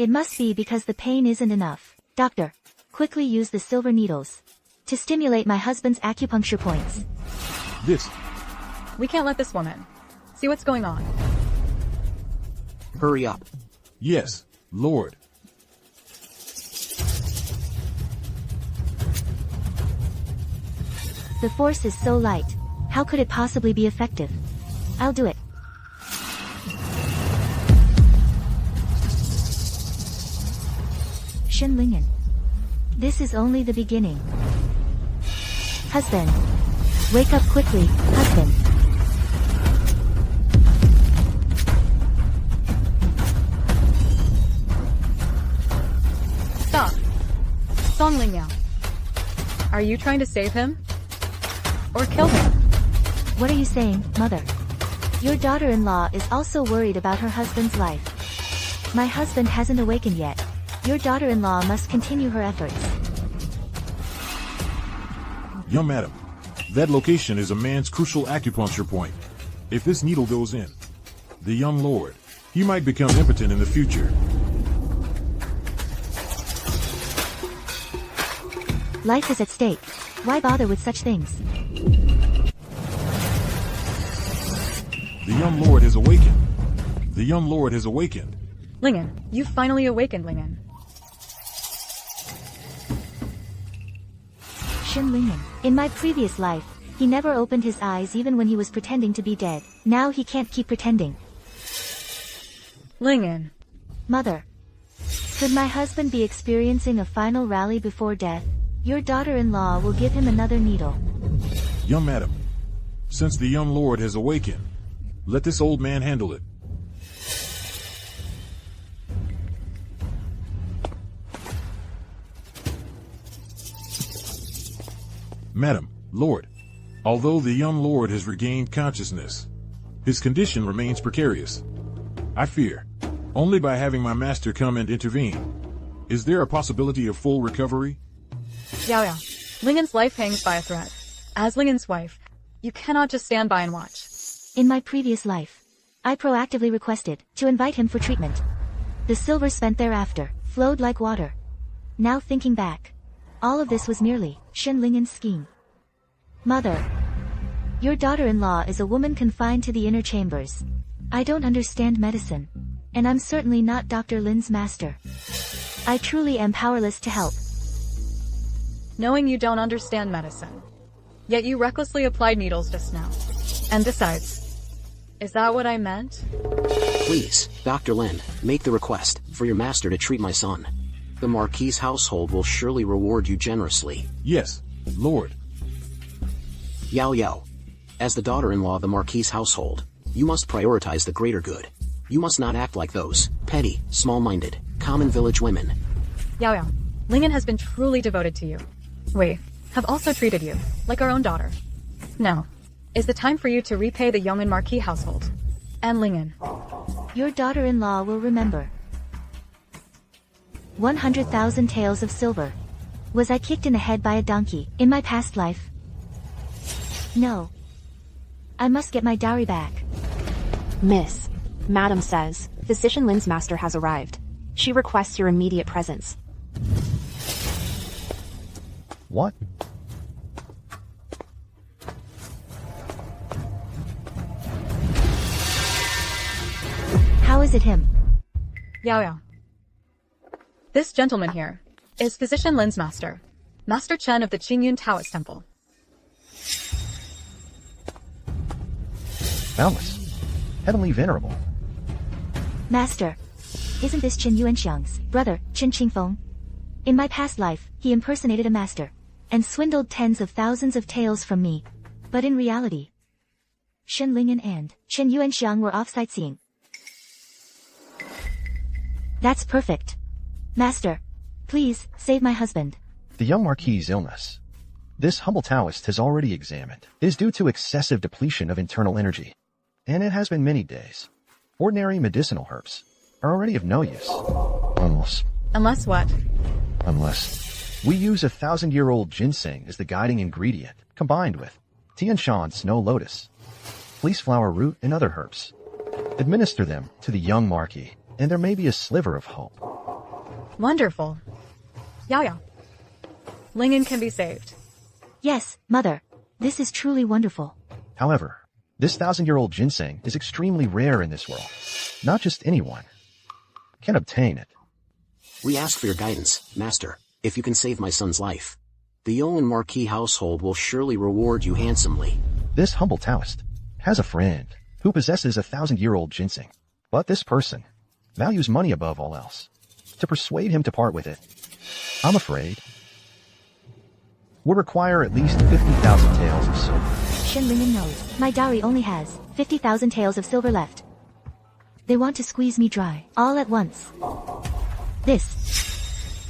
It must be because the pain isn't enough. Doctor, quickly use the silver needles to stimulate my husband's acupuncture points. This. We can't let this woman see what's going on. Hurry up. Yes, Lord. The force is so light. How could it possibly be effective? I'll do it. Lingan. This is only the beginning. Husband. Wake up quickly, husband. Stop. Song Lingan. Are you trying to save him? Or kill him? What are you saying, mother? Your daughter-in-law is also worried about her husband's life. My husband hasn't awakened yet. Your daughter-in-law must continue her efforts. Young madam, that location is a man's crucial acupuncture point. If this needle goes in, the young lord, he might become impotent in the future. Life is at stake. Why bother with such things? The young lord has awakened. The young lord has awakened. Lingan, you finally awakened, Lingan. Lingan. In my previous life, he never opened his eyes even when he was pretending to be dead. Now he can't keep pretending. Lingan. Mother. Could my husband be experiencing a final rally before death? Your daughter-in-law will give him another needle. Young madam, since the young lord has awakened, let this old man handle it. Madam, Lord, although the young lord has regained consciousness, his condition remains precarious. I fear, only by having my master come and intervene. Is there a possibility of full recovery? Yeah. Lingan's life hangs by a thread. As Lingan's wife, you cannot just stand by and watch. In my previous life, I proactively requested to invite him for treatment. The silver spent thereafter flowed like water. Now thinking back, all of this was merely Lingan's scheme. Mother, your daughter-in-law is a woman confined to the inner chambers. I don't understand medicine, and I'm certainly not Dr. Lin's master. I truly am powerless to help. Knowing you don't understand medicine, yet you recklessly applied needles just now. And besides, is that what I meant? Please, Dr. Lin, make the request for your master to treat my son. The Marquis' household will surely reward you generously. Yes, Lord. Yao. As the daughter-in-law of the Marquis' household, you must prioritize the greater good. You must not act like those petty, small-minded, common village women. Yao. Lingan has been truly devoted to you. We have also treated you like our own daughter. Now is the time for you to repay the Yong'an Marquis household. And Lingan. Your daughter-in-law will remember. 100,000 taels of silver. Was I kicked in the head by a donkey in my past life? No. I must get my dowry back. Miss, Madam says, Physician Lin's master has arrived. She requests your immediate presence. What? How is it him? Yao. This gentleman here is Physician Lin's master, Master Chen of the Qingyun Taoist Temple. Boundless. Heavenly Venerable. Master. Isn't this Qin Yuanxiang's brother, Qin Qingfeng? In my past life, he impersonated a master and swindled tens of thousands of taels from me. But in reality, Lingan and Qin Yuanxiang were off sightseeing. That's perfect. Master, please, save my husband. The young Marquis' illness. This humble Taoist has already examined. It is due to excessive depletion of internal energy. And it has been many days. Ordinary medicinal herbs are already of no use. Unless what? Unless we use 1,000-year-old ginseng as the guiding ingredient, combined with Tian Shan snow lotus, fleece flower root, and other herbs. Administer them to the young Marquis, and there may be a sliver of hope. Wonderful. Yao. Lingan can be saved. Yes, mother. This is truly wonderful. However, this 1,000-year-old ginseng is extremely rare in this world. Not just anyone can obtain it. We ask for your guidance, Master, if you can save my son's life. The Yongan Marquis household will surely reward you handsomely. This humble Taoist has a friend who possesses a 1,000-year-old ginseng. But this person values money above all else. To persuade him to part with it, I'm afraid, would require at least 50,000 taels of silver. Shen Lingan knows my dowry only has 50,000 taels of silver left. They want to squeeze me dry, all at once. This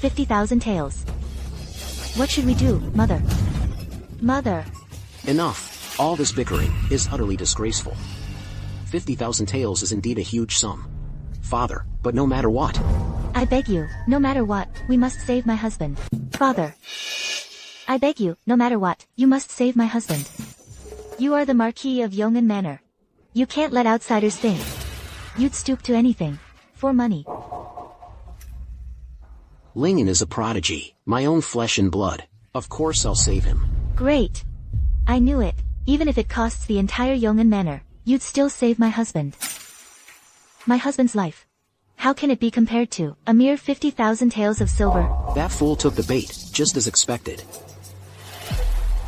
50,000 taels. What should we do, mother? Mother. Enough. All this bickering is utterly disgraceful. 50,000 taels is indeed a huge sum. Father, but no matter what. I beg you, no matter what, we must save my husband. Father. I beg you, no matter what, you must save my husband. You are the Marquis of Yongan Manor. You can't let outsiders think you'd stoop to anything for money. Lingan is a prodigy, my own flesh and blood. Of course I'll save him. Great. I knew it. Even if it costs the entire Yongan Manor, you'd still save my husband. My husband's life. How can it be compared to a mere 50,000 taels of silver? That fool took the bait, just as expected.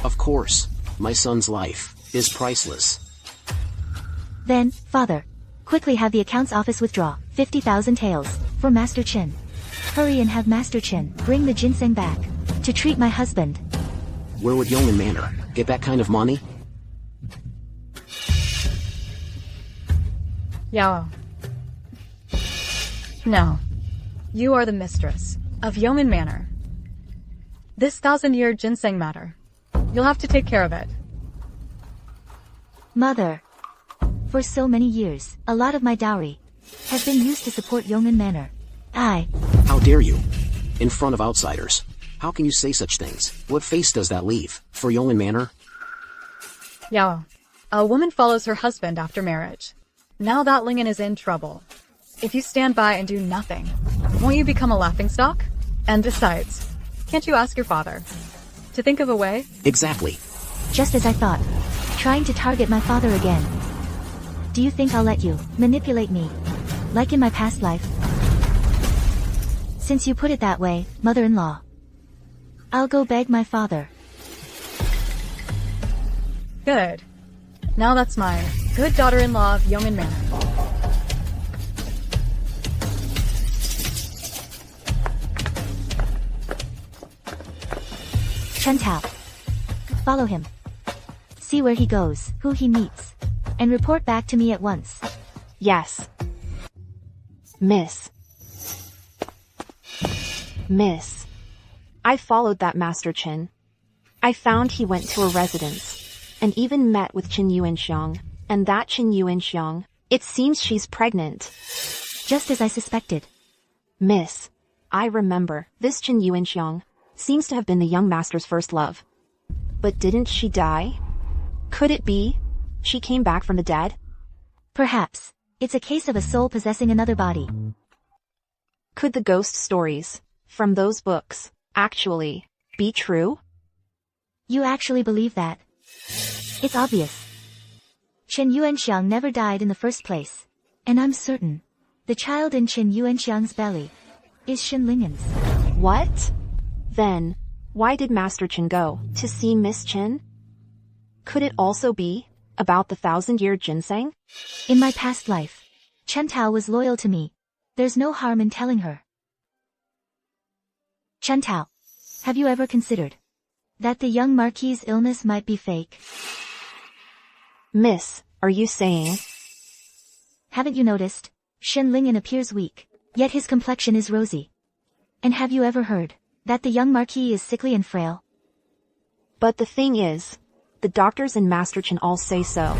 Of course, my son's life is priceless. Then, father, quickly have the accounts office withdraw 50,000 taels for Master Chin. Hurry and have Master Chin bring the ginseng back to treat my husband. Where would Yongan Manor get that kind of money? Yao. Now, you are the mistress of Yongan Manor. This 1,000-year ginseng matter, you'll have to take care of it. Mother. For so many years, a lot of my dowry has been used to support Yongan Manor. How dare you? In front of outsiders. How can you say such things? What face does that leave for Yongan Manor? Yao. A woman follows her husband after marriage. Now that Lingan is in trouble. If you stand by and do nothing, won't you become a laughingstock? And besides, can't you ask your father to think of a way? Exactly. Just as I thought. Trying to target my father again. Do you think I'll let you manipulate me, like in my past life? Since you put it that way, mother-in-law, I'll go beg my father. Good. Now that's my good daughter-in-law of Yongan Manor. Chen Tao. Follow him. See where he goes, who he meets, and report back to me at once. Yes. Miss. I followed that Master Chin. I found he went to a residence, and even met with Qin Yuanxiang, and that Qin Yuanxiang, it seems she's pregnant. Just as I suspected. Miss, I remember, this Qin Yuanxiang seems to have been the young master's first love. But didn't she die? Could it be she came back from the dead? Perhaps. It's a case of a soul possessing another body. Could the ghost stories from those books actually be true? You actually believe that? It's obvious. Qin Yuanxiang never died in the first place. And I'm certain the child in Qin Yuanxiang's belly is Shen Lingan's. What? Then, why did Master Qin go to see Miss Qin? Could it also be about the 1,000-year ginseng? In my past life, Chen Tao was loyal to me. There's no harm in telling her. Chen Tao, have you ever considered that the young Marquis' illness might be fake? Miss, are you saying? Haven't you noticed? Shen Lingan appears weak, yet his complexion is rosy. And have you ever heard that the young Marquis is sickly and frail? But the thing is, the doctors and Master Chin all say so.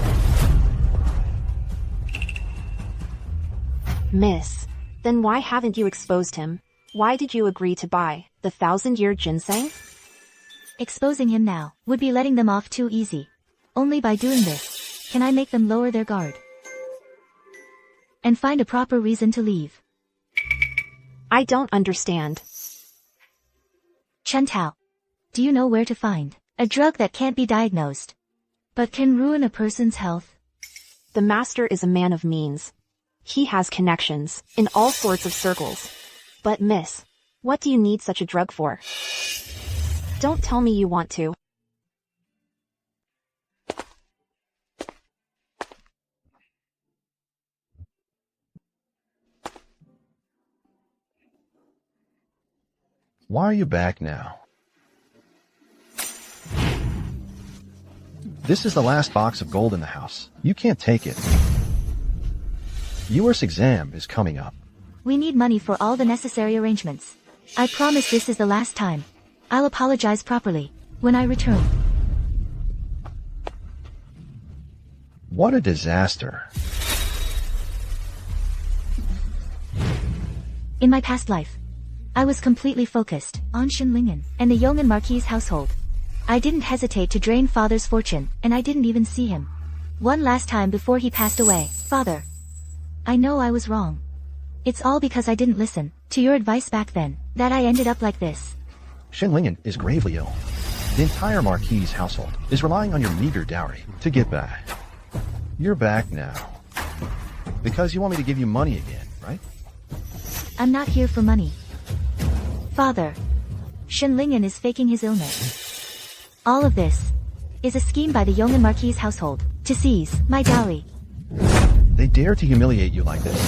Miss, then why haven't you exposed him? Why did you agree to buy the 1,000-year ginseng? Exposing him now would be letting them off too easy. Only by doing this can I make them lower their guard and find a proper reason to leave. I don't understand. Chen Tao, do you know where to find a drug that can't be diagnosed, but can ruin a person's health? The master is a man of means. He has connections in all sorts of circles. But miss, what do you need such a drug for? Don't tell me you want to. Why are you back now? This is the last box of gold in the house. You can't take it. US exam is coming up. We need money for all the necessary arrangements. I promise this is the last time. I'll apologize properly when I return. What a disaster. In my past life, I was completely focused on Lingan and the Yongan Marquis household. I didn't hesitate to drain father's fortune, and I didn't even see him one last time before he passed away. Father, I know I was wrong. It's all because I didn't listen to your advice back then that I ended up like this. Lingan is gravely ill. The entire Marquis household is relying on your meager dowry to get back. You're back now. Because you want me to give you money again, right? I'm not here for money. Father, Lingan is faking his illness. All of this is a scheme by the Yongan Marquis household to seize my dowry. They dare to humiliate you like this.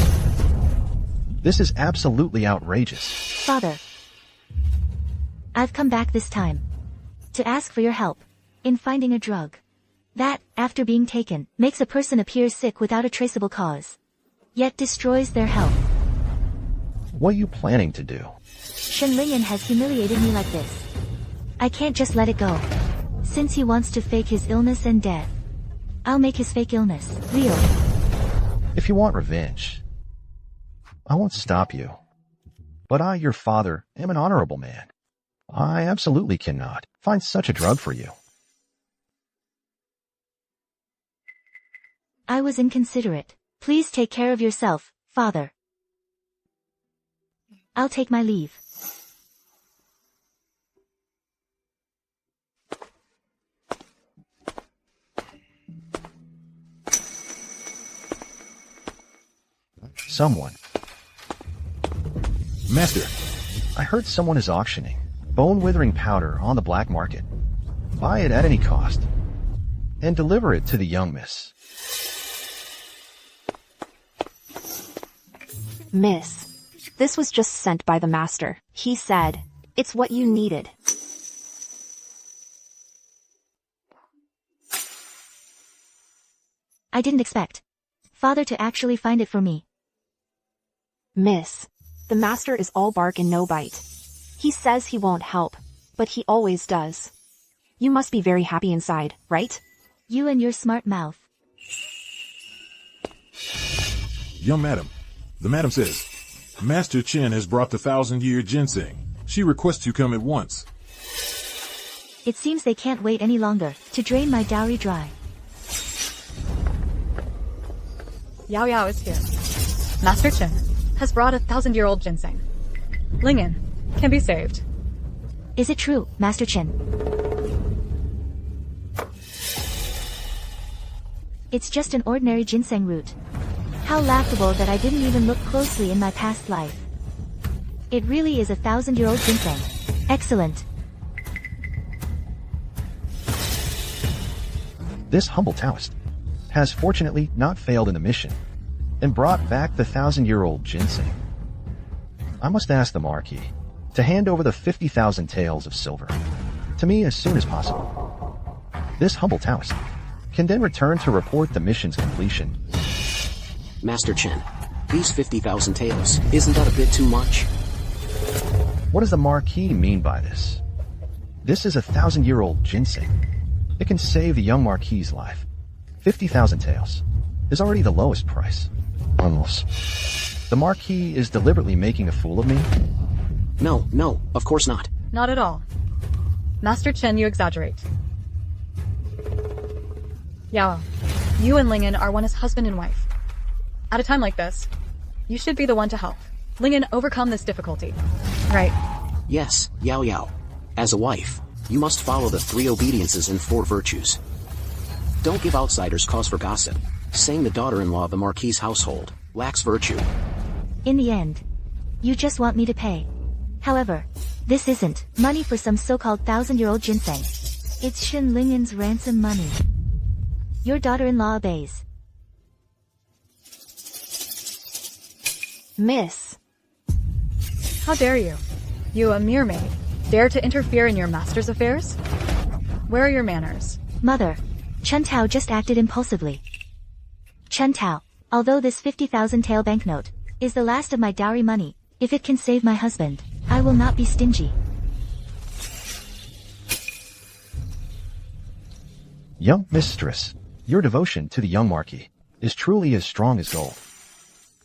This is absolutely outrageous. Father, I've come back this time to ask for your help in finding a drug that, after being taken, makes a person appear sick without a traceable cause, yet destroys their health. What are you planning to do? Lingan has humiliated me like this. I can't just let it go. Since he wants to fake his illness and death, I'll make his fake illness real. If you want revenge, I won't stop you. But I, your father, am an honorable man. I absolutely cannot find such a drug for you. I was inconsiderate. Please take care of yourself, Father. I'll take my leave. Someone. Master, I heard someone is auctioning bone-withering powder on the black market. Buy it at any cost and deliver it to the young miss. Miss, this was just sent by the master. He said, it's what you needed. I didn't expect Father to actually find it for me. Miss, the master is all bark and no bite. He says he won't help, but he always does. You must be very happy inside, right? You and your smart mouth. young madam, the madam says, Master Chen has brought the 1,000-year ginseng. She requests you come at once. It seems they can't wait any longer to drain my dowry dry. Yao Yao is here. Master Chen has brought 1,000-year-old ginseng. Lingan can be saved. Is it true, Master Chen? It's just an ordinary ginseng root. How laughable that I didn't even look closely in my past life. It really is 1,000-year-old ginseng. Excellent. This humble Taoist has fortunately not failed in the mission and brought back the 1,000-year-old ginseng. I must ask the Marquis to hand over the 50,000 taels of silver to me as soon as possible. This humble Taoist can then return to report the mission's completion. Master Chen, these 50,000 taels, isn't that a bit too much? What does the Marquis mean by this? This is 1,000-year-old ginseng. It can save the young Marquis's life. 50,000 taels is already the lowest price. Unless the Marquis is deliberately making a fool of me? No, of course not. Not at all. Master Chen, you exaggerate. Yao, you and Lingan are one as husband and wife. At a time like this, you should be the one to help. Lingan overcome this difficulty. Right. Yes, Yao Yao. As a wife, you must follow the 3 obediences and 4 virtues. Don't give outsiders cause for gossip, saying the daughter-in-law of the Marquis' household lacks virtue. In the end, you just want me to pay. However, this isn't money for some so-called 1,000-year-old ginseng. It's Shen Lingan's ransom money. Your daughter-in-law obeys. Miss. How dare you? You, a mere maid, dare to interfere in your master's affairs? Where are your manners? Mother, Chen Tao just acted impulsively. Chen Tao, although this 50,000 tael banknote is the last of my dowry money, if it can save my husband, I will not be stingy. Young mistress, your devotion to the young Marquis is truly as strong as gold.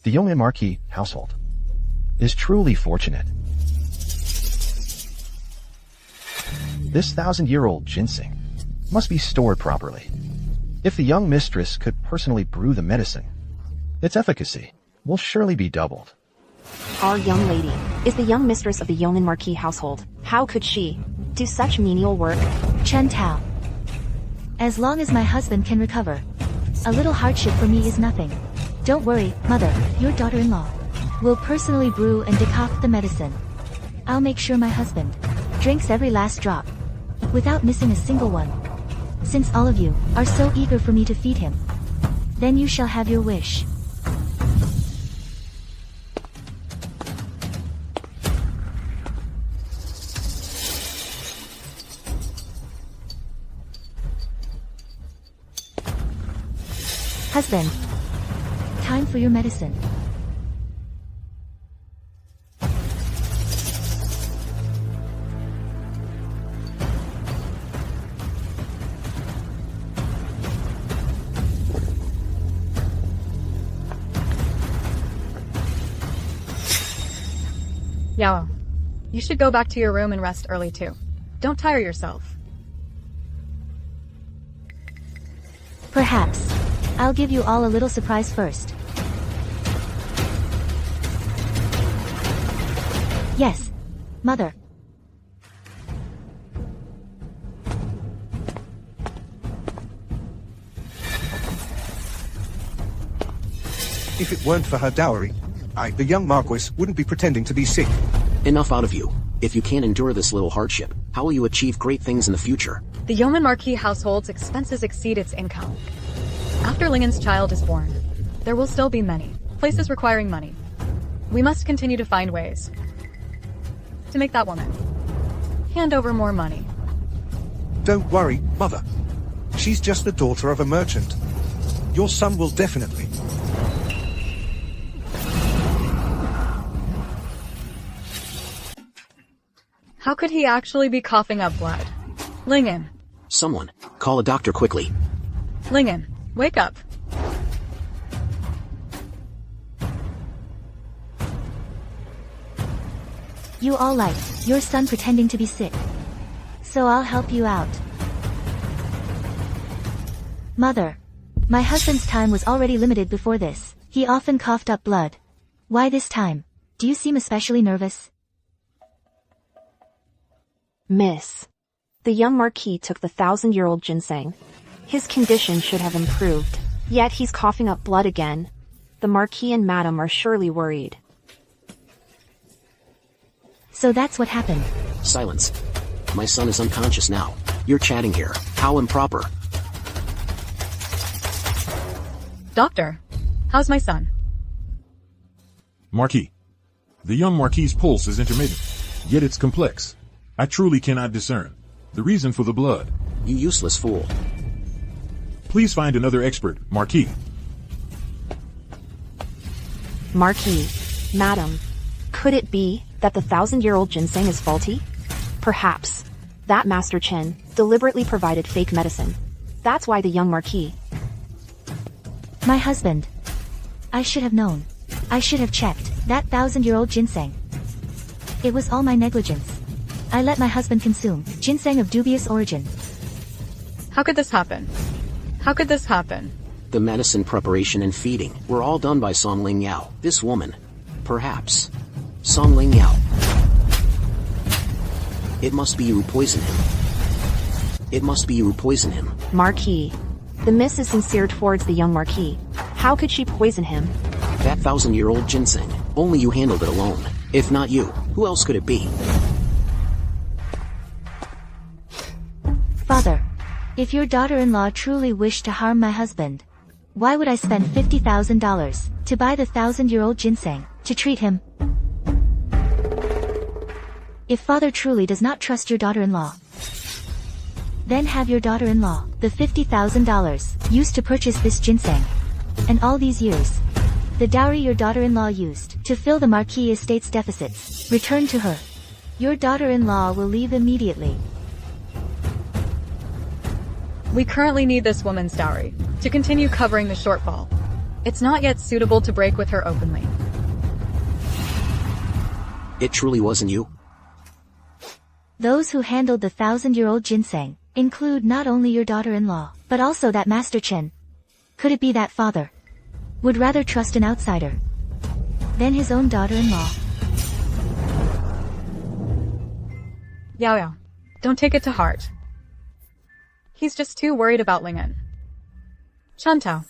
The young Marquis household is truly fortunate. This 1,000-year-old ginseng must be stored properly. If the young mistress could personally brew the medicine, its efficacy will surely be doubled. Our young lady is the young mistress of the Yong'an Marquis household. How could she do such menial work? Chen Tao. As long as my husband can recover, a little hardship for me is nothing. Don't worry, mother, your daughter-in-law will personally brew and decoct the medicine. I'll make sure my husband drinks every last drop, without missing a single one. Since all of you are so eager for me to feed him, then you shall have your wish. Husband, time for your medicine. Yao, you should go back to your room and rest early too. Don't tire yourself. Perhaps. I'll give you all a little surprise first. Yes, mother. If it weren't for her dowry, the young Marquis, wouldn't be pretending to be sick. Enough out of you. If you can't endure this little hardship, how will you achieve great things in the future? The Yong'an Marquis household's expenses exceed its income. After Lingan's child is born, there will still be many places requiring money. We must continue to find ways to make that woman hand over more money. Don't worry, mother. She's just the daughter of a merchant. Your son will definitely. How could he actually be coughing up blood? Lingan. Someone, call a doctor quickly. Lingan, wake up. You all like your son pretending to be sick. So I'll help you out. Mother, my husband's time was already limited before this. He often coughed up blood. Why this time? Do you seem especially nervous? Miss. The young Marquis took the 1,000-year-old ginseng. His condition should have improved. Yet he's coughing up blood again. The Marquis and Madam are surely worried. So that's what happened. Silence. My son is unconscious now. You're chatting here. How improper. Doctor, how's my son? Marquis. The young Marquis's pulse is intermittent, yet it's complex. I truly cannot discern the reason for the blood. You useless fool. Please find another expert, Marquis. Marquis, Madam, could it be that the 1,000-year-old ginseng is faulty? Perhaps. That Master Chen deliberately provided fake medicine. That's why the young Marquis. My husband. I should have known. I should have checked that 1,000-year-old ginseng. It was all my negligence. I let my husband consume ginseng of dubious origin. How could this happen? How could this happen? The medicine preparation and feeding were all done by Song Ling Yao. This woman, perhaps, Song Ling Yao. It must be you who poisoned him. It must be you who poisoned him. Marquis. The miss is sincere towards the young Marquis. How could she poison him? That 1,000-year-old ginseng. Only you handled it alone. If not you, who else could it be? Father, if your daughter-in-law truly wished to harm my husband, why would I spend $50,000 to buy the 1,000-year-old ginseng to treat him? If father truly does not trust your daughter-in-law, then have your daughter-in-law the $50,000 used to purchase this ginseng. And all these years, the dowry your daughter-in-law used to fill the Marquis estate's deficits, return to her. Your daughter-in-law will leave immediately. We currently need this woman's dowry to continue covering the shortfall. It's not yet suitable to break with her openly. It truly wasn't you? Those who handled the 1,000-year-old ginseng include not only your daughter-in-law, but also that Master Chen. Could it be that father would rather trust an outsider than his own daughter-in-law? Yao Yao, don't take it to heart. He's just too worried about Lingan. Chantao,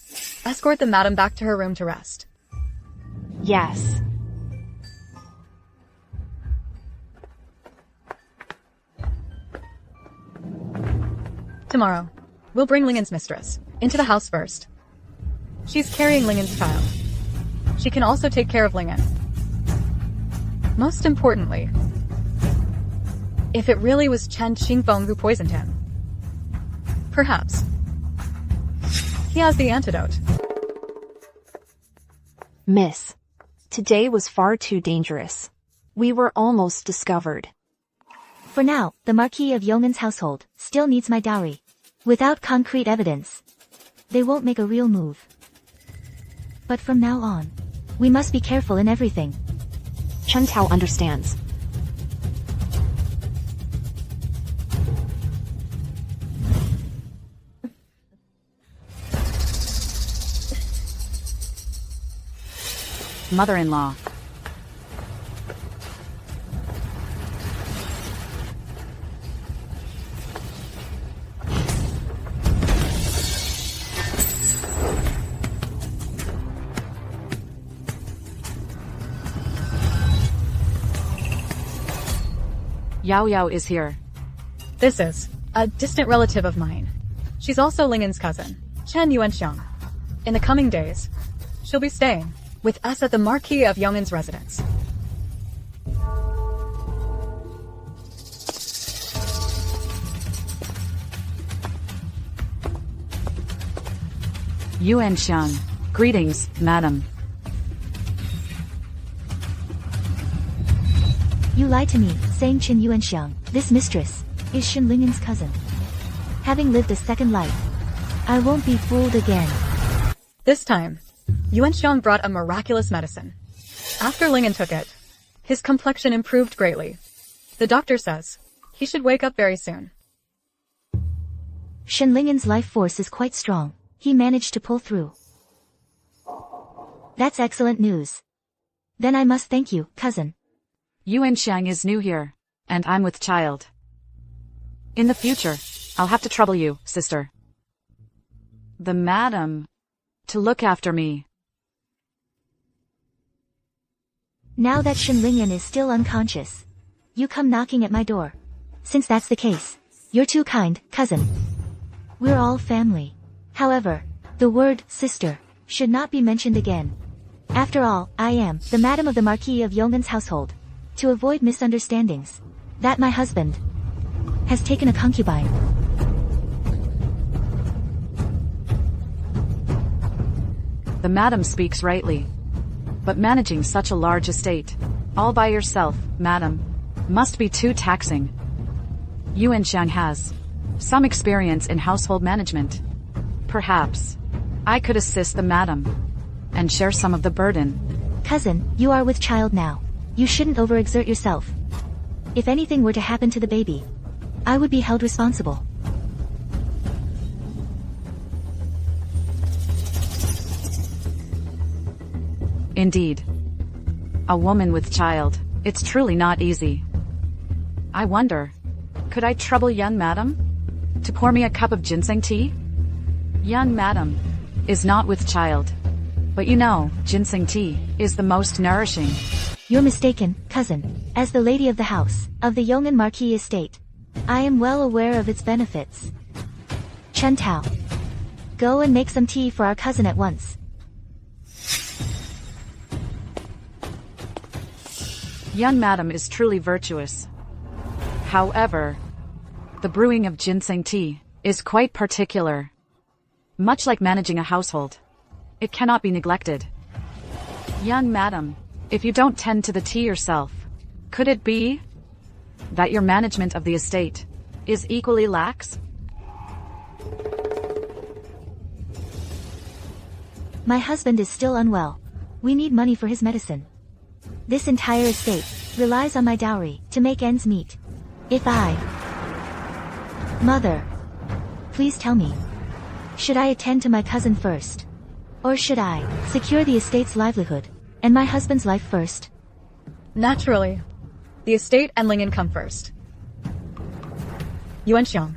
escort the madam back to her room to rest. Yes. Tomorrow, we'll bring Lingan's mistress into the house first. She's carrying Lingan's child. She can also take care of Lingan. Most importantly, if it really was Chen Xingfeng who poisoned him, perhaps he has the antidote. Miss. Today was far too dangerous. We were almost discovered. For now, the Marquis of Yongan's household still needs my dowry. Without concrete evidence, they won't make a real move. But from now on, we must be careful in everything. Chen Tao understands. Mother-in-law. Yao Yao is here. This is a distant relative of mine. She's also Lingan's cousin, Chen Yuanxiang. In the coming days, she'll be staying with us at the Marquis of Yongan's residence. Yuan Xiang. Greetings, madam. You lied to me, saying Chen Yuanxiang, this mistress, is Shen Lingan's cousin. Having lived a second life, I won't be fooled again. This time, Yuanxiang brought a miraculous medicine. After Lingan took it, his complexion improved greatly. The doctor says he should wake up very soon. Shen Lingan's life force is quite strong. He managed to pull through. That's excellent news. Then I must thank you, cousin. Yuan Xiang is new here, and I'm with child. In the future, I'll have to trouble you, sister. The madam, to look after me. Now that Shen Lingan is still unconscious, you come knocking at my door. Since that's the case, you're too kind, cousin. We're all family. However, the word sister should not be mentioned again. After all, I am the madam of the Marquis of Yongan's household. To avoid misunderstandings, that my husband has taken a concubine. The madam speaks rightly. But managing such a large estate, all by yourself, madam, must be too taxing. Yuan Xiang has some experience in household management. Perhaps I could assist the madam and share some of the burden. Cousin, you are with child now. You shouldn't overexert yourself. If anything were to happen to the baby, I would be held responsible. Indeed. A woman with child. It's truly not easy. I wonder, could I trouble young madam to pour me a cup of ginseng tea? Young madam is not with child, but you know, ginseng tea is the most nourishing. You're mistaken, cousin. As the lady of the house, of the Yongan Marquis estate, I am well aware of its benefits. Chen Tao, go and make some tea for our cousin at once. Young madam is truly virtuous. However, the brewing of ginseng tea is quite particular. Much like managing a household, it cannot be neglected. Young madam, if you don't tend to the tea yourself, could it be that your management of the estate is equally lax? My husband is still unwell. We need money for his medicine. This entire estate relies on my dowry to make ends meet. If I... Mother, please tell me. Should I attend to my cousin first? Or should I secure the estate's livelihood and my husband's life first? Naturally. The estate and Lingan come first. Yuan Xiang,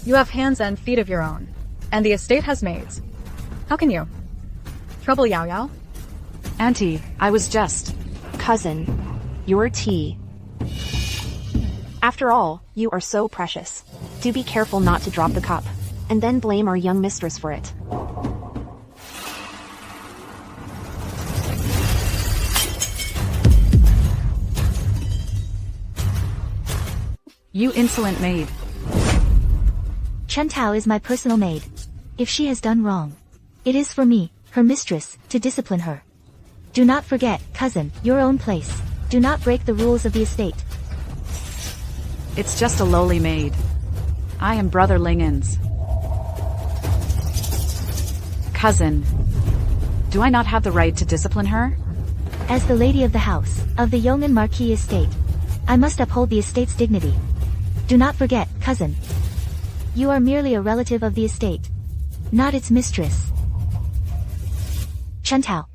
you have hands and feet of your own, and the estate has maids. How can you trouble Yao Yao? Auntie, I was just... Cousin, your tea. After all, you are so precious. Do be careful not to drop the cup, and then blame our young mistress for it. You insolent maid. Chen Tao is my personal maid. If she has done wrong, it is for me, her mistress, to discipline her. Do not forget, cousin, your own place. Do not break the rules of the estate. It's just a lowly maid. I am Brother Lingan's cousin. Do I not have the right to discipline her? As the lady of the house, of the Yongan Marquis estate, I must uphold the estate's dignity. Do not forget, cousin. You are merely a relative of the estate, not its mistress. Chen Tao,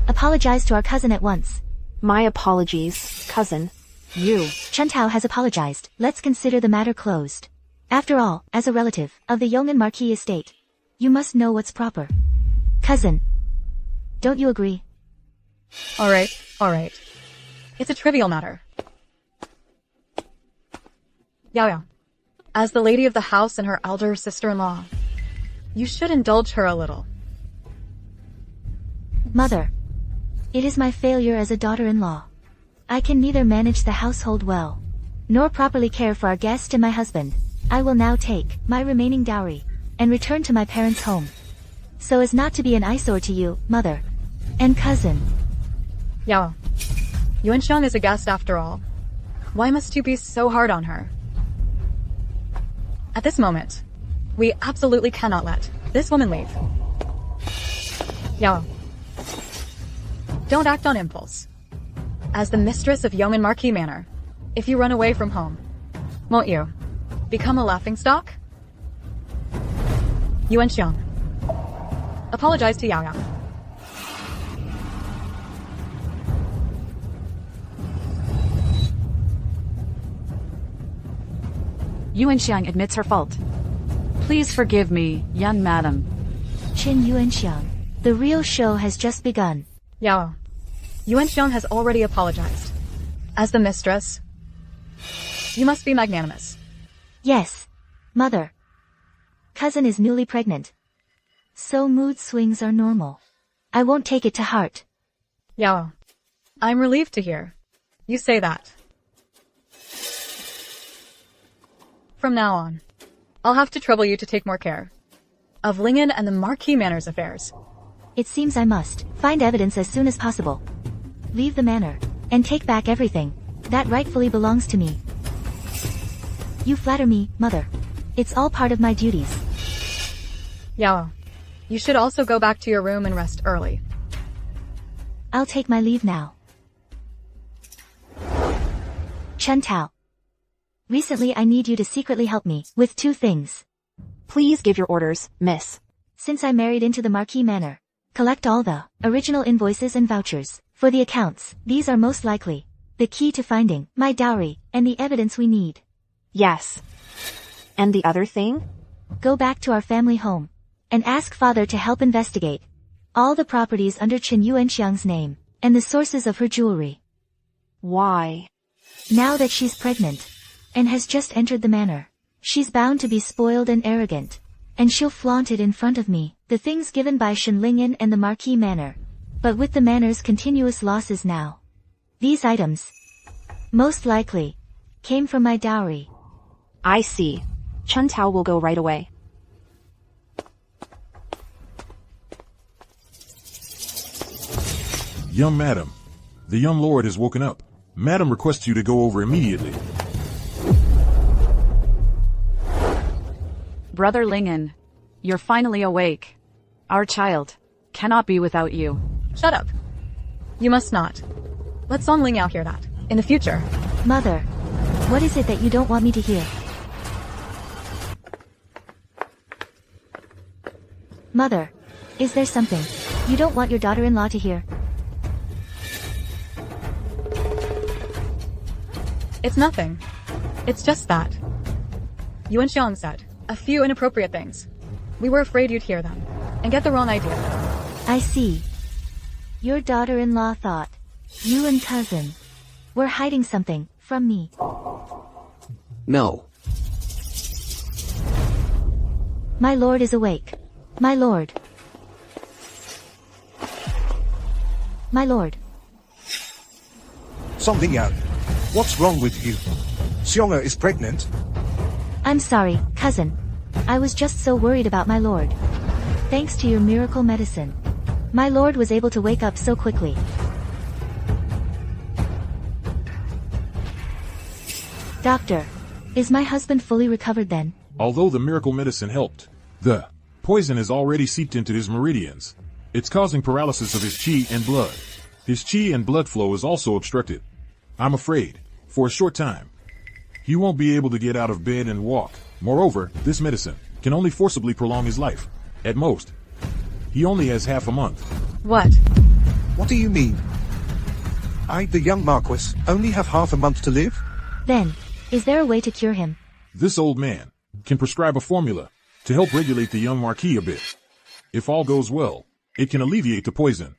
apologize to our cousin at once. My apologies, cousin. You. Chen Tao has apologized. Let's consider the matter closed. After all, as a relative of the Yongan Marquis estate, you must know what's proper. Cousin, don't you agree? Alright. It's a trivial matter. Yao Yao, as the lady of the house and her elder sister-in-law, you should indulge her a little. Mother, it is my failure as a daughter-in-law. I can neither manage the household well, nor properly care for our guest and my husband. I will now take my remaining dowry and return to my parents' home, so as not to be an eyesore to you, mother, and cousin. Yao, Yuan Xiang is a guest after all. Why must you be so hard on her? At this moment, we absolutely cannot let this woman leave. Yao, don't act on impulse. As the mistress of Yongan Marquis Manor, if you run away from home, won't you become a laughingstock? Yuan Xiang, apologize to Yao Yao. Yuan Xiang admits her fault. Please forgive me, young madam. Qin Yuan Xiang, the real show has just begun. Yao, Yuan Xiang has already apologized. As the mistress, you must be magnanimous. Yes, mother. Cousin is newly pregnant, so mood swings are normal. I won't take it to heart. Yao, I'm relieved to hear you say that. From now on, I'll have to trouble you to take more care of Lingan and the Marquis Manor's affairs. It seems I must find evidence as soon as possible. Leave the manor, and take back everything that rightfully belongs to me. You flatter me, mother. It's all part of my duties. Yao, you should also go back to your room and rest early. I'll take my leave now. Chen Tao. Recently I need you to secretly help me with two things. Please give your orders, miss. Since I married into the Marquis Manor, collect all the original invoices and vouchers For the accounts, these are most likely the key to finding my dowry and the evidence we need. Yes. And the other thing? Go back to our family home and ask father to help investigate all the properties under Qin Yuanxiang's name and the sources of her jewelry. Why? Now that she's pregnant and has just entered the manor, she's bound to be spoiled and arrogant, and she'll flaunt it in front of me, the things given by Lingan and the Marquis manor. But with the manor's continuous losses now, these items, most likely, came from my dowry. I see. Chen Tao will go right away. Young madam, the young lord has woken up. Madam requests you to go over immediately. Brother Lingan, you're finally awake. Our child cannot be without you. Shut up. You must not. Let Song Lingyao hear that. In the future. Mother, what is it that you don't want me to hear? Mother, is there something you don't want your daughter-in-law to hear? It's nothing. It's just that. Yuan Xiang said a few inappropriate things. We were afraid you'd hear them and get the wrong idea. I see. Your daughter-in-law thought you and cousin were hiding something from me. No. My lord is awake. My lord. My lord. Song Lingyao, what's wrong with you? Xiong'er is pregnant. I'm sorry, cousin. I was just so worried about my lord. Thanks to your miracle medicine, my lord was able to wake up so quickly. Doctor, is my husband fully recovered then? Although the miracle medicine helped, the poison has already seeped into his meridians. It's causing paralysis of his qi and blood. His qi and blood flow is also obstructed. I'm afraid, for a short time, he won't be able to get out of bed and walk. Moreover, this medicine can only forcibly prolong his life. At most, he only has half a month. What? What do you mean? I, the young Marquis, only have half a month to live? Then, is there a way to cure him? This old man can prescribe a formula to help regulate the young Marquis a bit. If all goes well, it can alleviate the poison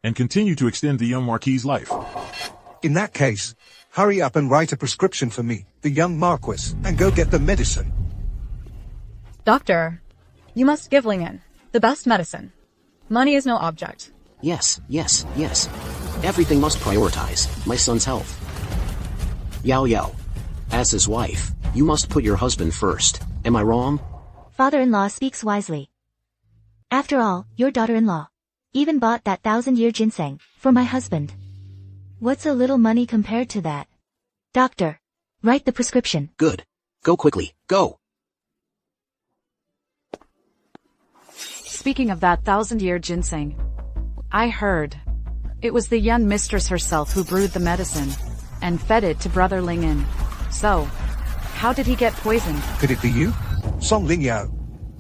and continue to extend the young Marquis's life. In that case, hurry up and write a prescription for me, the young Marquis, and go get the medicine. Doctor, you must give Lingan the best medicine. Money is no object. Yes. Everything must prioritize my son's health. Yao Yao, as his wife, you must put your husband first. Am I wrong? Father-in-law speaks wisely. After all, your daughter-in-law even bought that 1,000-year ginseng for my husband. What's a little money compared to that? Doctor, write the prescription. Good. Go quickly. Go. Speaking of that 1,000-year ginseng, I heard it was the young mistress herself who brewed the medicine and fed it to Brother Lingan. So, how did he get poisoned? Could it be you? Song Lingyao,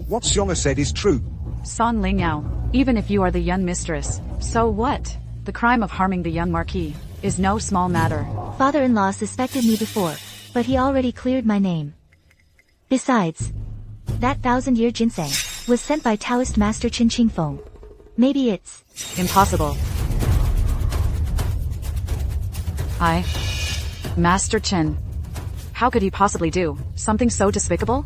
what Xiong'er said is true. Son Lingyao, even if you are the young mistress, so what? The crime of harming the young Marquis is no small matter. Father-in-law suspected me before, but he already cleared my name. Besides, that 1,000-year ginseng was sent by Taoist master Qin Qingfeng. Maybe it's impossible. Master Chen. How could he possibly do something so despicable?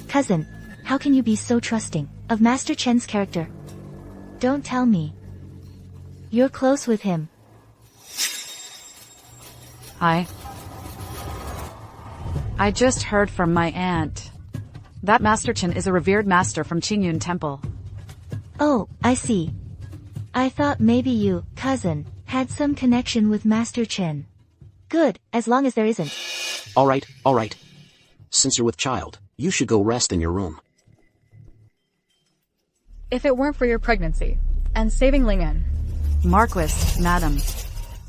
Cousin, how can you be so trusting of Master Chen's character? Don't tell me you're close with him. I just heard from my aunt that Master Chen is a revered master from Qingyun Temple. Oh, I see. I thought maybe you, cousin, had some connection with Master Chen. Good, as long as there isn't. All right. Since you're with child, you should go rest in your room. If it weren't for your pregnancy and saving Lingan. Marquis, madam.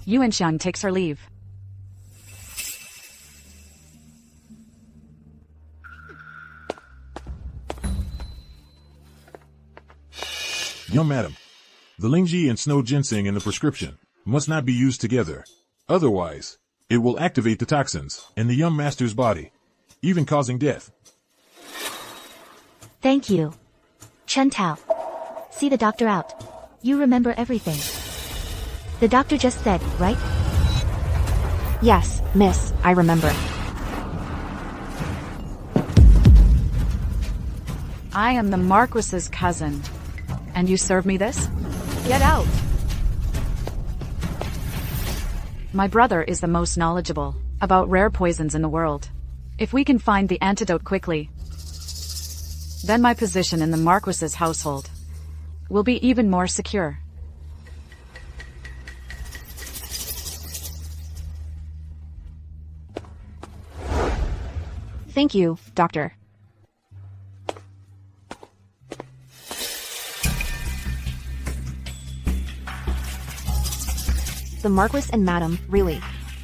Yuan Xiang takes her leave. Young madam, The Lingji and snow ginseng in the prescription must not be used together. Otherwise, it will activate the toxins in the young master's body, even causing death. Thank you. Chen Tao. See the doctor out. You remember everything. The doctor just said, right? Yes, miss, I remember. I am the Marquis's cousin. And you serve me this? Get out! My brother is the most knowledgeable about rare poisons in the world. If we can find the antidote quickly, then my position in the Marquis's household will be even more secure. Thank you, doctor. The Marquis and Madam, really.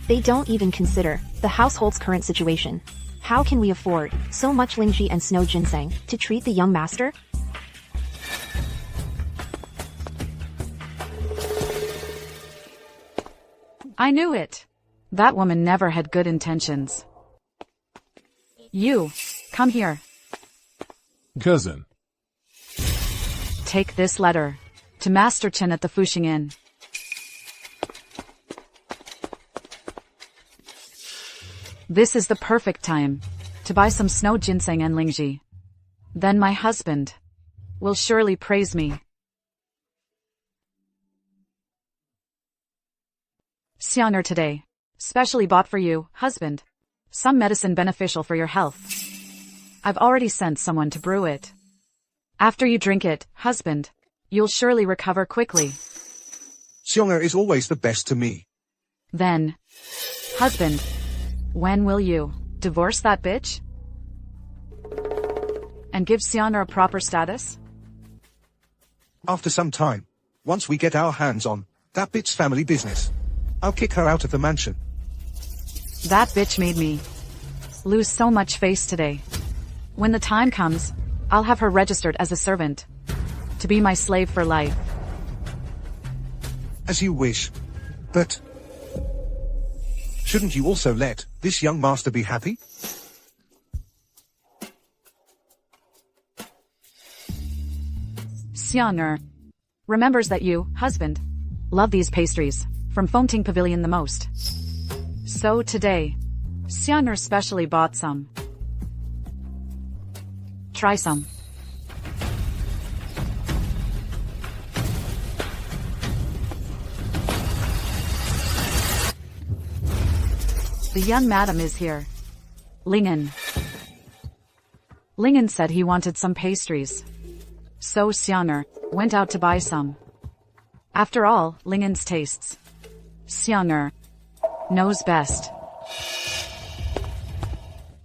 They don't even consider the household's current situation. How can we afford so much Lingji and snow ginseng to treat the young master? I knew it. That woman never had good intentions. You, come here. Cousin. Take this letter to Master Chen at the Fuxing Inn. This is the perfect time to buy some snow ginseng and Lingji. Then my husband will surely praise me. Xianer today, specially bought for you, husband. Some medicine beneficial for your health. I've already sent someone to brew it. After you drink it, husband, you'll surely recover quickly. Xiong'er is always the best to me. Then, husband, when will you divorce that bitch? And give Xianer a proper status? After some time, once we get our hands on that bitch's family business, I'll kick her out of the mansion. That bitch made me lose so much face today. When the time comes, I'll have her registered as a servant, to be my slave for life. As you wish. But shouldn't you also let this young master be happy? Xianer remembers that you, husband, love these pastries from Fengting Pavilion the most. So today, Xianer specially bought some. Try some. The young madam is here. Lingan. Lingan said he wanted some pastries. So Xianer went out to buy some. After all, Lingan's tastes. Xianer knows best.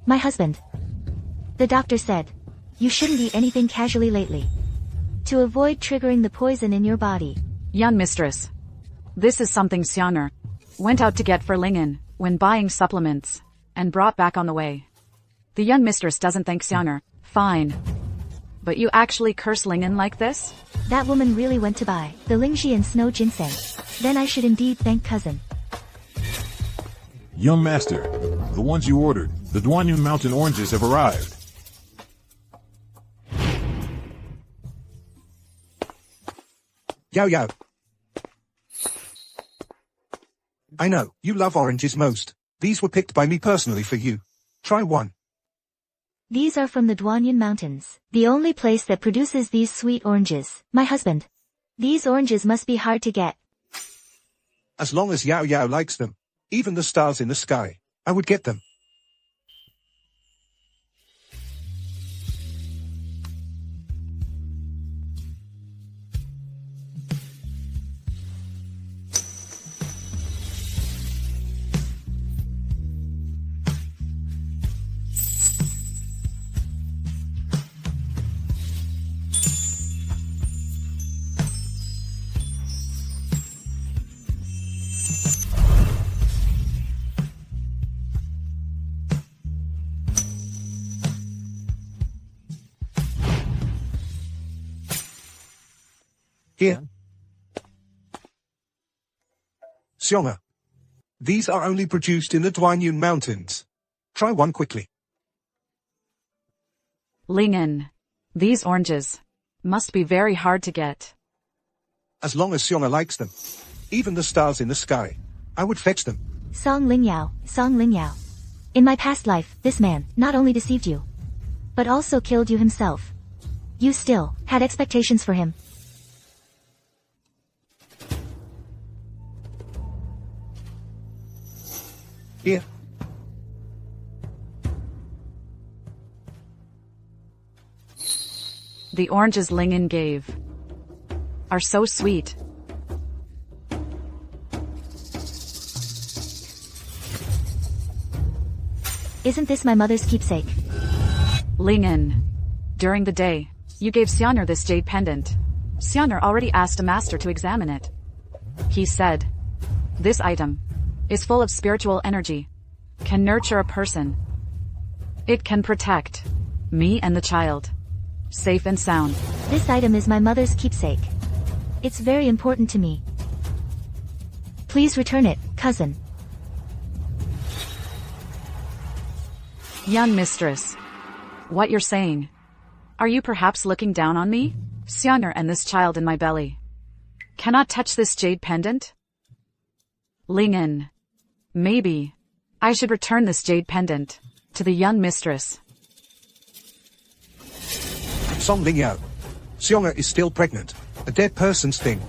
My husband. The doctor said, you shouldn't eat anything casually lately, to avoid triggering the poison in your body. Young mistress. This is something Xianer went out to get for Lingan when buying supplements, and brought back on the way. The young mistress doesn't thank Xianer. Fine. But you actually curse Lingan like this? That woman really went to buy the Lingji and snow ginseng. Then I should indeed thank cousin. Young master, the ones you ordered, the Duanyun mountain oranges have arrived. Yao Yao. I know, you love oranges most. These were picked by me personally for you. Try one. These are from the Duanyun Mountains, the only place that produces these sweet oranges. My husband. These oranges must be hard to get. As long as Yao Yao likes them, even the stars in the sky, I would get them. Here. Xiong'er. These are only produced in the Duanyun Mountains. Try one quickly. Lingan. These oranges must be very hard to get. As long as Xiong'er likes them. Even the stars in the sky. I would fetch them. Song Lingyao, Song Lingyao. In my past life, this man not only deceived you, but also killed you himself. You still had expectations for him. Here. The oranges Lingan gave are so sweet. Isn't this my mother's keepsake? Lingan. During the day, you gave Xiong'er this jade pendant. Xiong'er already asked a master to examine it. He said, this item is full of spiritual energy, can nurture a person. It can protect me and the child, safe and sound. This item is my mother's keepsake. It's very important to me. Please return it, cousin. Young mistress, what you're saying? Are you perhaps looking down on me? Xiong'er and this child in my belly cannot touch this jade pendant? Lingan, maybe I should return this jade pendant to the young mistress. Song Lingyao. Xiong'er is still pregnant. A dead person's thing.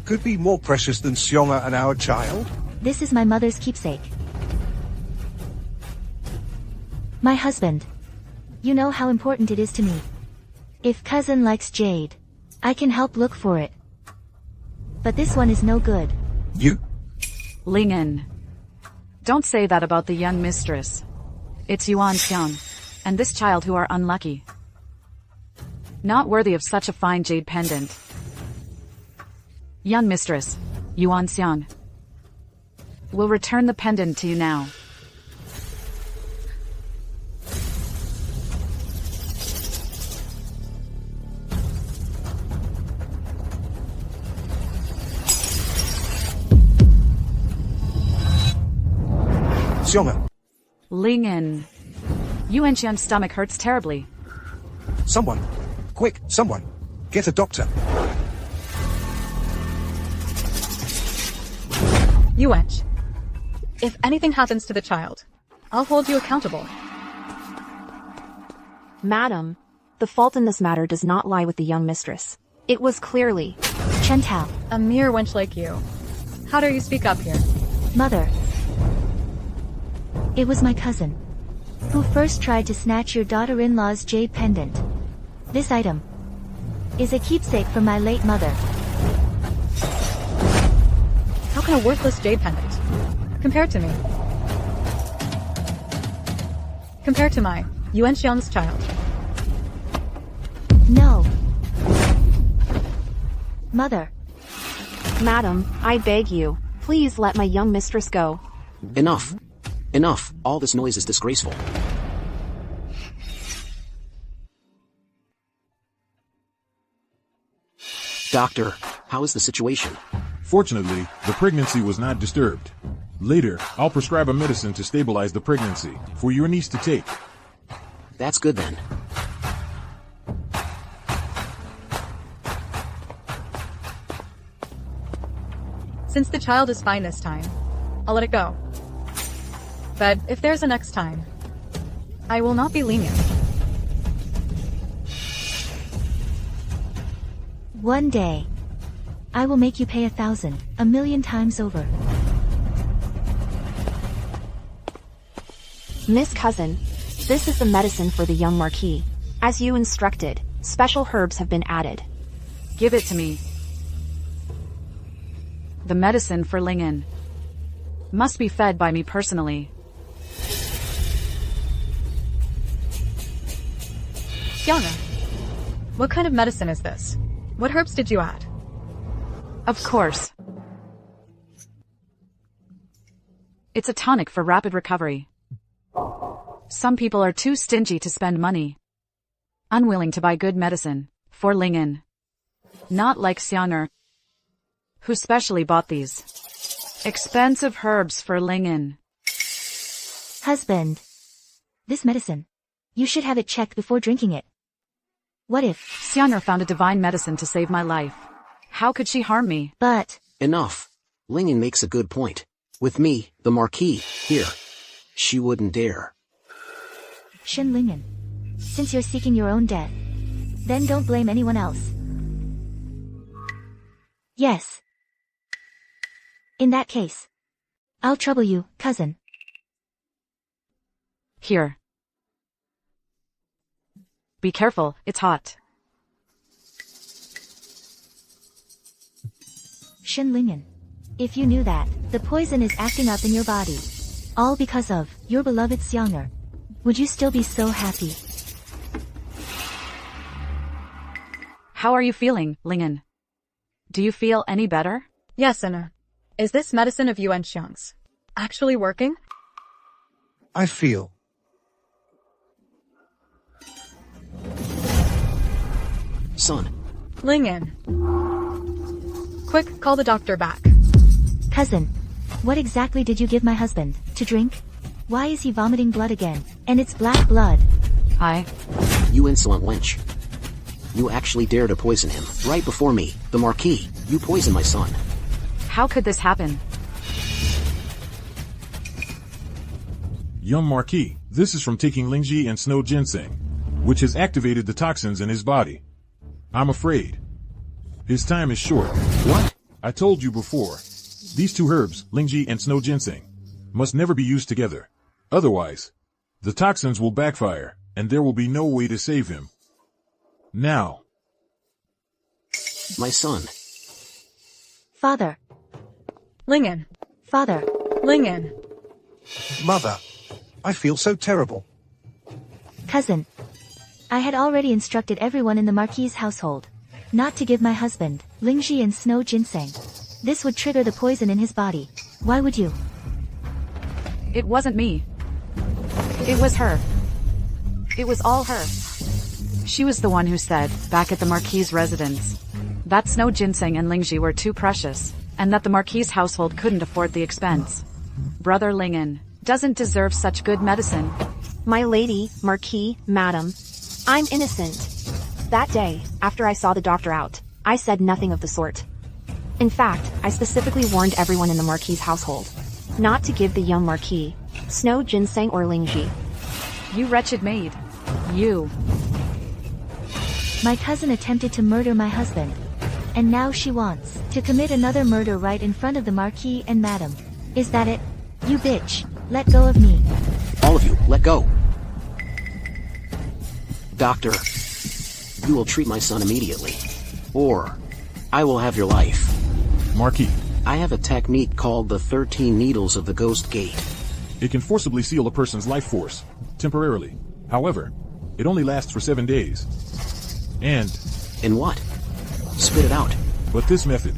Could be more precious than Xiong'er and our child? This is my mother's keepsake. My husband. You know how important it is to me. If cousin likes jade, I can help look for it. But this one is no good. You? Lingan, don't say that about the young mistress. It's Yuan Xiang and this child who are unlucky. Not worthy of such a fine jade pendant. Young mistress, Yuan Xiang, will return the pendant to you now. Xiong'er. Lingan, Yuan Xiang's stomach hurts terribly. Someone. Quick, someone. Get a doctor. Yuench, if anything happens to the child, I'll hold you accountable. Madam, the fault in this matter does not lie with the young mistress. It was clearly Chen Tao. A mere wench like you. How dare you speak up here? Mother. It was my cousin who first tried to snatch your daughter-in-law's jade pendant. This item is a keepsake from my late mother. How can a worthless jade pendant compare to me? Compare to my Yuan Xiang's child. No. Mother. Madam, I beg you, please let my young mistress go. Enough. Enough. All this noise is disgraceful. Doctor, how is the situation? Fortunately, the pregnancy was not disturbed. Later, I'll prescribe a medicine to stabilize the pregnancy for your niece to take. That's good then. Since the child is fine this time, I'll let it go. But if there's a next time, I will not be lenient. One day, I will make you pay 1,000, 1,000,000 times over. Miss Cousin, this is the medicine for the young Marquis. As you instructed, special herbs have been added. Give it to me. The medicine for Lingan must be fed by me personally. Xiong'er, what kind of medicine is this? What herbs did you add? Of course. It's a tonic for rapid recovery. Some people are too stingy to spend money, unwilling to buy good medicine for Lingan. Not like Xiong'er, who specially bought these. Expensive herbs for Lingan. Husband. This medicine. You should have it checked before drinking it. What if? Xianger found a divine medicine to save my life. How could she harm me? But. Enough. Lingan makes a good point. With me, the Marquis, here. She wouldn't dare. Shen Lingan. Since you're seeking your own death, then don't blame anyone else. Yes. In that case, I'll trouble you, cousin. Here. Be careful, it's hot. Shen Lingan. If you knew that, the poison is acting up in your body. All because of your beloved Xianger. Would you still be so happy? How are you feeling, Lingan? Do you feel any better? Yes, Anna. Is this medicine of Yuan Xiang's actually working? I feel. Son. Lingan. Quick, call the doctor back. Cousin. What exactly did you give my husband to drink? Why is he vomiting blood again? And it's black blood. You insolent wench. You actually dare to poison him, right before me, the Marquis. You poisoned my son. How could this happen? Young Marquis, this is from taking Lingji and snow ginseng, which has activated the toxins in his body. I'm afraid his time is short. What? I told you before. These two herbs, Lingji and snow ginseng, must never be used together. Otherwise, the toxins will backfire, and there will be no way to save him. Now. My son. Father. Lingan. Father. Lingan. Mother. I feel so terrible. Cousin. I had already instructed everyone in the Marquis' household not to give my husband, Lingji and snow ginseng. This would trigger the poison in his body. Why would you? It wasn't me. It was her. It was all her. She was the one who said, back at the Marquis' residence, that snow ginseng and Lingji were too precious, and that the Marquis' household couldn't afford the expense. Brother Lingan doesn't deserve such good medicine. My lady, Marquis, madam, I'm innocent. That day, after I saw the doctor out, I said nothing of the sort. In fact, I specifically warned everyone in the Marquis' household not to give the young Marquis snow ginseng or Lingji. You wretched maid. You. My cousin attempted to murder my husband. And now she wants to commit another murder right in front of the Marquis and Madam. Is that it? You bitch, let go of me. All of you, let go. Doctor, you will treat my son immediately. Or, I will have your life. Marquis. I have a technique called the 13 Needles of the Ghost Gate. It can forcibly seal a person's life force, temporarily. However, it only lasts for 7 days. And what? Spit it out. But this method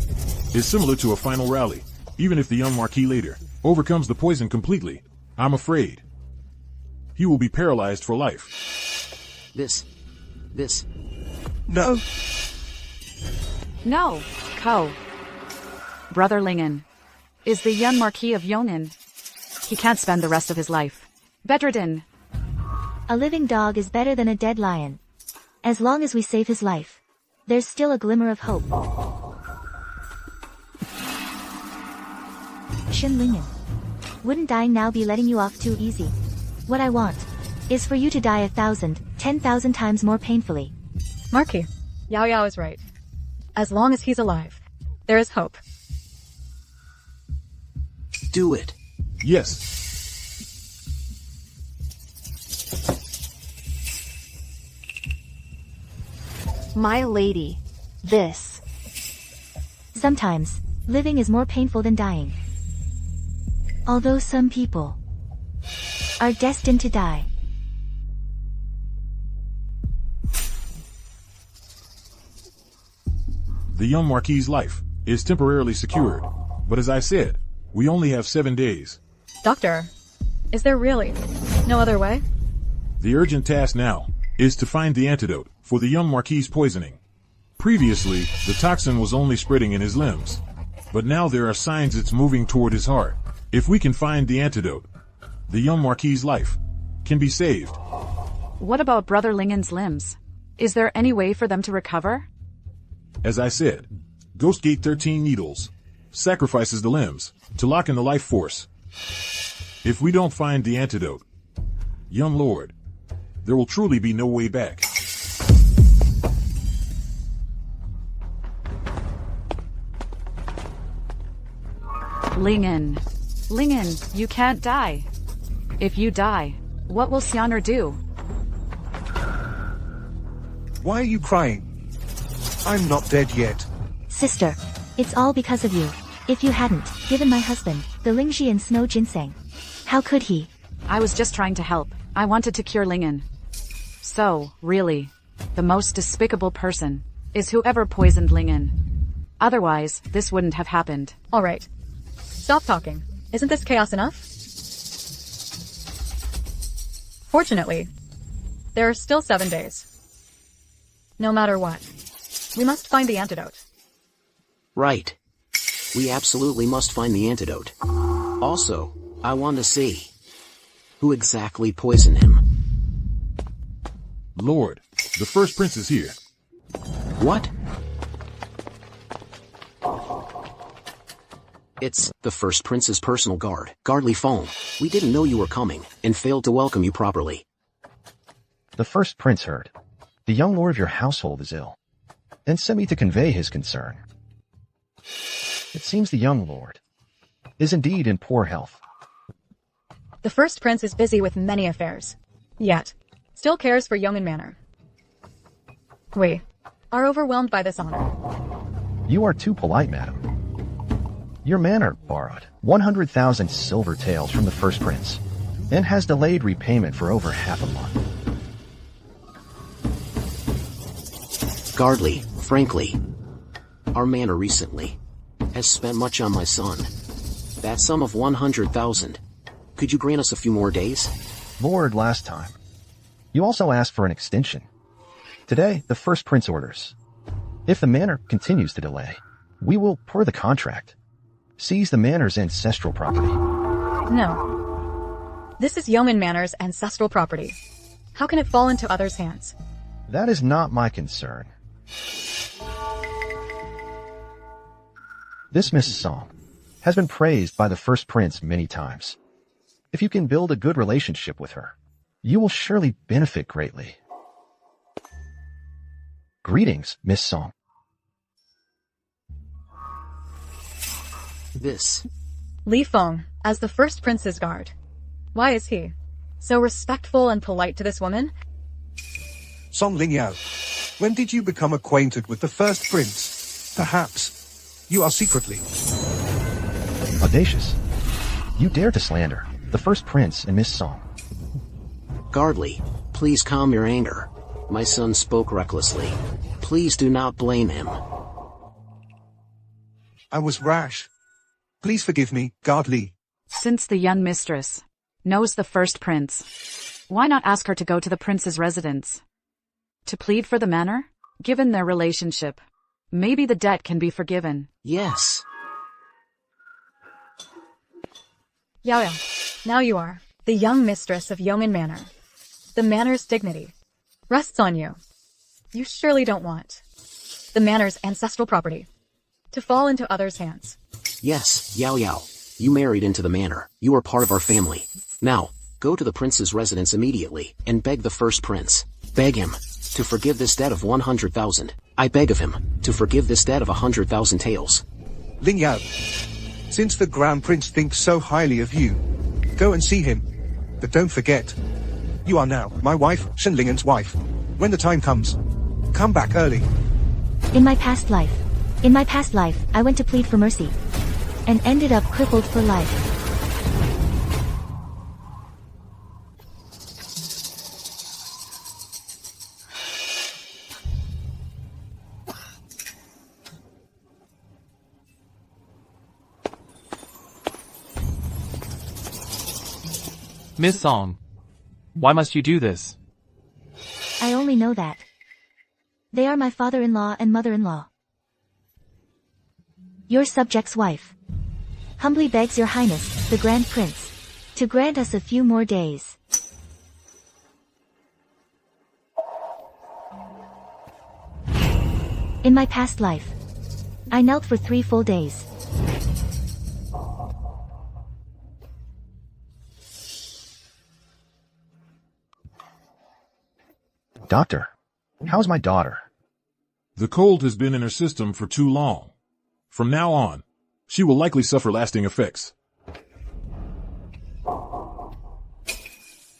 is similar to a final rally. Even if the young Marquis later overcomes the poison completely, I'm afraid he will be paralyzed for life. This. No. No, Ko. Brother Lingan is the young Marquis of Yongnan. He can't spend the rest of his life bedridden. A living dog is better than a dead lion. As long as we save his life, there's still a glimmer of hope. Shen Lingan. Wouldn't dying now be letting you off too easy? What I want is for you to die 1,000, 10,000 times more painfully. Marquis, Yao Yao is right. As long as he's alive, there is hope. Do it. Yes. My lady, this. Sometimes, living is more painful than dying. Although some people are destined to die. The young Marquis' life is temporarily secured. But as I said, we only have 7 days. Doctor, is there really no other way? The urgent task now is to find the antidote for the young Marquis' poisoning. Previously, the toxin was only spreading in his limbs. but now there are signs it's moving toward his heart. If we can find the antidote, the young Marquis' life can be saved. What about Brother Lingan's limbs? Is there any way for them to recover? As I said, Ghost Gate 13 Needles sacrifices the limbs to lock in the life force. If we don't find the antidote, young lord, there will truly be no way back. Lingan. Lingan, you can't die. If you die, what will Xianer do? Why are you crying? I'm not dead yet. Sister, it's all because of you. If you hadn't given my husband the Lingxian snow ginseng, how could he? I was just trying to help. I wanted to cure Lingan. So, really, the most despicable person is whoever poisoned Lingan. Otherwise, this wouldn't have happened. All right. Stop talking. Isn't this chaos enough? Fortunately, there are still 7 days. No matter what, we must find the antidote. Right. We absolutely must find the antidote. Also, I want to see who exactly poisoned him. Lord, the first prince is here. What? It's the first prince's personal guard, Guard Li Feng. We didn't know you were coming, and failed to welcome you properly. The first prince heard. The young lord of your household is ill, and sent me to convey his concern. It seems the young lord is indeed in poor health. The first prince is busy with many affairs, yet still cares for Yong'an Manor. We are overwhelmed by this honor. You are too polite, madam. Your manor borrowed 100,000 silver taels from the first prince, and has delayed repayment for over half a month. Guardly, frankly, our manor recently has spent much on my son. That sum of 100,000. Could you grant us a few more days? Lord, last time, you also asked for an extension. Today, the first prince orders. If the manor continues to delay, we will, per the contract, seize the manor's ancestral property. No. This is Yong'an Manor's ancestral property. How can it fall into others' hands? That is not my concern. This Miss Song has been praised by the first prince many times. If you can build a good relationship with her, you will surely benefit greatly. Greetings, Miss Song. This. Li Feng, as the first prince's guard. Why is he so respectful and polite to this woman? Song Lingyao, when did you become acquainted with the first prince? Perhaps you are secretly. Audacious. You dare to slander the first prince and Miss Song. Guardly, please calm your anger. My son spoke recklessly. Please do not blame him. I was rash. Please forgive me, Guard Li. Since the young mistress knows the first prince, why not ask her to go to the prince's residence? To plead for the manor? Given their relationship, maybe the debt can be forgiven. Yes. Yao Yao, now you are the young mistress of Yong'an Manor. The manor's dignity rests on you. You surely don't want the manor's ancestral property to fall into others' hands. Yes, Yao Yao. You married into the manor. You are part of our family. Now, go to the prince's residence immediately, and beg the first prince. Beg him to forgive this debt of 100,000. I beg of him to forgive this debt of 100,000 taels. Lingyao, since the Grand Prince thinks so highly of you, go and see him. But don't forget, you are now my wife, Shen Lingan's wife. When the time comes, come back early. In my past life, I went to plead for mercy, and ended up crippled for life. Miss Song, why must you do this? I only know that they are my father-in-law and mother-in-law. your subject's wife. Humbly begs your highness, the Grand Prince, to grant us a few more days. In my past life, I knelt for 3 full days. Doctor, how's my daughter? The cold has been in her system for too long. From now on, she will likely suffer lasting effects.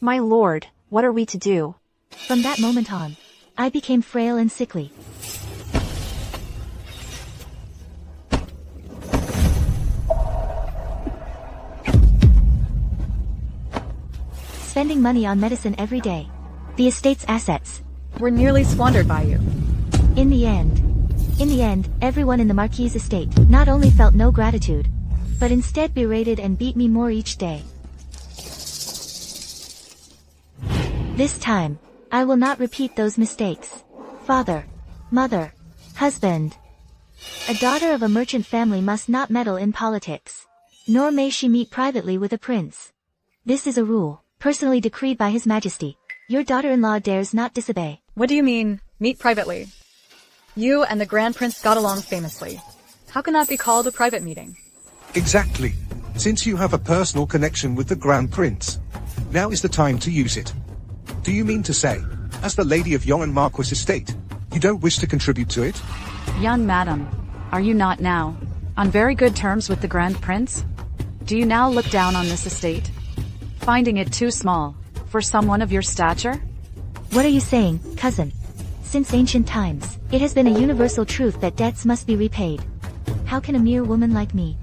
My lord, what are we to do? From that moment on, I became frail and sickly. Spending money on medicine every day. The estate's assets We're nearly squandered by you. In the end, everyone in the Marquis' estate not only felt no gratitude, but instead berated and beat me more each day. This time, I will not repeat those mistakes. Father, mother, husband. A daughter of a merchant family must not meddle in politics. Nor may she meet privately with a prince. This is a rule, personally decreed by His Majesty. Your daughter-in-law dares not disobey. What do you mean, meet privately? You and the Grand Prince got along famously. How can that be called a private meeting? Exactly. Since you have a personal connection with the Grand Prince, now is the time to use it. Do you mean to say, as the Lady of Yong and Marquis estate, you don't wish to contribute to it? Young madam, are you not now on very good terms with the Grand Prince? Do you now look down on this estate, finding it too small for someone of your stature? What are you saying, cousin? Since ancient times, it has been a universal truth that debts must be repaid. How can a mere woman like me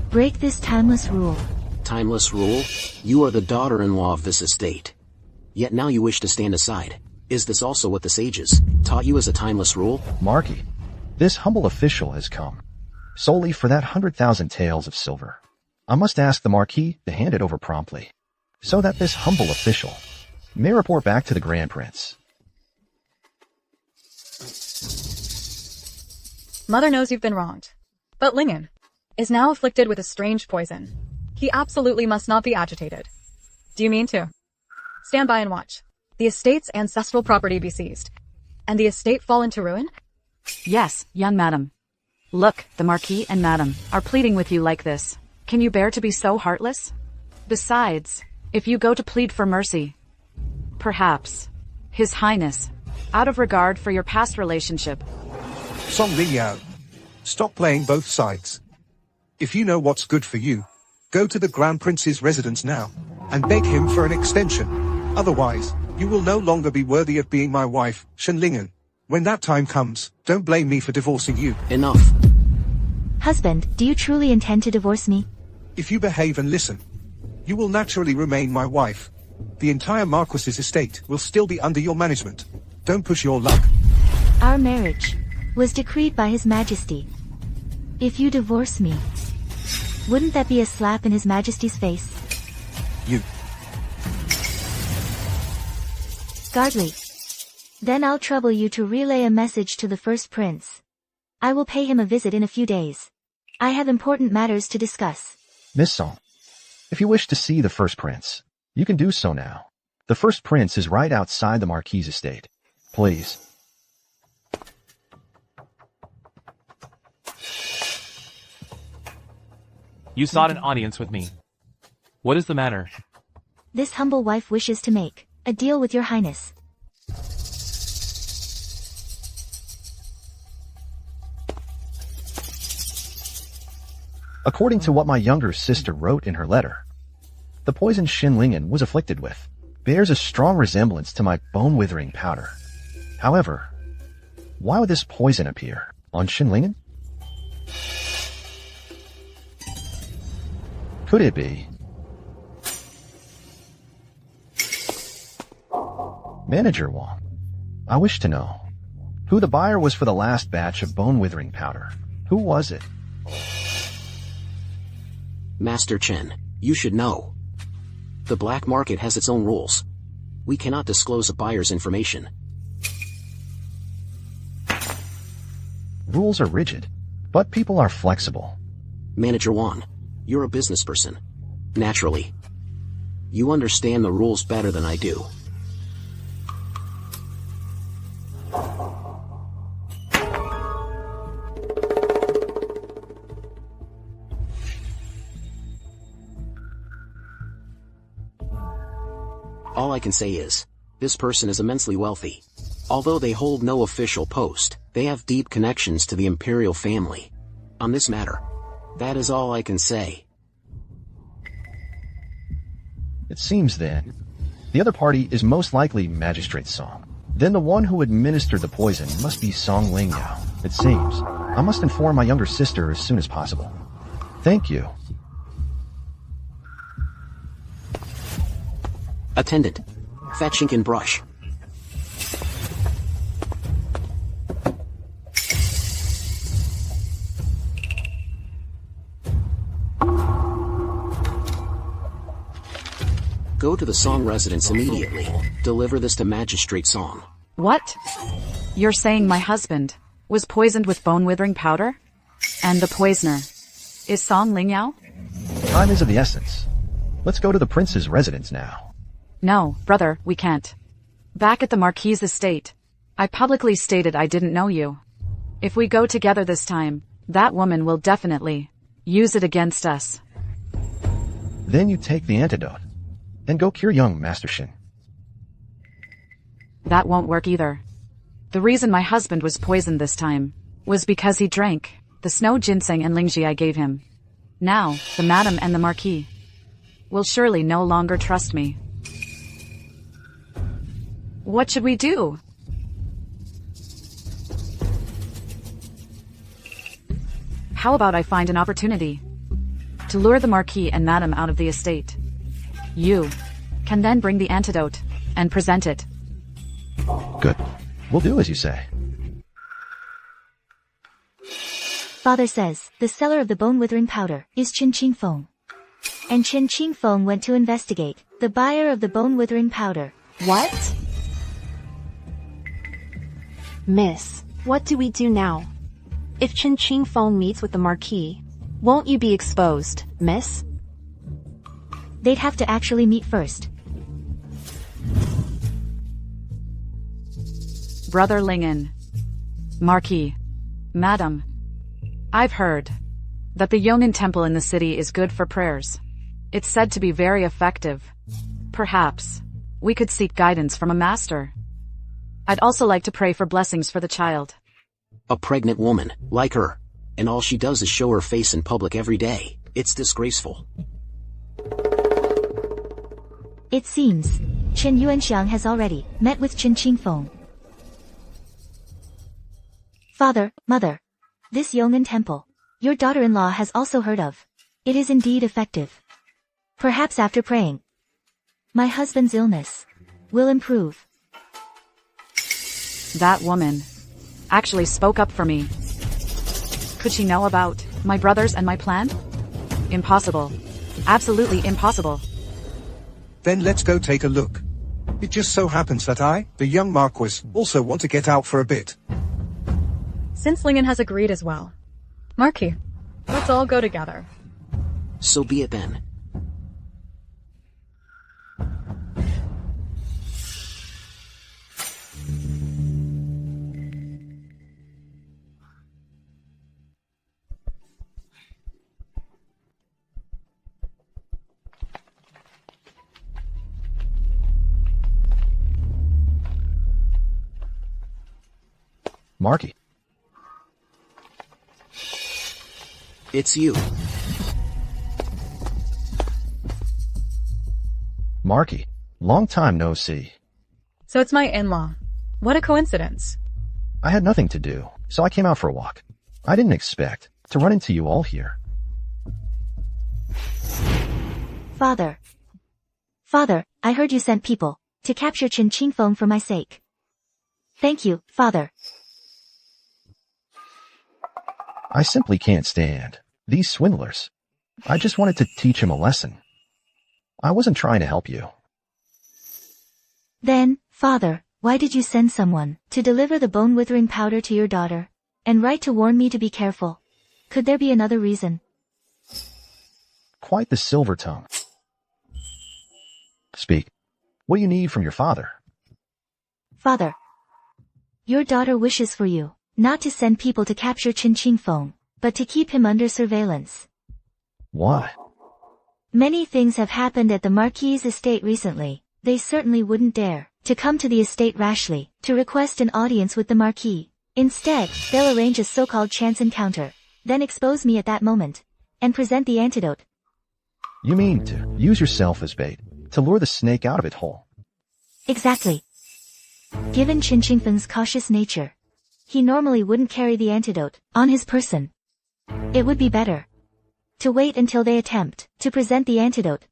break this timeless rule? Timeless rule? You are the daughter-in-law of this estate. Yet now you wish to stand aside. Is this also what the sages taught you as a timeless rule? Marquis, this humble official has come solely for that 100,000 taels of silver. I must ask the Marquis to hand it over promptly, so that this humble official may report back to the Grand Prince. Mother knows you've been wronged. But Lingan is now afflicted with a strange poison. He absolutely must not be agitated. Do you mean to? Stand by and watch. The estate's ancestral property be seized, and the estate fall into ruin? Yes, young madam. Look, the Marquis and madam are pleading with you like this. Can you bear to be so heartless? Besides, if you go to plead for mercy, perhaps His Highness, out of regard for your past relationship. Song Lingan, stop playing both sides. If you know what's good for you, go to the Grand Prince's residence now, and beg him for an extension. Otherwise, you will no longer be worthy of being my wife, Lingan. When that time comes, don't blame me for divorcing you. Enough. Husband, do you truly intend to divorce me? If you behave and listen, you will naturally remain my wife. The entire Marquis's estate will still be under your management. Don't push your luck. Our marriage was decreed by His Majesty. If you divorce me, wouldn't that be a slap in His Majesty's face? You. Guardly. Then I'll trouble you to relay a message to the first prince. I will pay him a visit in a few days. I have important matters to discuss. Miss Song, if you wish to see the first prince, you can do so now. The first prince is right outside the Marquis' estate. Please. You sought an audience with me. What is the matter? This humble wife wishes to make a deal with your highness. According to what my younger sister wrote in her letter, the poison Lingan was afflicted with bears a strong resemblance to my bone-withering powder. However, why would this poison appear on Lingan? Could it be Manager Wong? I wish to know who the buyer was for the last batch of bone-withering powder. Who was it? Master Chen, you should know. The black market has its own rules. We cannot disclose a buyer's information. Rules are rigid. But people are flexible. Manager Juan, you're a business person. Naturally. You understand the rules better than I do. All I can say is, this person is immensely wealthy. Although they hold no official post, they have deep connections to the Imperial family. On this matter, that is all I can say. It seems then, the other party is most likely Magistrate Song. Then the one who administered the poison must be Song Lingyao. It seems. I must inform my younger sister as soon as possible. Thank you. Attendant, fetch ink and brush. Go to the Song residence immediately. Deliver this to Magistrate Song. What? You're saying my husband was poisoned with bone-withering powder? And the poisoner is Song Lingyao? Time is of the essence. Let's go to the prince's residence now. No, brother, we can't. Back at the Marquis' estate, I publicly stated I didn't know you. If we go together this time, that woman will definitely use it against us. Then you take the antidote and go cure young Master Shin. That won't work either. The reason my husband was poisoned this time was because he drank the snow ginseng and lingji I gave him. Now, the madam and the Marquis will surely no longer trust me. What should we do? How about I find an opportunity to lure the Marquis and Madam out of the estate? You can then bring the antidote and present it. Good. We'll do as you say. Father says, the seller of the bone-withering powder is Chen Qingfeng. And Chen Qingfeng went to investigate the buyer of the bone-withering powder. What? Miss, what do we do now? If Chen Qingfeng meets with the Marquis, won't you be exposed, miss? They'd have to actually meet first. Brother Lingan, Marquis, Madam, I've heard that the Yongin temple in the city is good for prayers. It's said to be very effective. Perhaps we could seek guidance from a master. I'd also like to pray for blessings for the child. A pregnant woman, like her, and all she does is show her face in public every day. It's disgraceful. It seems Chen Yuanxiang has already met with Chen Qingfeng. Father, Mother, this Yong'an temple, your daughter-in-law has also heard of. It is indeed effective. Perhaps after praying, my husband's illness will improve. That woman actually spoke up for me. Could she know about my brothers and my plan? Impossible. Absolutely impossible. Then let's go take a look. It just so happens that I, the young Marquis, also want to get out for a bit. Since Lingan has agreed as well. Marquis, let's all go together. So be it then. Marquis. It's you. Marquis. Long time no see. So it's my in-law. What a coincidence. I had nothing to do, so I came out for a walk. I didn't expect to run into you all here. Father. Father, I heard you sent people to capture Chen Qingfeng for my sake. Thank you, Father. I simply can't stand these swindlers. I just wanted to teach him a lesson. I wasn't trying to help you. Then, Father, why did you send someone to deliver the bone-withering powder to your daughter, and write to warn me to be careful? Could there be another reason? Quite the silver tongue. Speak. What do you need from your father? Father. Your daughter wishes for you, not to send people to capture Qin Qingfeng, but to keep him under surveillance. Why? Many things have happened at the Marquis' estate recently. They certainly wouldn't dare to come to the estate rashly, to request an audience with the Marquis. Instead, they'll arrange a so-called chance encounter, then expose me at that moment, and present the antidote. You mean to use yourself as bait, to lure the snake out of its hole? Exactly. Given Qin Qingfeng's cautious nature, he normally wouldn't carry the antidote on his person. It would be better to wait until they attempt to present the antidote.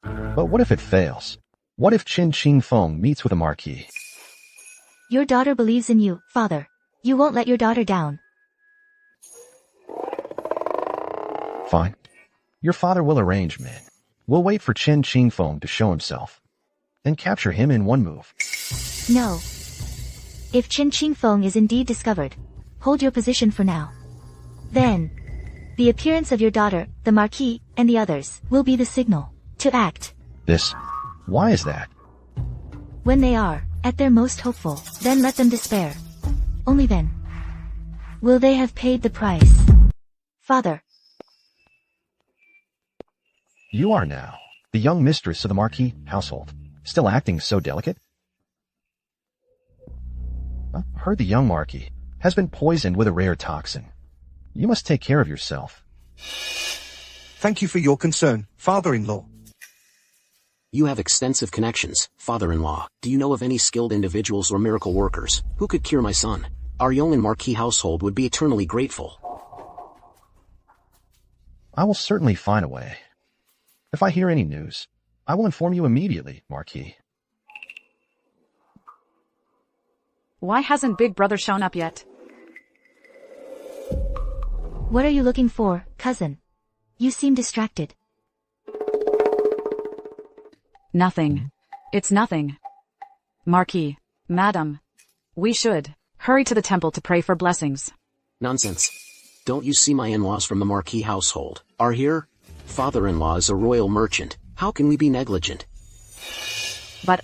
But what if it fails? What if Qin Qingfeng meets with a Marquis? Your daughter believes in you, father. You won't let your daughter down. Fine. Your father will arrange men. We'll wait for Qin Qingfeng to show himself, and capture him in one move. No. If Qin Qingfeng is indeed discovered, hold your position for now. Then, the appearance of your daughter, the Marquis, and the others, will be the signal to act. Why is that? When they are at their most hopeful, then let them despair. Only then will they have paid the price. Father. You are now the young mistress of the Marquis household, still acting so delicate? I heard the young Marquis has been poisoned with a rare toxin. You must take care of yourself. Thank you for your concern, father-in-law. You have extensive connections, father-in-law. Do you know of any skilled individuals or miracle workers who could cure my son? Our Yonglin Marquis household would be eternally grateful. I will certainly find a way. If I hear any news, I will inform you immediately, Marquis. Why hasn't Big Brother shown up yet? What are you looking for, cousin? You seem distracted. Nothing. It's nothing. Marquis, Madam, we should hurry to the temple to pray for blessings. Nonsense. Don't you see my in-laws from the Marquis household are here? Father-in-law is a royal merchant. How can we be negligent? But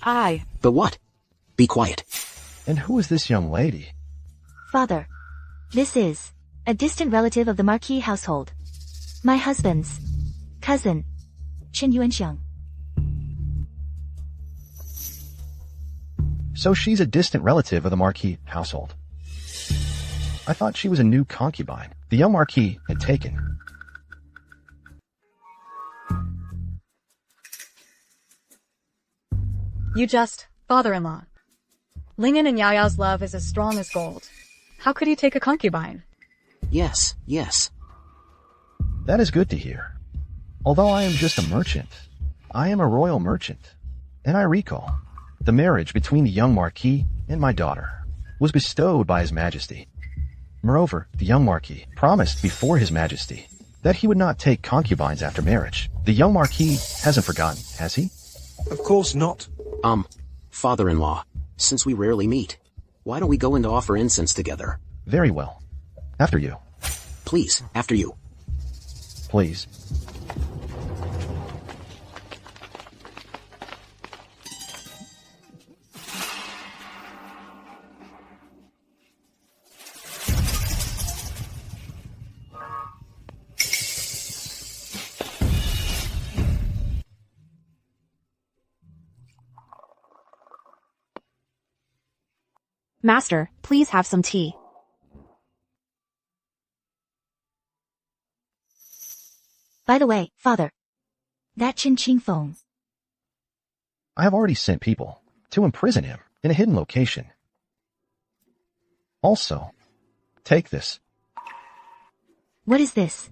what? Be quiet. And who is this young lady? Father. This is a distant relative of the Marquis household. My husband's cousin, Chen Yuanxiang. So she's a distant relative of the Marquis household. I thought she was a new concubine the young Marquis had taken. Father-in-law. Lingan and Yaoyao's love is as strong as gold. How could he take a concubine? Yes. That is good to hear. Although I am just a merchant, I am a royal merchant. And I recall, the marriage between the young Marquis and my daughter was bestowed by His Majesty. Moreover, the young Marquis promised before His Majesty that he would not take concubines after marriage. The young Marquis hasn't forgotten, has he? Of course not. Father-in-law, since we rarely meet, why don't we go in to offer incense together? Very well. After you. Please, after you. Please. Master, please have some tea. By the way, father. That Qin Qingfeng. I have already sent people to imprison him in a hidden location. Also, take this. What is this?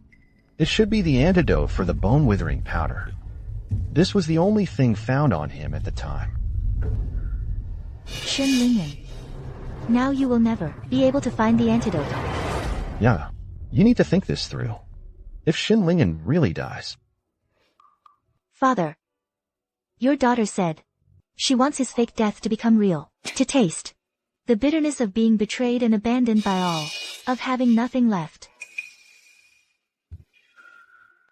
It should be the antidote for the bone-withering powder. This was the only thing found on him at the time. Shen Lingan. Now you will never be able to find the antidote. Yeah, you need to think this through. If Shen Lingan really dies. Father. Your daughter said she wants his fake death to become real, to taste the bitterness of being betrayed and abandoned by all, of having nothing left.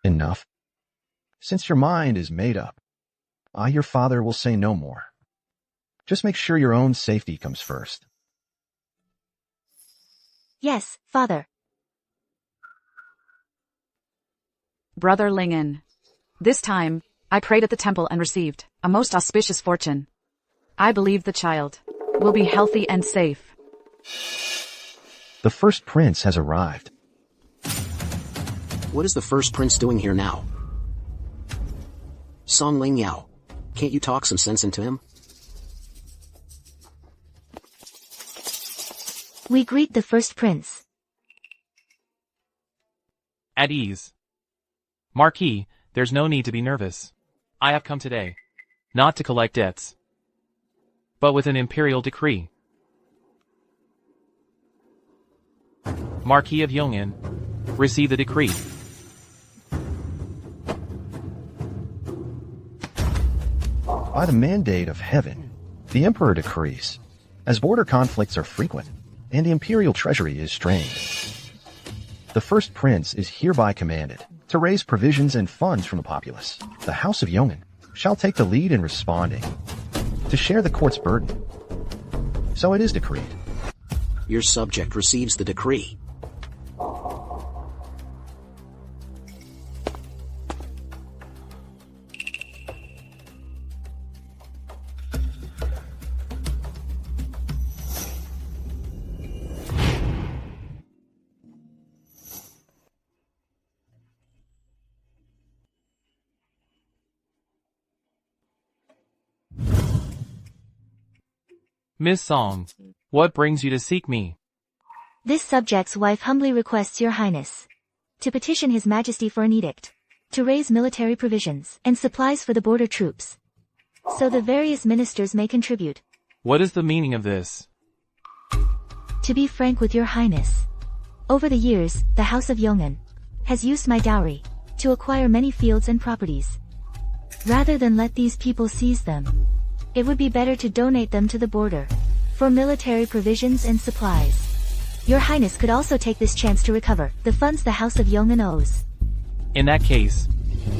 Enough. Since your mind is made up, I, your father, will say no more. Just make sure your own safety comes first. Yes, father. Brother Lingan. This time, I prayed at the temple and received a most auspicious fortune. I believe the child will be healthy and safe. The first prince has arrived. What is the first prince doing here now? Song Ling Yao, can't you talk some sense into him? We greet the first prince. At ease. Marquis, there's no need to be nervous. I have come today, not to collect debts, but with an imperial decree. Marquis of Yong'an, receive the decree. By the mandate of heaven, the emperor decrees, as border conflicts are frequent, and the imperial treasury is strained. The first prince is hereby commanded to raise provisions and funds from the populace. The House of Yong'an shall take the lead in responding, to share the court's burden. So it is decreed. Your subject receives the decree. Miss Song, what brings you to seek me? This subject's wife humbly requests your highness to petition his majesty for an edict, to raise military provisions and supplies for the border troops, so the various ministers may contribute. What is the meaning of this? To be frank with your highness, over the years, the House of Yong'an has used my dowry to acquire many fields and properties. Rather than let these people seize them, it would be better to donate them to the border for military provisions and supplies. Your highness could also take this chance to recover the funds the House of Yong'an owes. In that case,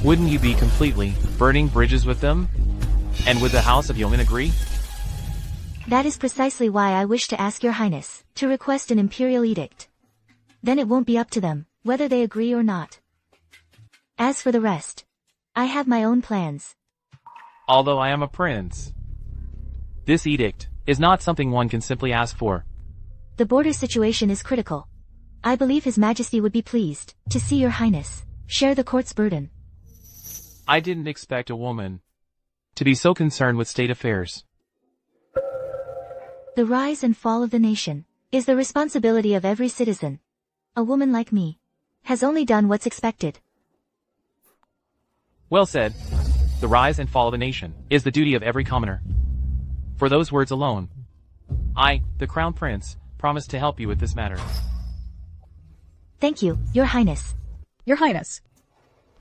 wouldn't you be completely burning bridges with them? And would the House of Yong'an agree? That is precisely why I wish to ask your highness to request an imperial edict. Then it won't be up to them whether they agree or not. As for the rest, I have my own plans. Although I am a prince, this edict is not something one can simply ask for. The border situation is critical. I believe His Majesty would be pleased to see your highness share the court's burden. I didn't expect a woman to be so concerned with state affairs. The rise and fall of the nation is the responsibility of every citizen. A woman like me has only done what's expected. Well said. The rise and fall of a nation is the duty of every commoner. For those words alone, I, the Crown Prince, promise to help you with this matter. Thank you, your highness. Your highness,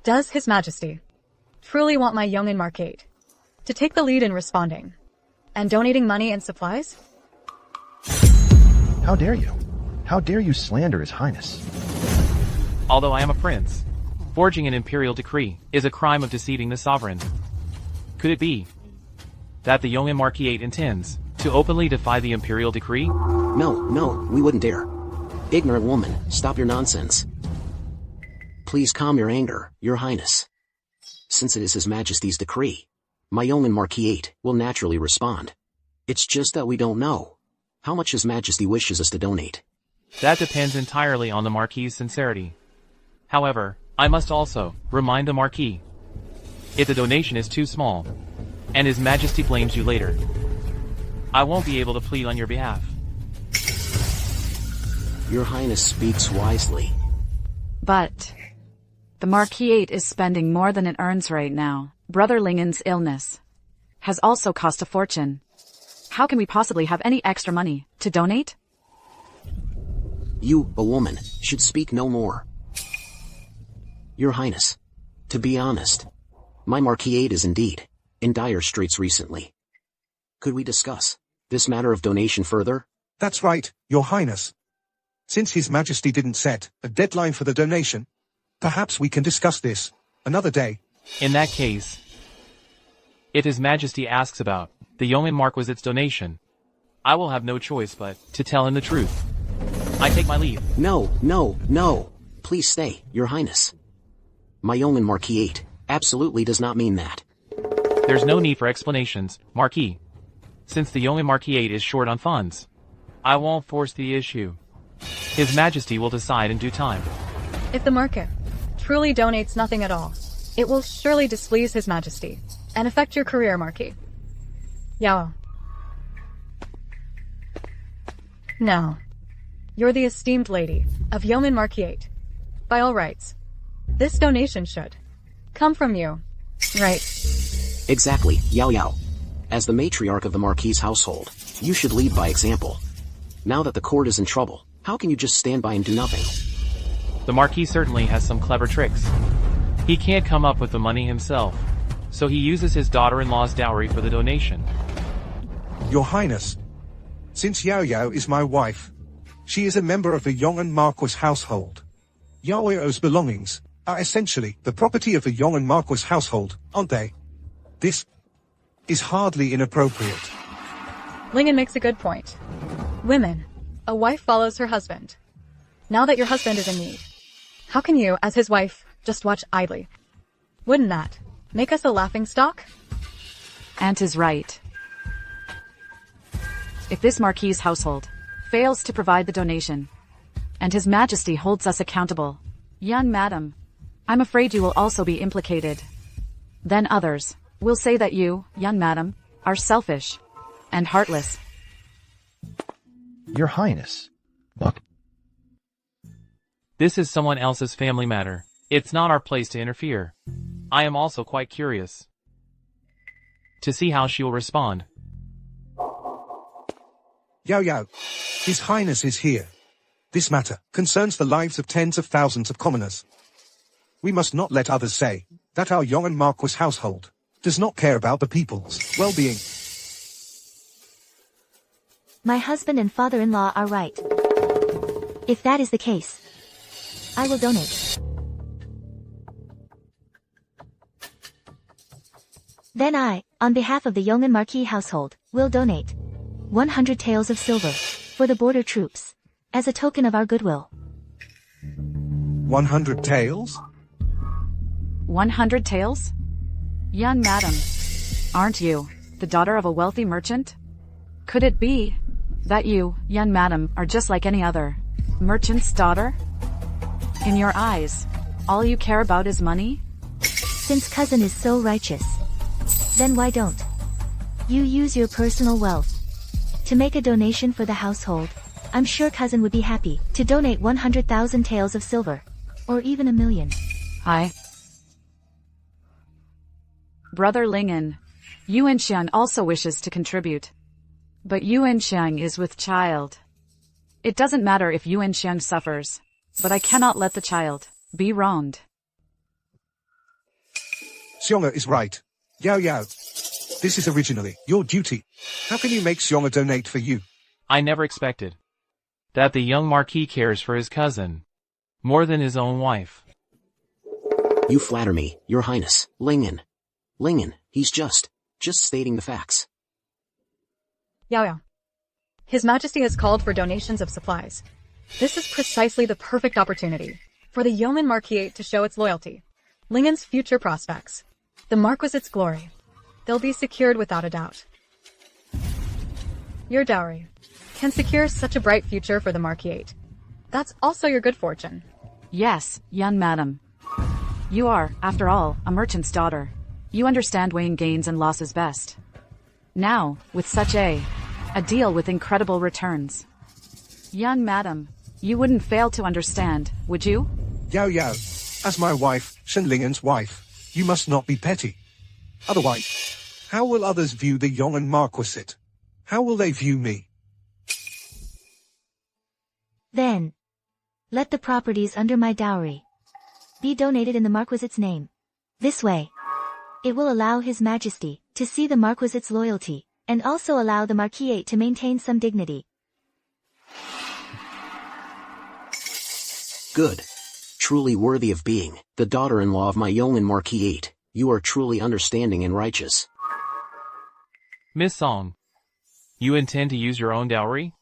does His Majesty truly want my Yong'an Marquis to take the lead in responding and donating money and supplies? How dare you? How dare you slander His Highness? Although I am a prince, forging an imperial decree is a crime of deceiving the sovereign. Could it be that the Yong'an Marquis intends to openly defy the imperial decree? No, we wouldn't dare. Ignorant woman, stop your nonsense. Please calm your anger, your highness. Since it is His Majesty's decree, my Yong'an Marquis will naturally respond. It's just that we don't know how much His Majesty wishes us to donate. That depends entirely on the Marquis's sincerity. However, I must also remind the Marquis, if the donation is too small, and His Majesty blames you later, I won't be able to plead on your behalf. Your Highness speaks wisely. But the Marquis is spending more than it earns right now. Brother Lingan's illness has also cost a fortune. How can we possibly have any extra money to donate? You, a woman, should speak no more. Your Highness, to be honest, my Marquis is indeed in dire straits recently. Could we discuss this matter of donation further? That's right, Your Highness. Since His Majesty didn't set a deadline for the donation, Perhaps we can discuss this another day. In that case, if His Majesty asks about the yeoman Marquis's donation, I will have no choice but to tell him the truth. I take my leave. No, no, no. Please stay, Your Highness. My yeoman Marquis 8 absolutely does not mean that. There's no need for explanations, Marquis. Since the yeoman Marquis 8 is short on funds, I won't force the issue. His Majesty will decide in due time. If the Marquis truly donates nothing at all, it will surely displease His Majesty and affect your career, Marquis. Yao. Now, you're the esteemed lady of Yeoman Marquis 8. By all rights, this donation should come from you, right? Exactly, Yao Yao. As the matriarch of the Marquis' household, you should lead by example. Now that the court is in trouble, how can you just stand by and do nothing? The Marquis certainly has some clever tricks. He can't come up with the money himself, so he uses his daughter-in-law's dowry for the donation. Your Highness, since Yao Yao is my wife, she is a member of the Yongan Marquis household. Yao Yao's belongings are essentially the property of the Yongan Marquis household, aren't they? This is hardly inappropriate. Lingan makes a good point. Women, a wife follows her husband. Now that your husband is in need, how can you, as his wife, just watch idly? Wouldn't that make us a laughingstock? Aunt is right. If this Marquis' household fails to provide the donation, and His Majesty holds us accountable, young madam, I'm afraid you will also be implicated. Then others will say that you, young madam, are selfish and heartless. Your Highness, look. This is someone else's family matter. It's not our place to interfere. I am also quite curious to see how she will respond. Yao Yao, His Highness is here. This matter concerns the lives of tens of thousands of commoners. We must not let others say that our Yongan Marquis household does not care about the people's well-being. My husband and father-in-law are right. If that is the case, I will donate. Then I, on behalf of the Yongan Marquis household, will donate 100 taels of silver for the border troops as a token of our goodwill. 100 taels? 100 taels? Young madam, aren't you the daughter of a wealthy merchant? Could it be that you, young madam, are just like any other merchant's daughter? In your eyes, all you care about is money? Since cousin is so righteous, then why don't you use your personal wealth to make a donation for the household? I'm sure cousin would be happy to donate 100,000 taels of silver, or even 1,000,000. Hi. Brother Lingan, Yuan Xiang also wishes to contribute. But Yuan Xiang is with child. It doesn't matter if Yuan Xiang suffers, but I cannot let the child be wronged. Xiong'er is right. Yao Yao, this is originally your duty. How can you make Xiong'er donate for you? I never expected that the young Marquis cares for his cousin more than his own wife. You flatter me, Your Highness. Lingan, he's just stating the facts. Yao Yao. His Majesty has called for donations of supplies. This is precisely the perfect opportunity for the Yeoman Marquis 8 to show its loyalty. Lingan's future prospects, the Marquis's glory, they'll be secured without a doubt. Your dowry can secure such a bright future for the Marquis 8. That's also your good fortune. Yes, young madam. You are, after all, a merchant's daughter. You understand weighing gains and losses best. Now, with such a deal with incredible returns. Young madam, you wouldn't fail to understand, would you? Yao Yao, as my wife, Shen Lingan's wife, you must not be petty. Otherwise, how will others view the Yongan Marquisate? How will they view me? Then, let the properties under my dowry be donated in the Marquis's name. This way, it will allow His Majesty to see the Marquis's loyalty, and also allow the Marquis 8 to maintain some dignity. Good. truly worthy of being the daughter-in-law of my Lingan Marquis 8. You are truly understanding and righteous. Miss Song, you intend to use your own dowry?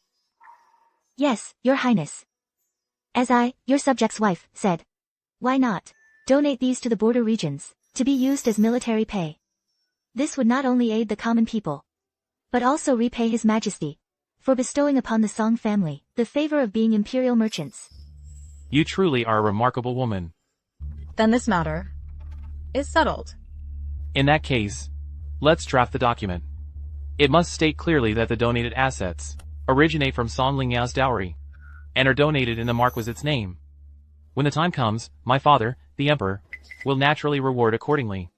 Yes, your highness. As I, your subject's wife, said. Why not? Donate these to the border regions, to be used as military pay. This would not only aid the common people, but also repay His Majesty for bestowing upon the Song family the favor of being imperial merchants. You truly are a remarkable woman. Then this matter is settled. In that case, let's draft the document. It must state clearly that the donated assets originate from Song Lingao's dowry and are donated in the Marquis's name. When the time comes, my father, the Emperor, will naturally reward accordingly.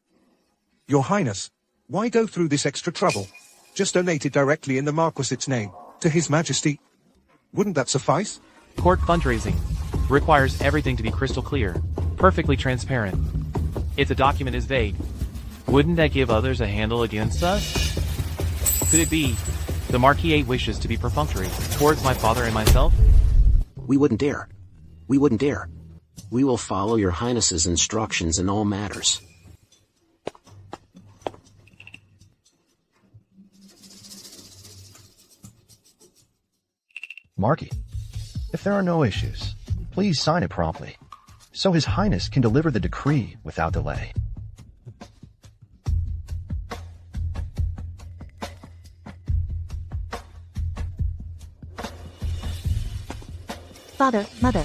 Your Highness, why go through this extra trouble? Just donate it directly in the Marquis's name, to His Majesty. Wouldn't that suffice? Court fundraising requires everything to be crystal clear, perfectly transparent. If the document is vague, wouldn't that give others a handle against us? Could it be the Marquis 8 wishes to be perfunctory towards my father and myself? We wouldn't dare. We wouldn't dare. We will follow your Highness's instructions in all matters. Marquis, if there are no issues, please sign it promptly, so His Highness can deliver the decree without delay. Father, Mother.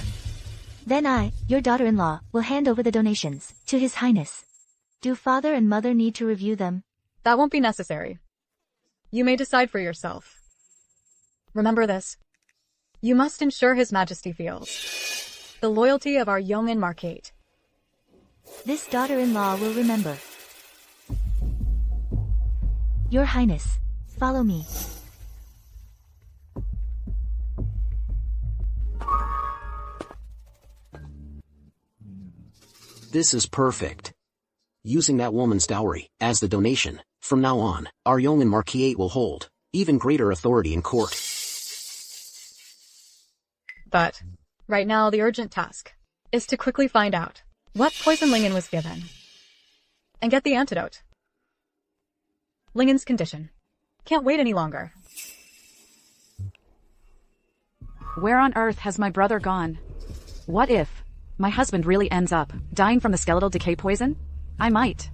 Then I, your daughter-in-law, will hand over the donations to His Highness. Do Father and Mother need to review them? That won't be necessary. You may decide for yourself. Remember this. You must ensure His Majesty feels the loyalty of our Lingan Marquis. This daughter-in-law will remember. Your Highness, follow me. This is perfect. Using that woman's dowry as the donation, from now on, our Lingan Marquis 8 will hold even greater authority in court. But right now the urgent task is to quickly find out what poison Lingan was given and get the antidote. Lingan's condition can't wait any longer. Where on earth has my brother gone? What if my husband really ends up dying from the skeletal decay poison? I might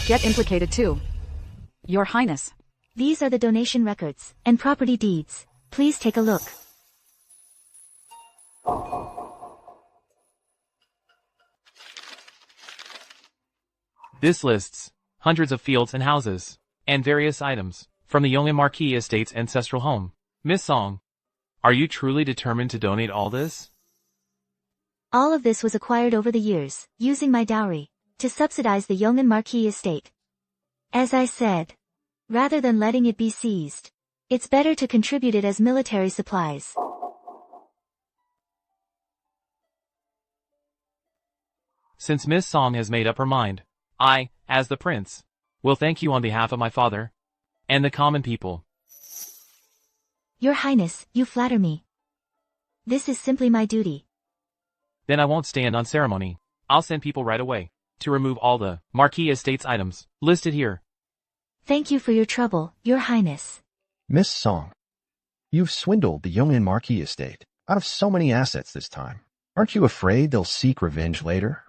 get implicated too. Your Highness. These are the donation records and property deeds. Please take a look. This lists hundreds of fields and houses, and various items, from the Lingan Marquis estate's ancestral home. Miss Song, are you truly determined to donate all this? All of this was acquired over the years, using my dowry, to subsidize the Lingan Marquis estate. As I said, rather than letting it be seized, it's better to contribute it as military supplies. Since Miss Song has made up her mind, I, as the prince, will thank you on behalf of my father and the common people. Your Highness, you flatter me. This is simply my duty. Then I won't stand on ceremony. I'll send people right away to remove all the Marquis estate's items listed here. Thank you for your trouble, Your Highness. Miss Song, you've swindled the Lingan Marquis estate out of so many assets this time. Aren't you afraid they'll seek revenge later?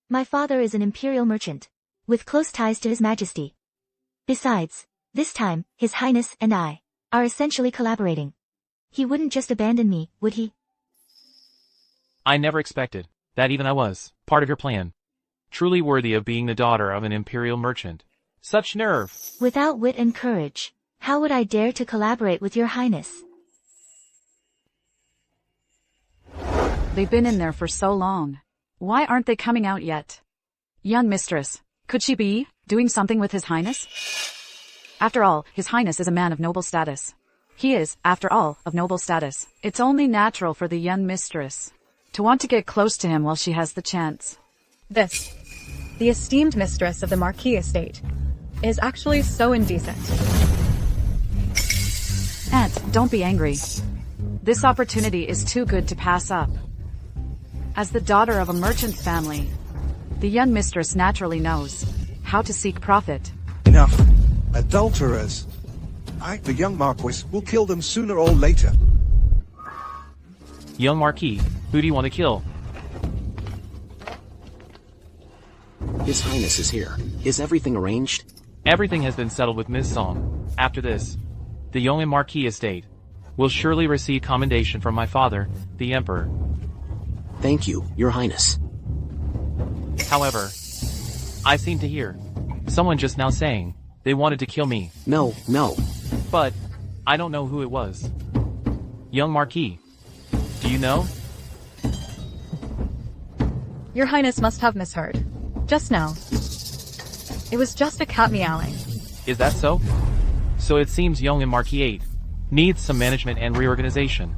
My father is an imperial merchant, with close ties to His Majesty. Besides, this time, His Highness and I are essentially collaborating. He wouldn't just abandon me, would he? I never expected that even I was part of your plan. Truly worthy of being the daughter of an imperial merchant. Such nerve! Without wit and courage, how would I dare to collaborate with Your Highness? They've been in there for so long. Why aren't they coming out yet? Young mistress, could she be doing something with His Highness? After all, His Highness is a man of noble status. He is, after all, of noble status. It's only natural for the young mistress to want to get close to him while she has the chance. This, the esteemed mistress of the Marquis estate, is actually so indecent. Aunt, don't be angry. This opportunity is too good to pass up. As the daughter of a merchant family, the young mistress naturally knows how to seek profit. Enough. Adulterers. The young Marquis, will kill them sooner or later. Young Marquis, who do you want to kill? His Highness is here. Is everything arranged? Everything has been settled with Miss Song. After this, the Yongin Marquis estate will surely receive commendation from my father, the Emperor. Thank you, Your Highness. However, I seem to hear someone just now saying they wanted to kill me. No. But I don't know who it was. Young Marquis, do you know? Your Highness must have misheard. Just now. It was just a cat meowing. Is that so? So it seems Yongin Marquis 8 needs some management and reorganization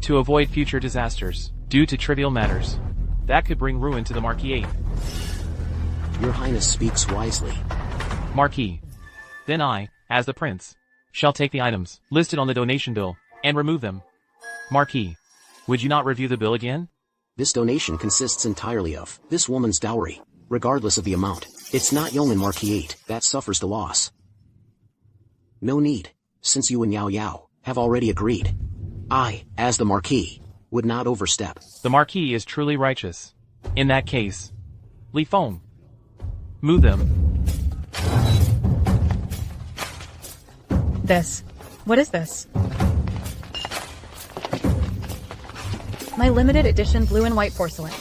to avoid future disasters due to trivial matters that could bring ruin to the Marquis 8. Your Highness speaks wisely. Marquis, then I, as the prince, shall take the items listed on the donation bill and remove them. Marquis, would you not review the bill again? This donation consists entirely of this woman's dowry, regardless of the amount. It's not Yongin Marquis 8 that suffers the loss. No need, since you and Yao Yao have already agreed. I, as the Marquis, would not overstep. The Marquis is truly righteous. In that case, Li Feng, move them. This. What is this? My limited edition blue and white porcelain.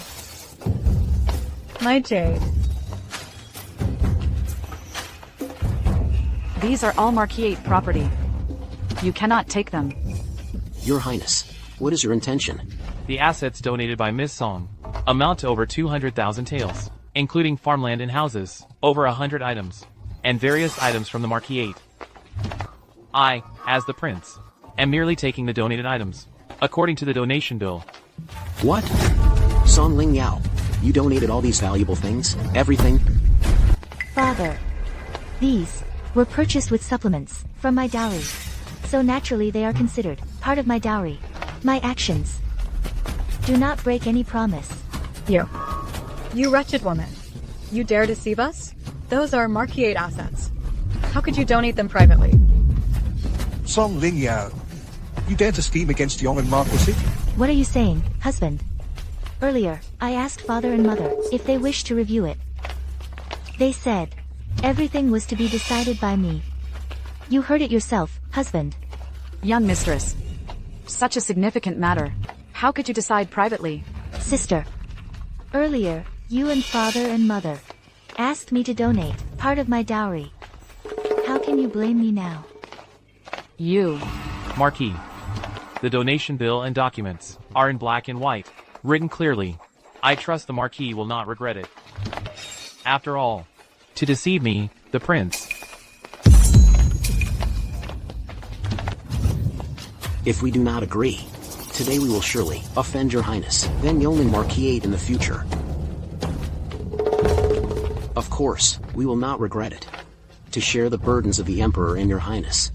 My jade. These are all Marquis 8 property. You cannot take them. Your Highness, what is your intention? The assets donated by Miss Song amount to over 200,000 taels, including farmland and houses, over 100 items, and various items from the Marquis 8. I, as the prince, am merely taking the donated items, according to the donation bill. What? Song Ling Yao, you donated all these valuable things? Everything? Father, these were purchased with supplements from my dowry. So naturally they are considered part of my dowry. My actions. Do not break any promise. You wretched woman. You dare deceive us? Those are Marquis 8 assets. How could you donate them privately? Song Ling Yao, you dare to scheme against Yongin Marquis? What are you saying, husband? Earlier, I asked father and mother if they wished to review it. They said everything was to be decided by me. You heard it yourself, husband. Young mistress. Such a significant matter. How could you decide privately? Sister. Earlier, you and father and mother asked me to donate part of my dowry. How can you blame me now? You. Marquis, the donation bill and documents are in black and white, written clearly. I trust the Marquis will not regret it. After all, to deceive me, the prince. If we do not agree, today we will surely offend your highness, then Yongin Marquis 8 in the future. Of course, we will not regret it. To share the burdens of the Emperor and your highness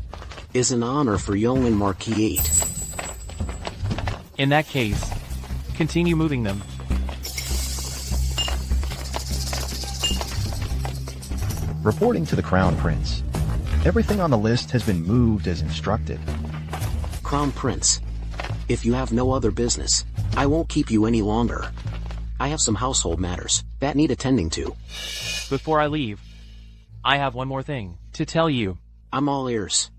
is an honor for Yongin Marquis 8. In that case, continue moving them. Reporting to the Crown Prince. Everything on the list has been moved as instructed. Crown Prince, if you have no other business, I won't keep you any longer. I have some household matters that need attending to. Before I leave, I have one more thing to tell you. I'm all ears.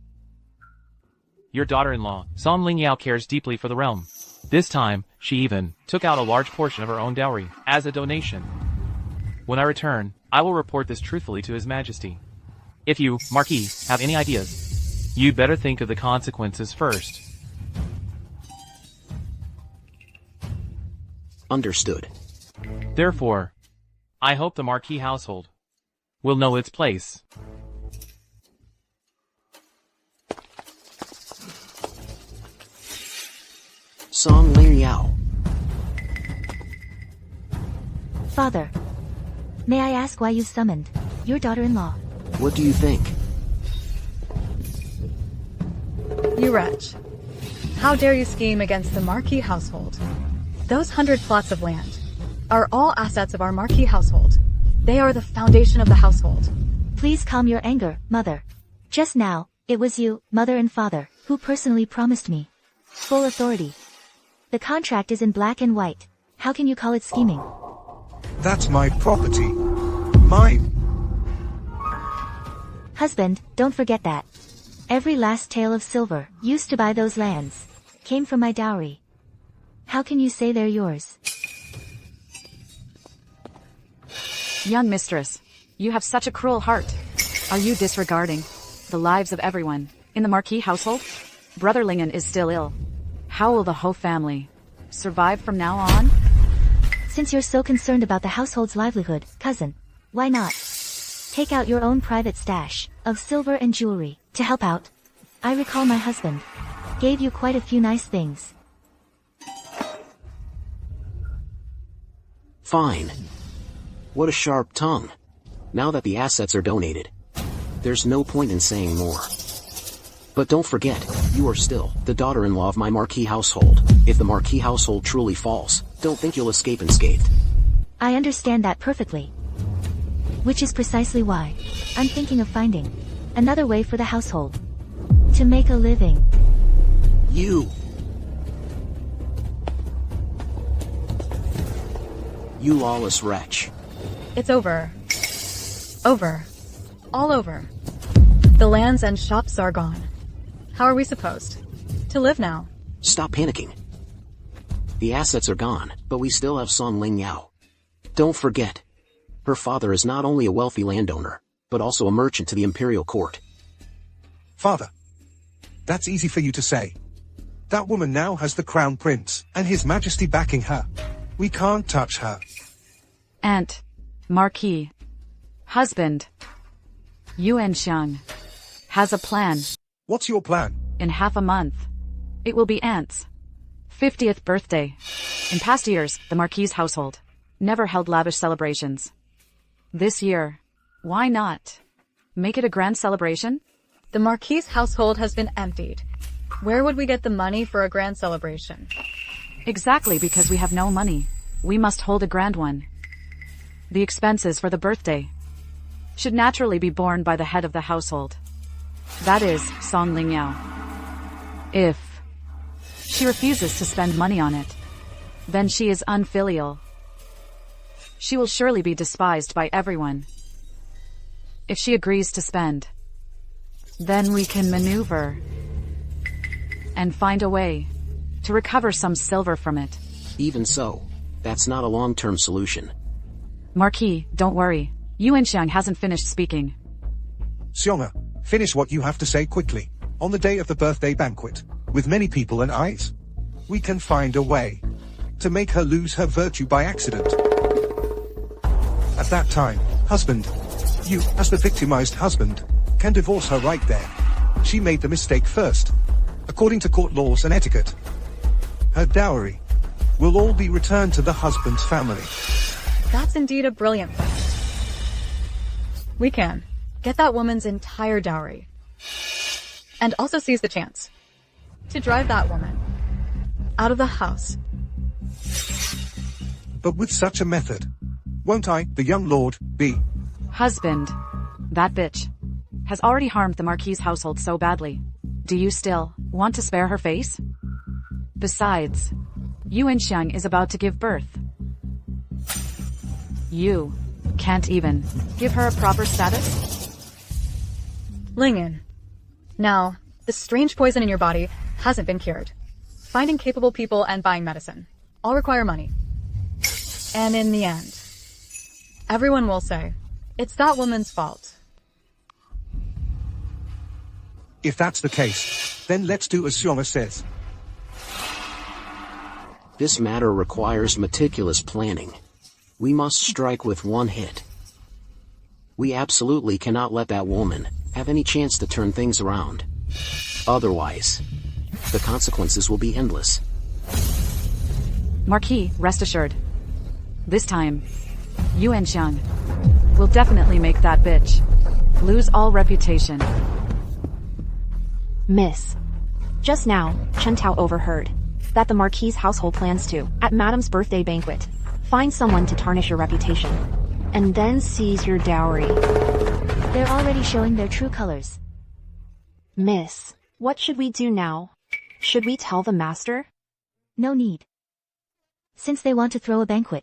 Your daughter-in-law, Song Ling Yao, cares deeply for the realm. This time, she even took out a large portion of her own dowry as a donation. When I return, I will report this truthfully to His Majesty. If you, Marquis, have any ideas, you'd better think of the consequences first. Understood. Therefore, I hope the Marquis household will know its place. Song Ling Yao. Father, may I ask why you've summoned your daughter-in-law? What do you think? You wretch. How dare you scheme against the Marquis household? Those 100 plots of land are all assets of our Marquis household. They are the foundation of the household. Please calm your anger, mother. Just now, it was you, mother and father, who personally promised me full authority. The contract is in black and white. How can you call it scheming? That's my property. Mine. Husband, don't forget that. Every last tael of silver used to buy those lands came from my dowry. How can you say they're yours? Young mistress, you have such a cruel heart. Are you disregarding the lives of everyone in the Marquis household? Brother Lingan is still ill. How will the whole family survive from now on? Since you're so concerned about the household's livelihood, cousin, why not take out your own private stash of silver and jewelry to help out? I recall my husband gave you quite a few nice things. Fine. What a sharp tongue. Now that the assets are donated, there's no point in saying more. But don't forget, you are still the daughter-in-law of my Marquis household. If the Marquis household truly falls, don't think you'll escape unscathed. I understand that perfectly. Which is precisely why I'm thinking of finding another way for the household to make a living. You lawless wretch. It's over. Over. All over. The lands and shops are gone. How are we supposed to live now? Stop panicking. The assets are gone, but we still have Son Ling Yao. Don't forget, her father is not only a wealthy landowner, but also a merchant to the Imperial court. Father. That's easy for you to say. That woman now has the Crown Prince and His Majesty backing her. We can't touch her. Aunt, Marquis, husband, Yuan Xiang, has a plan. What's your plan? In half a month, it will be Aunt's 50th birthday. In past years, the Marquis household never held lavish celebrations. This year, why not make it a grand celebration? The Marquis household has been emptied. Where would we get the money for a grand celebration? Exactly, because we have no money. We must hold a grand one. The expenses for the birthday should naturally be borne by the head of the household. That is Song Ling Yao. If she refuses to spend money on it, then she is unfilial. She will surely be despised by everyone. If she agrees to spend, then we can maneuver and find a way to recover some silver from it. Even so, that's not a long-term solution. Marquis, don't worry. Yuan Xiang hasn't finished speaking. Xiong'er, finish what you have to say quickly. On the day of the birthday banquet, with many people and eyes, we can find a way to make her lose her virtue by accident. At that time, husband, you, as the victimized husband, can divorce her right there. She made the mistake first. According to court laws and etiquette, her dowry will all be returned to the husband's family. That's indeed a brilliant plan. We can get that woman's entire dowry, and also seize the chance to drive that woman out of the house. But with such a method, won't I, the young lord, be? Husband, that bitch has already harmed the Marquis household so badly. Do you still want to spare her face? Besides, Yuan Xiang is about to give birth. You can't even give her a proper status? Lingan. Now, the strange poison in your body hasn't been cured. Finding capable people and buying medicine all require money. And in the end, everyone will say, it's that woman's fault. If that's the case, then let's do as Xiong'er says. This matter requires meticulous planning. We must strike with one hit. We absolutely cannot let that woman have any chance to turn things around. Otherwise, the consequences will be endless. Marquis, rest assured. This time, Yuan Xiang will definitely make that bitch lose all reputation. Miss. Just now, Chen Tao overheard that the Marquis household plans to, at Madame's birthday banquet, Find someone to tarnish your reputation. And then seize your dowry. They're already showing their true colors. Miss, what should we do now? Should we tell the master? No need. Since they want to throw a banquet,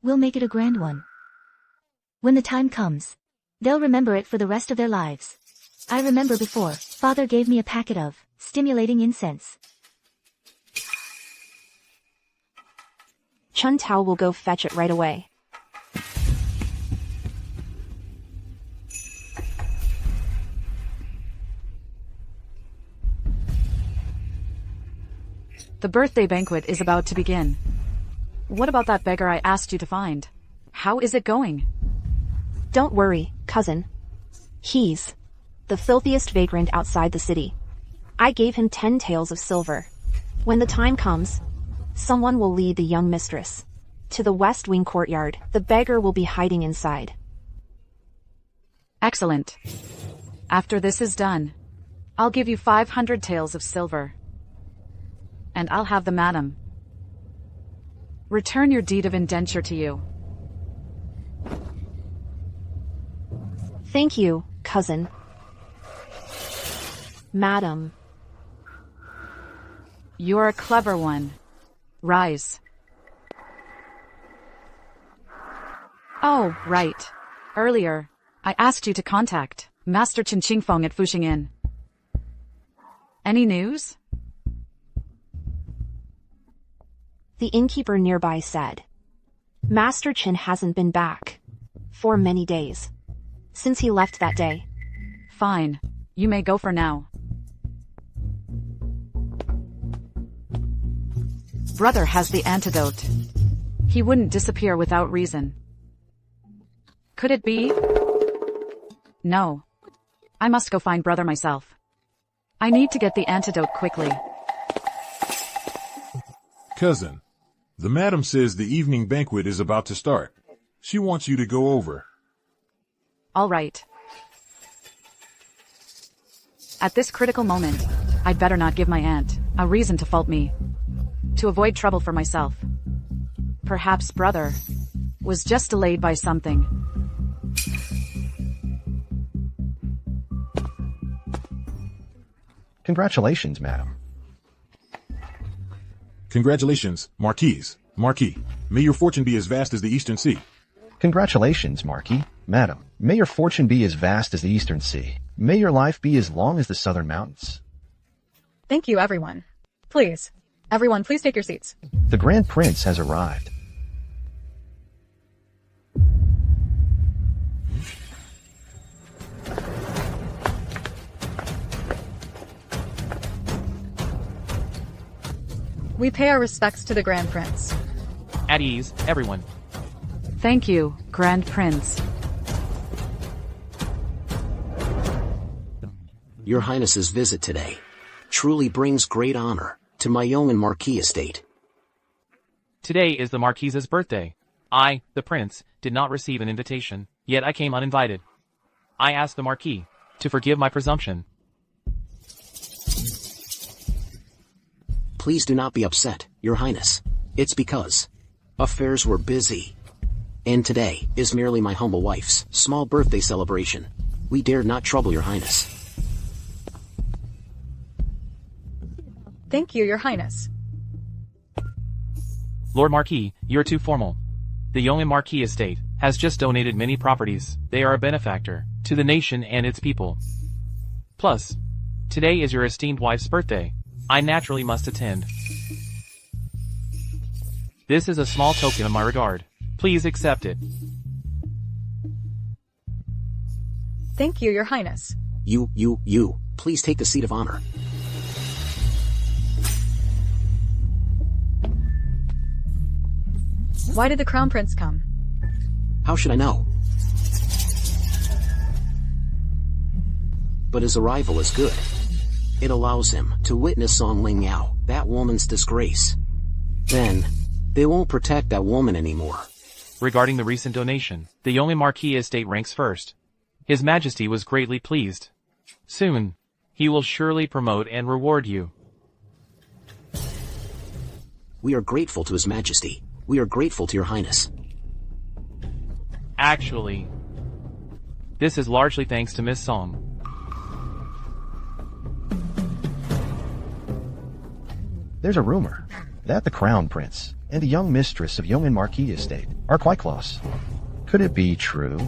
we'll make it a grand one. When the time comes, they'll remember it for the rest of their lives. I remember before, Father gave me a packet of stimulating incense. Chun Tao will go fetch it right away. The birthday banquet is about to begin. What about that beggar I asked you to find? How is it going? Don't worry, cousin. He's the filthiest vagrant outside the city. I gave him 10 taels of silver. When the time comes, someone will lead the young mistress to the West Wing courtyard. The beggar will be hiding inside. Excellent. After this is done, I'll give you 500 taels of silver. And I'll have the madam return your deed of indenture to you. Thank you, cousin. Madam. You're a clever one. Rise. Oh, right. Earlier, I asked you to contact Master Chen Qingfeng at Fuxing Inn. Any news? The innkeeper nearby said, Master Chen hasn't been back for many days since he left that day. Fine. You may go for now. Brother has the antidote. He wouldn't disappear without reason. Could it be? No. I must go find brother myself. I need to get the antidote quickly. Cousin, the madam says the evening banquet is about to start. She wants you to go over. All right. At this critical moment, I'd better not give my aunt a reason to fault me. To avoid trouble for myself. Perhaps brother was just delayed by something. Congratulations, madam. Congratulations, Marquis. May your fortune be as vast as the Eastern Sea. Congratulations, Marquis. Madam, may your fortune be as vast as the Eastern Sea. May your life be as long as the Southern Mountains. Thank you, everyone. Please. Everyone, please take your seats. The Grand Prince has arrived. We pay our respects to the Grand Prince. At ease, everyone. Thank you, Grand Prince. Your Highness's visit today truly brings great honor to my young and Marquis estate. Today is the Marquis's birthday. I, the Prince, did not receive an invitation, yet I came uninvited. I asked the Marquis to forgive my presumption. Please do not be upset, Your Highness. It's because affairs were busy. And today is merely my humble wife's small birthday celebration. We dared not trouble Your Highness. Thank you, Your Highness. Lord Marquis, you're too formal. The Yong'an Marquis estate has just donated many properties. They are a benefactor to the nation and its people. Plus, today is your esteemed wife's birthday. I naturally must attend. This is a small token of my regard. Please accept it. Thank you, Your Highness. You, please take the seat of honor. Why did the Crown Prince come? How should I know? But his arrival is good. It allows him to witness Song Ling Yao, that woman's disgrace. Then, they won't protect that woman anymore. Regarding the recent donation, the Yong'an Marquis estate ranks first. His Majesty was greatly pleased. Soon, he will surely promote and reward you. We are grateful to His Majesty. We are grateful to your highness. Actually, this is largely thanks to Miss Song. There's a rumor that the Crown Prince and the young mistress of Lingan Marquis estate are quite close. Could it be true?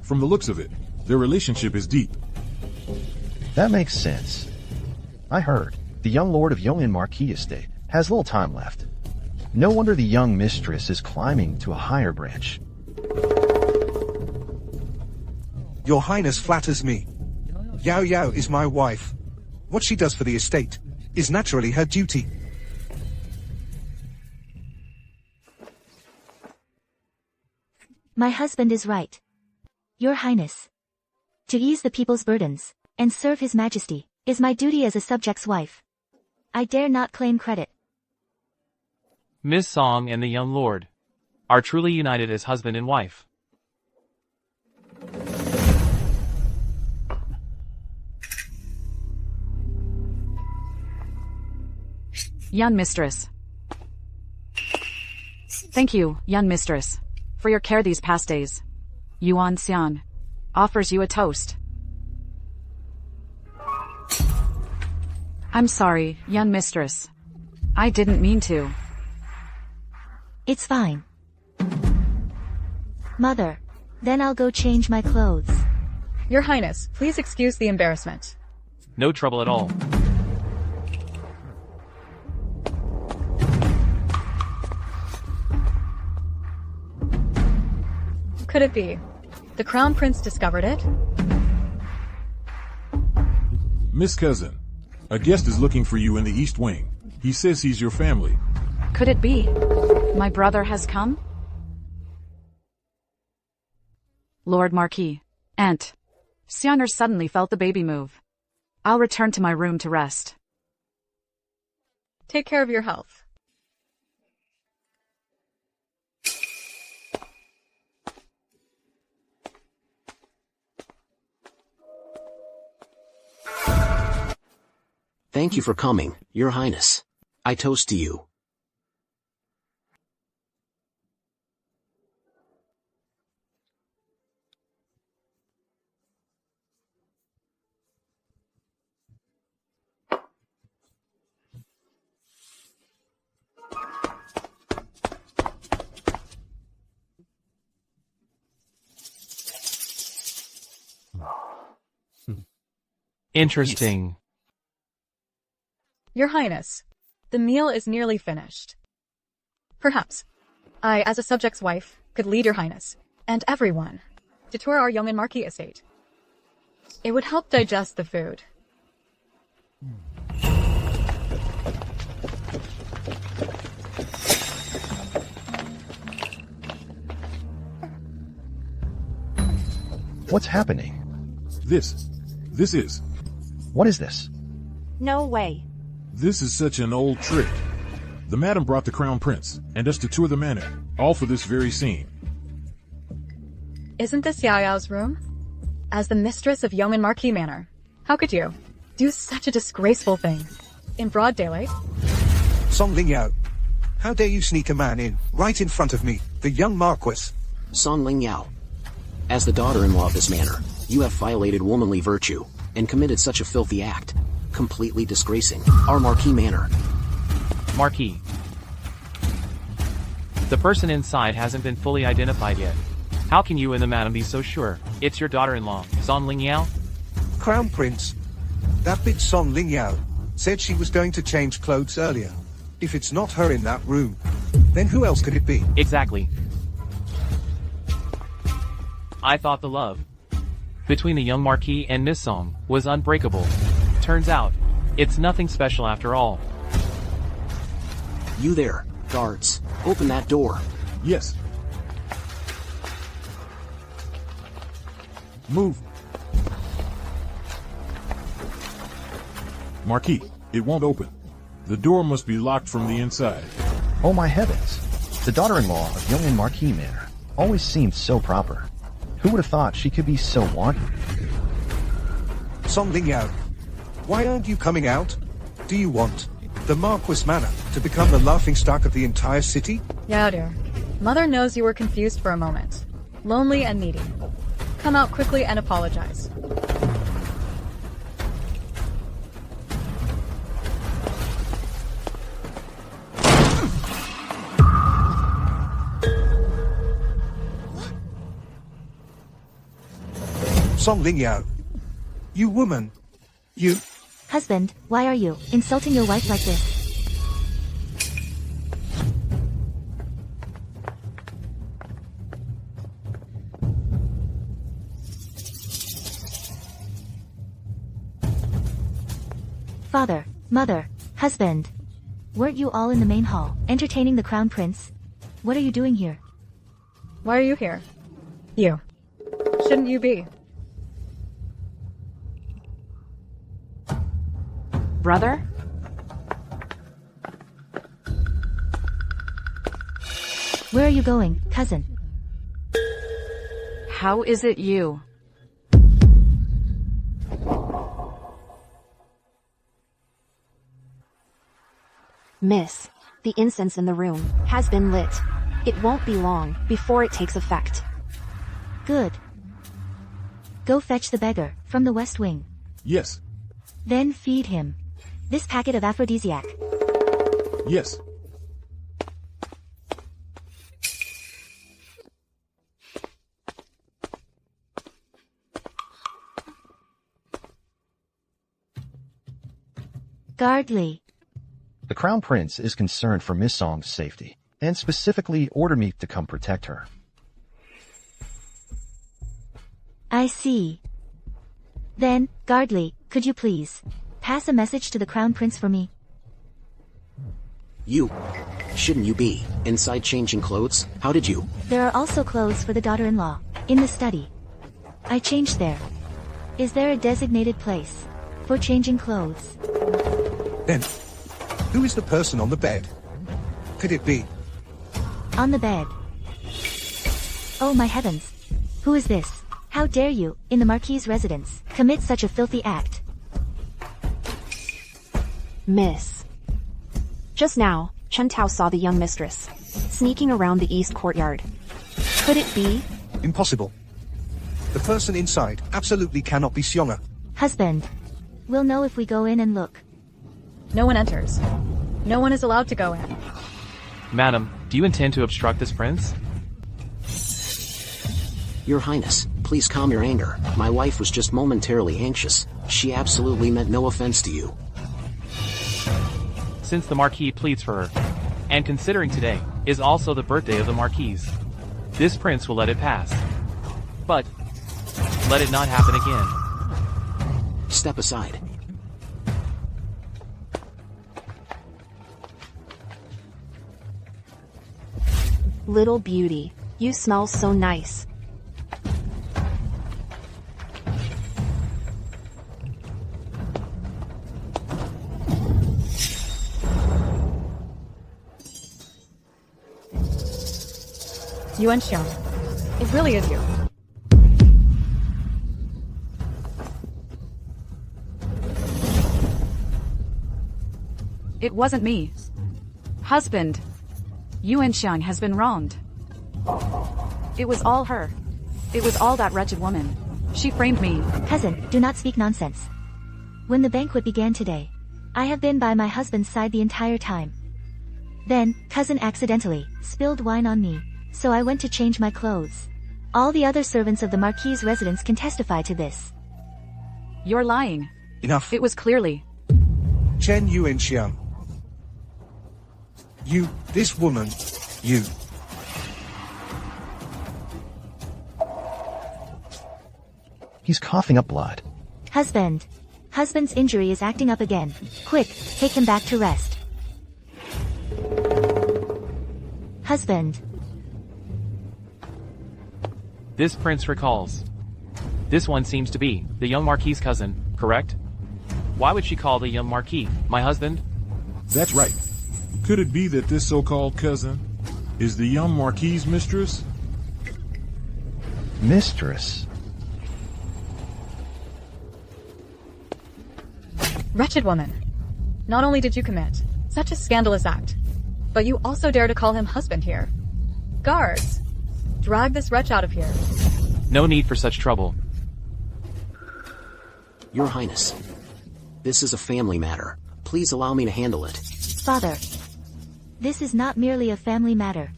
From the looks of it, their relationship is deep. That makes sense. I heard the young lord of Lingan Marquis estate has little time left. No wonder the young mistress is climbing to a higher branch. Your highness flatters me. Yao Yao is my wife. What she does for the estate is naturally her duty. My husband is right. Your highness. To ease the people's burdens, and serve his majesty, is my duty as a subject's wife. I dare not claim credit. Miss Song and the young lord are truly united as husband and wife. Young mistress. Thank you, young mistress, for your care these past days. Yuan Xian offers you a toast. I'm sorry, young mistress. I didn't mean to. It's fine. Mother, then I'll go change my clothes. Your Highness, please excuse the embarrassment. No trouble at all. Could it be? The Crown Prince discovered it? Miss Cousin, a guest is looking for you in the East Wing. He says he's your family. Could it be? My brother has come? Lord Marquis. Aunt. Xianer suddenly felt the baby move. I'll return to my room to rest. Take care of your health. Thank you for coming, Your Highness. I toast to you. Interesting. Your Highness, the meal is nearly finished. Perhaps I, as a subject's wife, could lead Your Highness, and everyone, to tour our Lingan Marquis estate. It would help digest the food. What's happening? This is. What is this? No way. This is such an old trick. The madam brought the Crown Prince and us to tour the manor, all for this very scene. Isn't this Yao Yao's room? As the mistress of Lingan Marquis Manor, how could you do such a disgraceful thing in broad daylight? Song Ling Yao, how dare you sneak a man in, right in front of me, the young Marquis? Song Ling Yao. As the daughter-in-law of this manor, you have violated womanly virtue and committed such a filthy act, completely disgracing our Marquis Manor. Marquis. The person inside hasn't been fully identified yet. How can you and the madam be so sure it's your daughter-in-law, Song Ling Yao? Crown Prince. That bitch Song Ling Yao said she was going to change clothes earlier. If it's not her in that room, then who else could it be? Exactly. I thought the love between the young Marquis and Miss Song was unbreakable. Turns out, it's nothing special after all. You there, guards. Open that door. Yes. Move. Marquis, it won't open. The door must be locked from the inside. Oh my heavens. The daughter-in-law of Lingan Marquis Manor always seemed so proper. Who would have thought she could be so wanton? Song Ling Yao, why aren't you coming out? Do you want The Marquis manor to become the laughingstock of the entire city? Yeah, dear. Mother knows you were confused for a moment. Lonely and needy. Come out quickly and apologize. Song Lingyao. You woman. You. Husband, why are you insulting your wife like this? Father, mother, husband. Weren't you all in the main hall, entertaining the crown prince? What are you doing here? Why are you here? You. Shouldn't you be? Brother? Where are you going, cousin? How is it you? Miss, the incense in the room has been lit. It won't be long before it takes effect. Good. Go fetch the beggar from the west wing. Yes. Then feed him this packet of aphrodisiac. Yes. Guardly. The Crown Prince is concerned for Miss Song's safety, and specifically ordered me to come protect her. I see. Then, Guardly, could you please pass a message to the Crown Prince for me? You. Shouldn't you be inside changing clothes? How did you? There are also clothes for the daughter-in-law in the study. I changed there. Is there a designated place for changing clothes? Then, who is the person on the bed? Could it be? On the bed. Oh my heavens. Who is this? How dare you, in the Marquis' residence, commit such a filthy act? Miss. Just now, Chen Tao saw the young mistress sneaking around the east courtyard. Could it be? Impossible. The person inside absolutely cannot be Xiong'er. Husband. We'll know if we go in and look. No one enters. No one is allowed to go in. Madam, do you intend to obstruct this prince? Your Highness, please calm your anger. My wife was just momentarily anxious. She absolutely meant no offense to you. Since the Marquis pleads for her, and considering today is also the birthday of the Marquis, this prince will let it pass. But let it not happen again. Step aside. Little beauty, you smell so nice. Yuan Xiang. It really is you. It wasn't me. Husband. Yuan Xiang has been wronged. It was all her. It was all that wretched woman. She framed me. Cousin, do not speak nonsense. When the banquet began today, I have been by my husband's side the entire time. Then, cousin accidentally spilled wine on me, so I went to change my clothes. All the other servants of the Marquis' residence can testify to this. You're lying. Enough. It was clearly. Chen Yuanxiang. You, this woman, you. He's coughing up blood. Husband. Husband's injury is acting up again. Quick, take him back to rest. Husband. This prince recalls. This one seems to be the young Marquis' cousin, correct? Why would she call the young Marquis my husband? That's right. Could it be that this so-called cousin is the young Marquis' mistress? Mistress? Wretched woman. Not only did you commit Such a scandalous act. But you also dare to call him husband here. Guards! Drag this wretch out of here. No need for such trouble. Your Highness. This is a family matter. Please allow me to handle it. Father. This is not merely a family matter.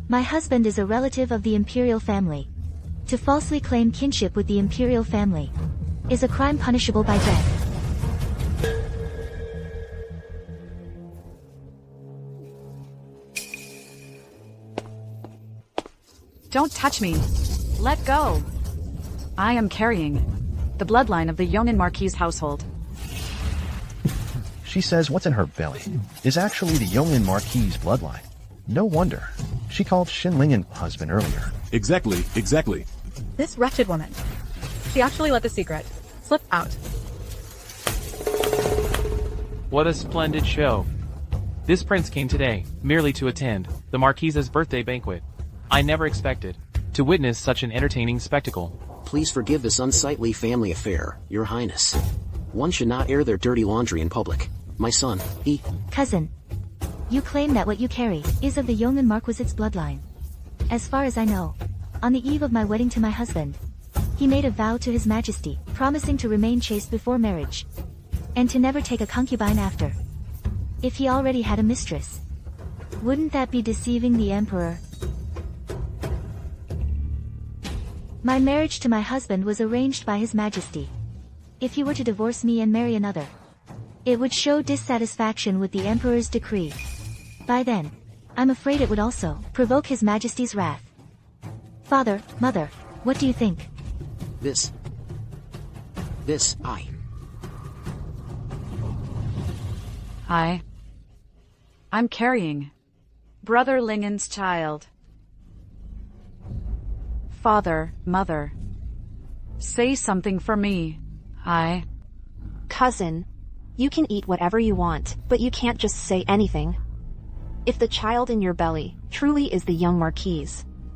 My husband is a relative of the Imperial family. To falsely claim kinship with the Imperial family is a crime punishable by death. Don't touch me. Let go. I am carrying the bloodline of the Yongin Marquis household. She says what's in her belly is actually the Yongin Marquis bloodline. No wonder. She called Lingan husband earlier. Exactly. This wretched woman. She actually let the secret slip out. What a splendid show. This prince came today, merely to attend the Marquis's birthday banquet. I never expected to witness such an entertaining spectacle. Please forgive this unsightly family affair, Your Highness. One should not air their dirty laundry in public. My son, he... Cousin. You claim that what you carry is of the Yongin Marquis's bloodline. As far as I know, on the eve of my wedding to my husband, he made a vow to His Majesty, promising to remain chaste before marriage, and to never take a concubine after. If he already had a mistress, wouldn't that be deceiving the Emperor? My marriage to my husband was arranged by His Majesty. If he were to divorce me and marry another, it would show dissatisfaction with the Emperor's decree. By then, I'm afraid it would also provoke His Majesty's wrath. Father, Mother, what do you think? I'm carrying Brother Lingan's child. Father, Mother, say something for me. Cousin, you can eat whatever you want, but you can't just say anything. If the child in your belly truly is the young Marquis,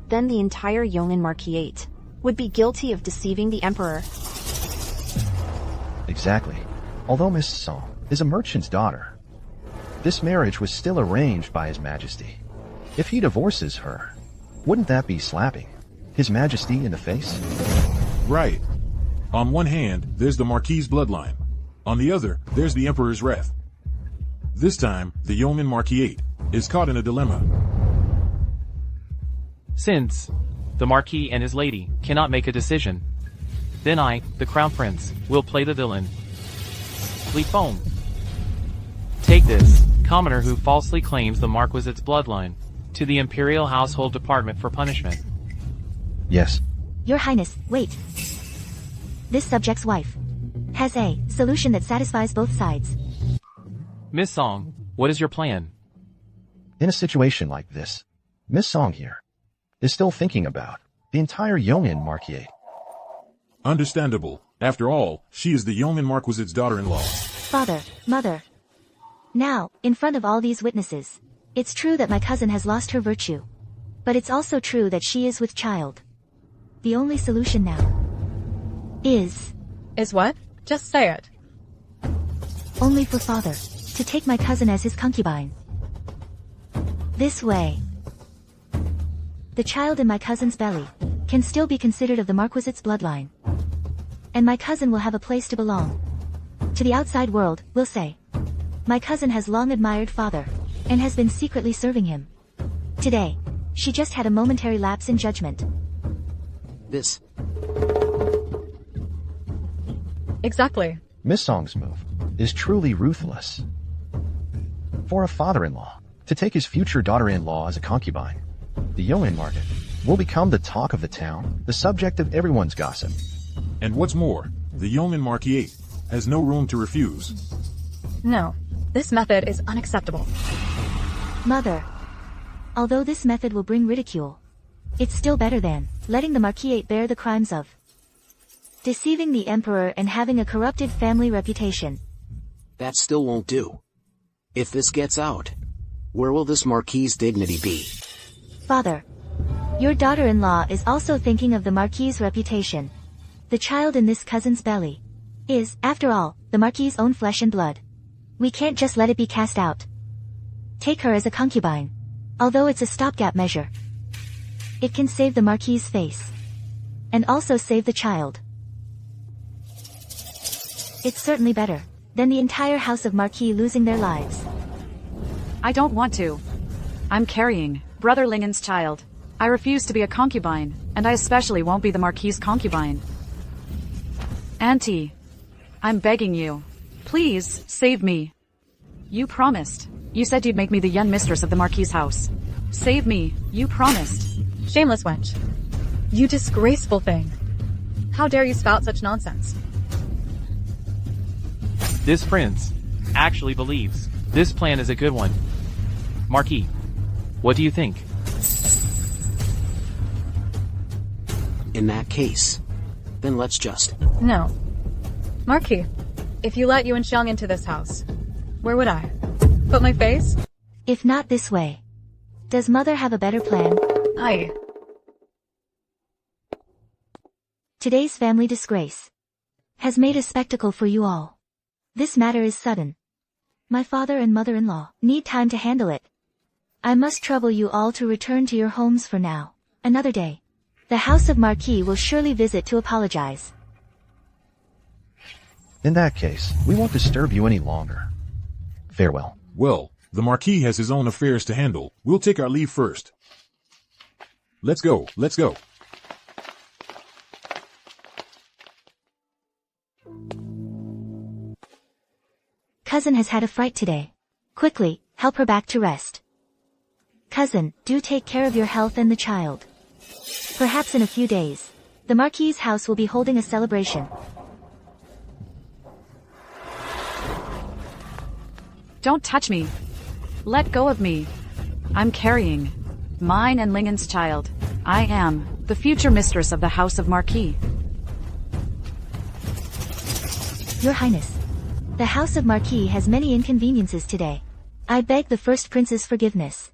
then the entire Yongin Marquisate would be guilty of deceiving the Emperor. Exactly. Although Miss Song is a merchant's daughter, this marriage was still arranged by His Majesty. If he divorces her, wouldn't that be slapping His Majesty in the face? Right. On one hand, there's the Marquis' bloodline. On the other, there's the Emperor's wrath. This time, the Yongin Marquisate is caught in a dilemma. Since the Marquis and his lady cannot make a decision, then I, the Crown Prince, will play the villain. Li Feng. Take this, commoner who falsely claims the Marquis's bloodline, to the Imperial Household Department for punishment. Yes. Your Highness, wait. This subject's wife has a solution that satisfies both sides. Miss Song, what is your plan? In a situation like this, Miss Song here is still thinking about the entire Yongin Marquisate. Understandable. After all, she is the Yongin Marquis's daughter-in-law. Father, Mother. Now, in front of all these witnesses, it's true that my cousin has lost her virtue. But it's also true that she is with child. The only solution now is what? Just say it. only for father to take my cousin as his concubine. This way, the child in my cousin's belly can still be considered of the Marquis's bloodline. And my cousin will have a place to belong. To the outside world, we'll say, my cousin has long admired father, and has been secretly serving him. Today, she just had a momentary lapse in judgment. Exactly. Miss Song's move is truly ruthless. For a father-in-law to take his future daughter-in-law as a concubine, the Yongin market will become the talk of the town, the subject of everyone's gossip. And what's more, the Yongin Marquisate has no room to refuse. No, this method is unacceptable. Mother, although this method will bring ridicule, it's still better than letting the Marquisate bear the crimes of deceiving the Emperor and having a corrupted family reputation. That still won't do. If this gets out, where will this Marquis' dignity be? Father, your daughter-in-law is also thinking of the Marquis' reputation. The child in this cousin's belly is, after all, the Marquis' own flesh and blood. We can't just let it be cast out. Take her as a concubine. Although it's a stopgap measure. It can save the Marquis's face. And also save the child. It's certainly better than the entire house of Marquis losing their lives. I don't want to. I'm carrying Brother Lingan's child. I refuse to be a concubine, and I especially won't be the Marquis's concubine. Auntie, I'm begging you. Please, save me. You promised. You said you'd make me the young mistress of the Marquis's house. Save me. You promised. Shameless wench. You disgraceful thing. How dare you spout such nonsense? This prince actually believes this plan is a good one. Marquis, what do you think? In that case, then let's just... No. Marquis, if you let Yuan Xiang into this house, where would I? Put my face? If not this way. Does mother have a better plan? Aye. Today's family disgrace has made a spectacle for you all. This matter is sudden. My father and mother-in-law need time to handle it. I must trouble you all to return to your homes for now. Another day. The house of Marquis will surely visit to apologize. In that case, we won't disturb you any longer. Farewell. Well, the Marquis has his own affairs to handle. We'll take our leave first. Let's go, let's go. Cousin has had a fright today. Quickly, help her back to rest. Cousin, do take care of your health and the child. Perhaps in a few days, the Marquis's house will be holding a celebration. Don't touch me. Let go of me. I'm carrying mine and Lingan's child. I am the future mistress of the House of Marquis. Your Highness, the House of Marquis has many inconveniences today. I beg the First Prince's forgiveness.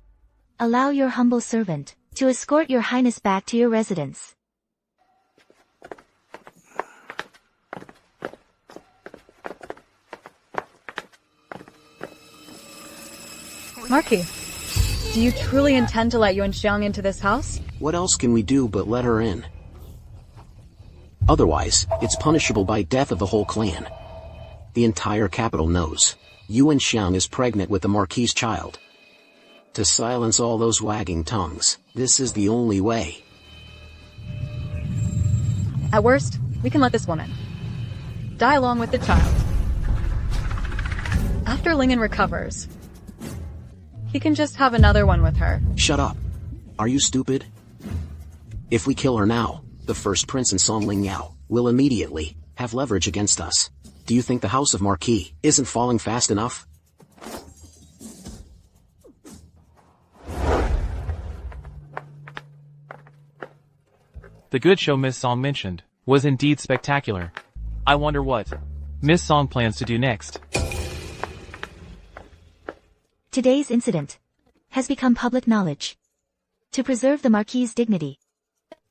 Allow your humble servant to escort your Highness back to your residence. Marquis, do you truly intend to let Yuan Xiang into this house? What else can we do but let her in? Otherwise, it's punishable by death of the whole clan. The entire capital knows Yuan Xiang is pregnant with the Marquis's child. To silence all those wagging tongues, this is the only way. At worst, we can let this woman die along with the child. After Lingan recovers, he can just have another one with her. Shut up. Are you stupid? If we kill her now, the First Prince and Song Ling Yao will immediately have leverage against us. Do you think the House of Marquis isn't falling fast enough? The good show Miss Song mentioned was indeed spectacular. I wonder what Miss Song plans to do next. Today's incident has become public knowledge. To preserve the Marquis's dignity,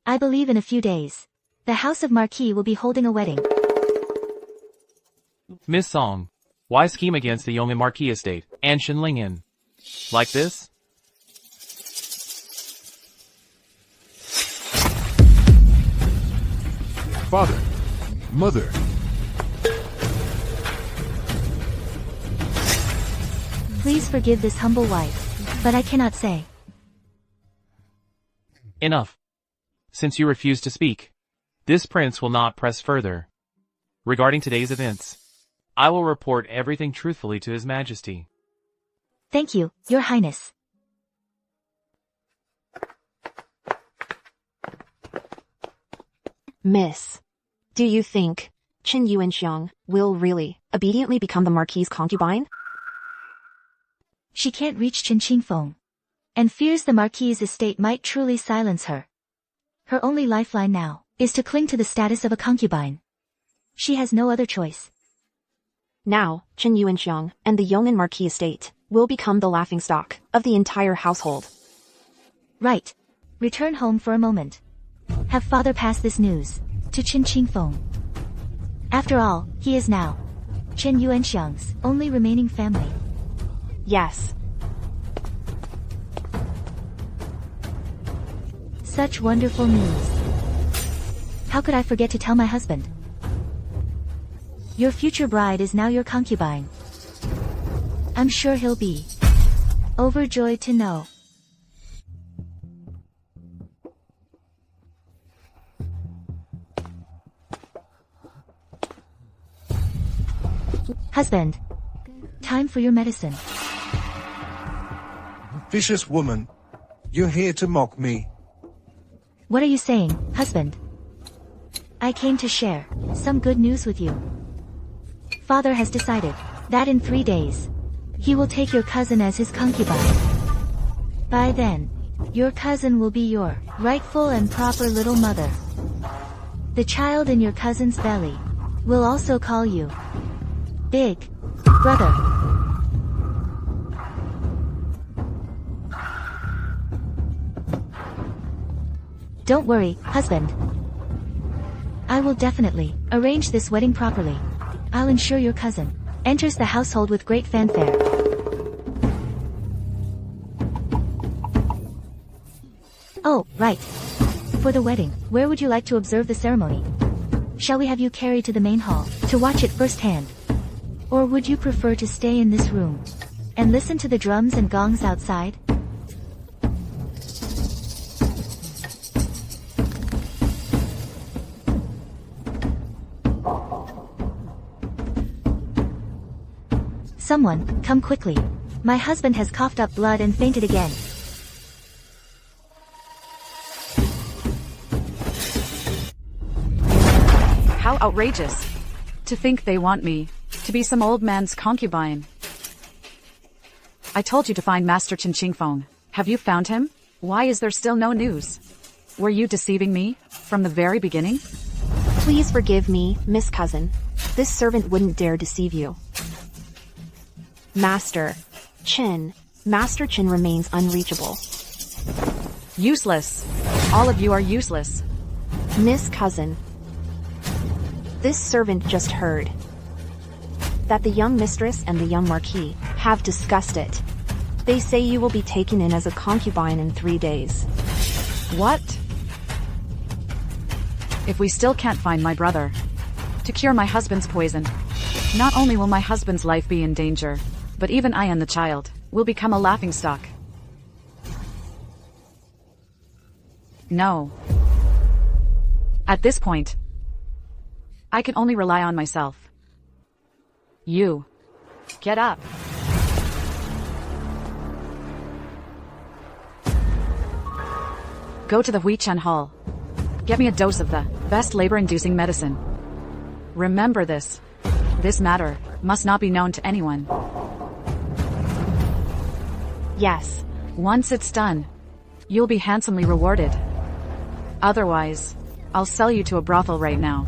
I believe in a few days, the House of Marquis will be holding a wedding. Miss Song, why scheme against the Yong'an Marquis estate and Shen Lingan? Like this? Father, mother. Please forgive this humble wife, but I cannot say. Enough. Since you refuse to speak, this prince will not press further. Regarding today's events, I will report everything truthfully to His Majesty. Thank you, Your Highness. Miss, do you think Qin Yuanxiang will really obediently become the Marquis's concubine? She can't reach Qin Qingfeng, and fears the Marquis's estate might truly silence her. Her only lifeline now is to cling to the status of a concubine. She has no other choice. Now, Qin Yuanxiang and the Yong'an Marquis estate will become the laughingstock of the entire household. Right. Return home for a moment. Have father pass this news to Qin Qingfeng. After all, he is now Qin Yuanxiang's only remaining family. Yes. Such wonderful news. How could I forget to tell my husband? Your future bride is now your concubine. I'm sure he'll be overjoyed to know. Husband, time for your medicine. Vicious woman. You're here to mock me. What are you saying, husband? I came to share some good news with you. Father has decided that in 3 days, he will take your cousin as his concubine. By then, your cousin will be your rightful and proper little mother. The child in your cousin's belly will also call you Big Brother. Don't worry, husband. I will definitely arrange this wedding properly. I'll ensure your cousin enters the household with great fanfare. Oh, right. For the wedding, where would you like to observe the ceremony? Shall we have you carried to the main hall to watch it firsthand? Or would you prefer to stay in this room and listen to the drums and gongs outside? Someone, come quickly. My husband has coughed up blood and fainted again. How outrageous. To think they want me to be some old man's concubine. I told you to find Master Chen Qingfeng. Have you found him? Why is there still no news? Were you deceiving me from the very beginning? Please forgive me, Miss Cousin. This servant wouldn't dare deceive you. Master Chen remains unreachable. Useless. All of you are useless. Miss Cousin, this servant just heard that the young mistress and the young Marquis have discussed it. They say you will be taken in as a concubine in 3 days. What? If we still can't find my brother to cure my husband's poison, not only will my husband's life be in danger, but even I and the child will become a laughingstock. No. At this point, I can only rely on myself. You. Get up. Go to the Huichen Hall. Get me a dose of the best labor-inducing medicine. Remember this. This matter must not be known to anyone. Yes. Once it's done, you'll be handsomely rewarded. Otherwise, I'll sell you to a brothel right now.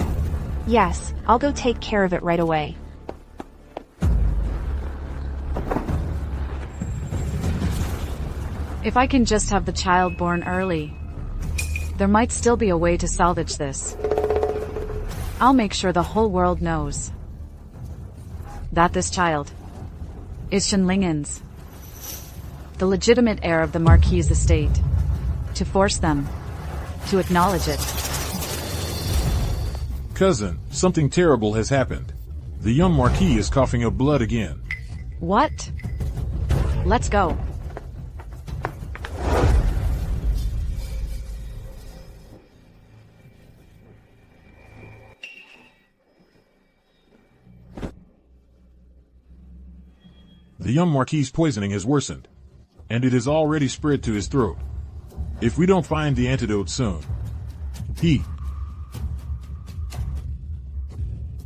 Yes, I'll go take care of it right away. If I can just have the child born early, there might still be a way to salvage this. I'll make sure the whole world knows that this child is Lingan's, the legitimate heir of the Marquis' estate, to force them to acknowledge it. Cousin, something terrible has happened. The young Marquis is coughing up blood again. What? Let's go. The young Marquis' poisoning has worsened, and it has already spread to his throat. If we don't find the antidote soon,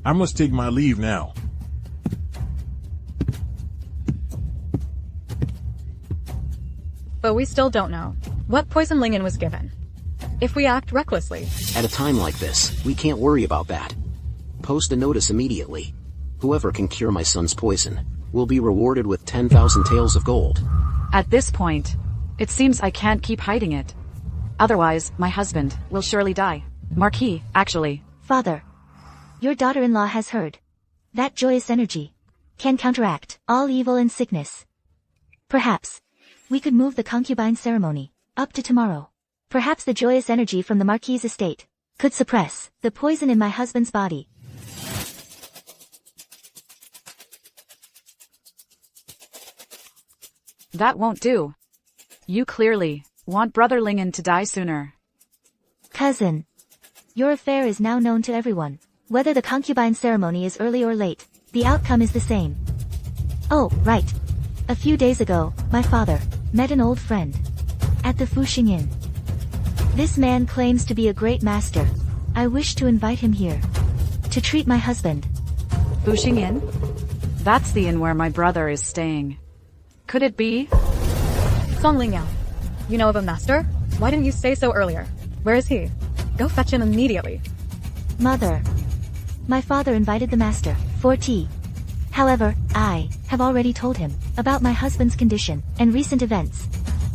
I must take my leave now. But we still don't know what poison Lingan was given. If we act recklessly. At a time like this, we can't worry about that. Post a notice immediately. Whoever can cure my son's poison will be rewarded with 10,000 taels of gold. At this point, it seems I can't keep hiding it. Otherwise, my husband will surely die. Marquis, actually. Father, your daughter-in-law has heard that joyous energy can counteract all evil and sickness. Perhaps we could move the concubine ceremony up to tomorrow. Perhaps the joyous energy from the Marquis' estate could suppress the poison in my husband's body. That won't do. You clearly want Brother Lingan to die sooner. Cousin, your affair is now known to everyone. Whether the concubine ceremony is early or late, the outcome is the same. Oh, right. A few days ago, my father met an old friend at the Fuxing Inn. This man claims to be a great master. I wish to invite him here to treat my husband. Fuxing Inn? That's the inn where my brother is staying. Could it be? Song Lingan, you know of a master? Why didn't you say so earlier? Where is he? Go fetch him immediately. Mother, my father invited the master for tea. However, I have already told him about my husband's condition and recent events.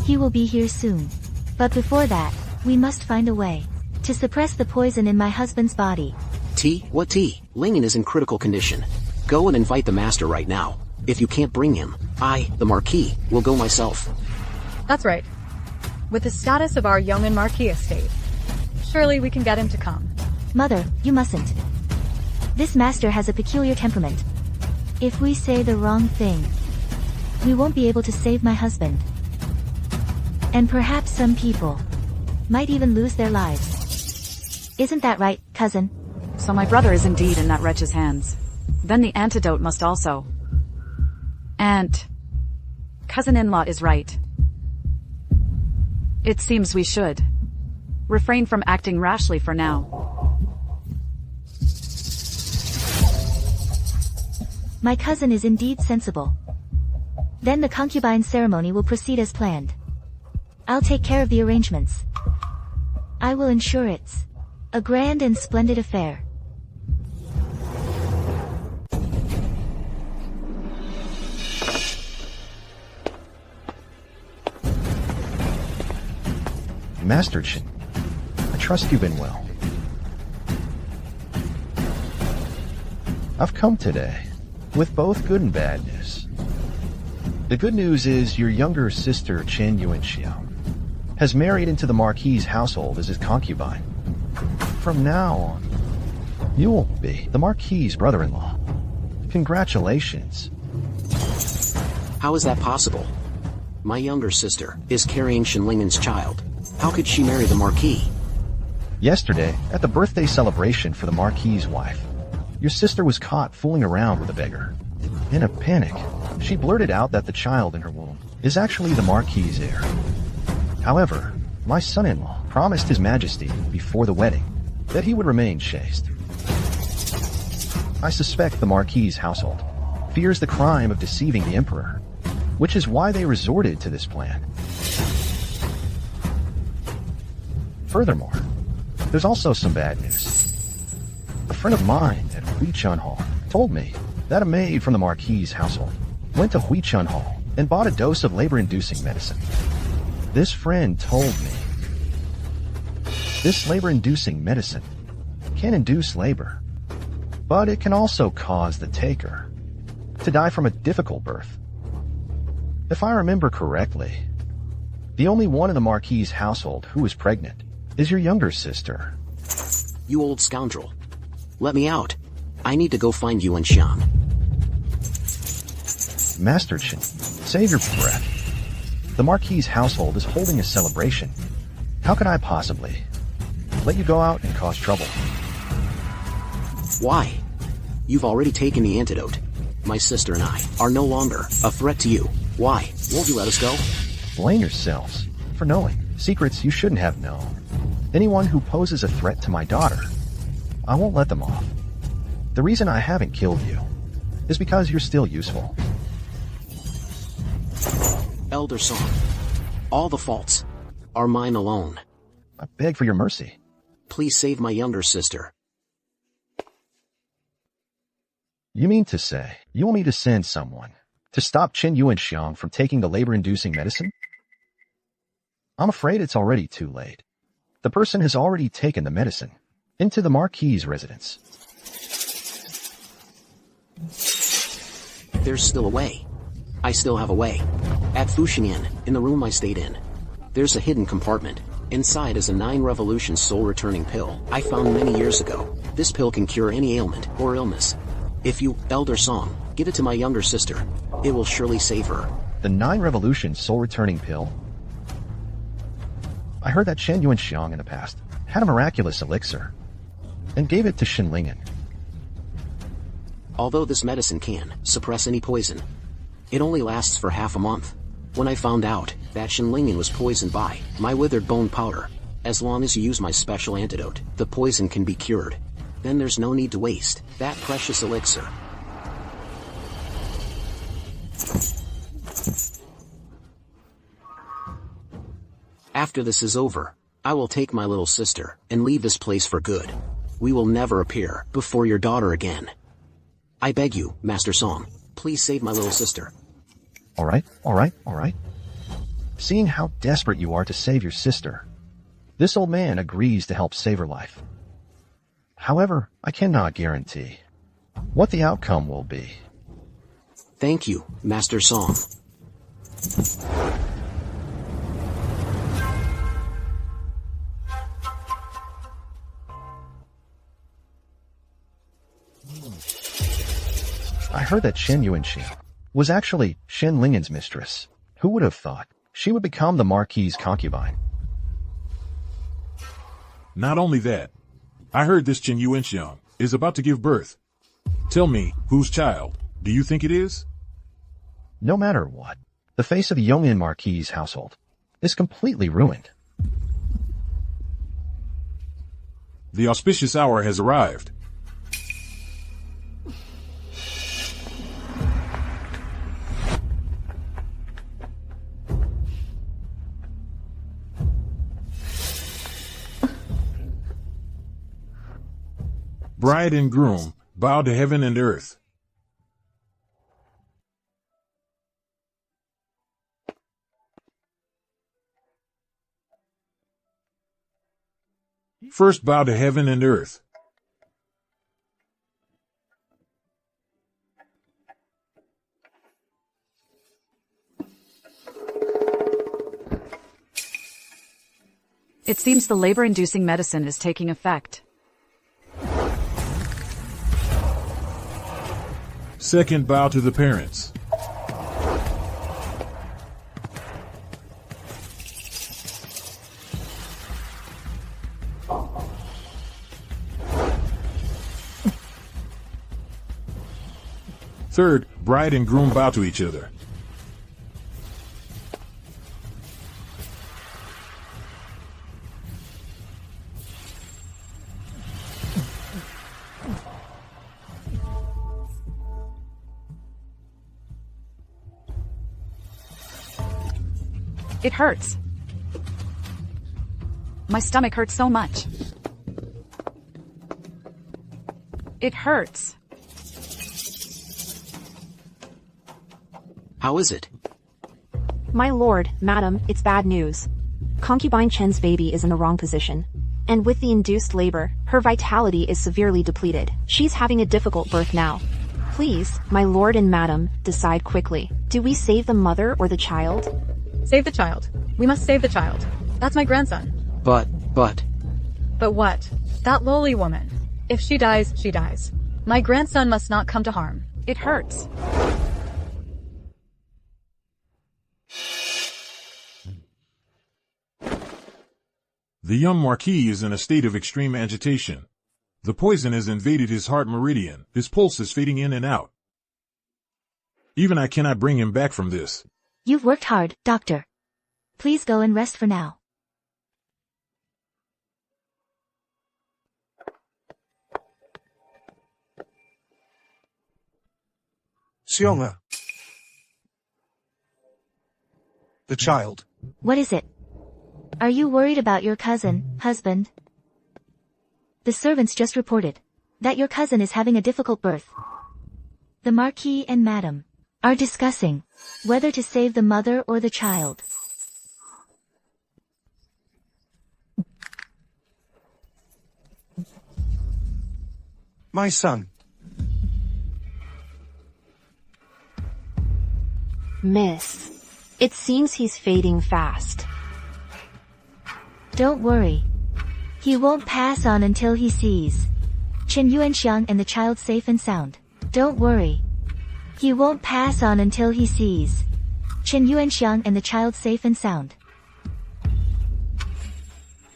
He will be here soon. But before that, we must find a way to suppress the poison in my husband's body. Tea? What tea? Lingan is in critical condition. Go and invite the master right now. If you can't bring him, I, the Marquis, will go myself. That's right. With the status of our young and Marquis estate, surely we can get him to come. Mother, you mustn't. This master has a peculiar temperament. If we say the wrong thing, we won't be able to save my husband. And perhaps some people might even lose their lives. Isn't that right, cousin? So my brother is indeed in that wretch's hands. Then the antidote must also. Aunt. Cousin-in-law is right. It seems we should refrain from acting rashly for now. My cousin is indeed sensible. Then the concubine ceremony will proceed as planned. I'll take care of the arrangements. I will ensure it's a grand and splendid affair. Master Chin, I trust you've been well. I've come today with both good and bad news. The good news is your younger sister, Chen Yuanxiang, has married into the Marquis' household as his concubine. From now on, you will be the Marquis' brother-in-law. Congratulations. How is that possible? My younger sister is carrying Lingan's child. How could she marry the Marquis? Yesterday, at the birthday celebration for the Marquis' wife, your sister was caught fooling around with a beggar. In a panic, she blurted out that the child in her womb is actually the Marquis' heir. However, my son-in-law promised His Majesty before the wedding that he would remain chaste. I suspect the Marquis' household fears the crime of deceiving the Emperor, which is why they resorted to this plan. Furthermore, there's also some bad news. A friend of mine at Huichun Hall told me that a maid from the Marquis' household went to Huichun Hall and bought a dose of labor-inducing medicine. This friend told me this labor-inducing medicine can induce labor, but it can also cause the taker to die from a difficult birth. If I remember correctly, the only one in the Marquis' household who is pregnant is your younger sister. You old scoundrel. Let me out. I need to go find Yuanxiang. Master Chin, save your breath. The Marquis' household is holding a celebration. How could I possibly let you go out and cause trouble? Why? You've already taken the antidote. My sister and I are no longer a threat to you. Why? Won't you let us go? Blame yourselves for knowing secrets you shouldn't have known. Anyone who poses a threat to my daughter, I won't let them off. The reason I haven't killed you is because you're still useful. Elder Song, all the faults are mine alone. I beg for your mercy. Please save my younger sister. You mean to say you want me to send someone to stop Chen Yuanxiang from taking the labor-inducing medicine? I'm afraid it's already too late. The person has already taken the medicine into the Marquis' residence. There's still a way. I still have a way. At Fuxing Inn, in the room I stayed in, there's a hidden compartment. Inside is a 9-revolution soul-returning pill I found many years ago. This pill can cure any ailment or illness. If you, Elder Song, give it to my younger sister, it will surely save her. The 9-revolution soul-returning pill? I heard that Shen Yuanxiang in the past had a miraculous elixir and gave it to Shen Lingan. Although this medicine can suppress any poison, it only lasts for half a month. When I found out that Shen Lingan was poisoned by my withered bone powder, as long as you use my special antidote, the poison can be cured. Then there's no need to waste that precious elixir. After this is over, I will take my little sister and leave this place for good. We will never appear before your daughter again. I beg you, Master Song, please save my little sister. All right. Seeing how desperate you are to save your sister, this old man agrees to help save her life. However, I cannot guarantee what the outcome will be. Thank you, Master Song. I heard that Shen Yuanxiang was actually Shen Lingan's mistress. Who would have thought she would become the Marquis' concubine? Not only that, I heard this Chen Yuanxiang is about to give birth. Tell me, whose child do you think it is? No matter what, the face of Yongin Marquis' household is completely ruined. The auspicious hour has arrived. Bride and groom bow to heaven and earth. First bow to heaven and earth. It seems the labor-inducing medicine is taking effect. Second bow to the parents. Third, bride and groom bow to each other. It hurts. My stomach hurts so much. It hurts. How is it? My lord, madam, it's bad news. Concubine Chen's baby is in the wrong position. And with the induced labor, her vitality is severely depleted. She's having a difficult birth now. Please, my lord and madam, decide quickly. Do we save the mother or the child? Save the child. We must save the child. That's my grandson. But... But what? That lowly woman. If she dies, she dies. My grandson must not come to harm. It hurts. The young Marquis is in a state of extreme agitation. The poison has invaded his heart meridian. His pulse is fading in and out. Even I cannot bring him back from this. You've worked hard, doctor. Please go and rest for now. Xiong'er. The child. What is it? Are you worried about your cousin, husband? The servants just reported that your cousin is having a difficult birth. The Marquis and Madam are discussing whether to save the mother or the child. My son. Miss, it seems he's fading fast. Don't worry. He won't pass on until he sees Chen Yuanxiang and the child safe and sound. Don't worry. He won't pass on until he sees Chen Yuanxiang and the child safe and sound.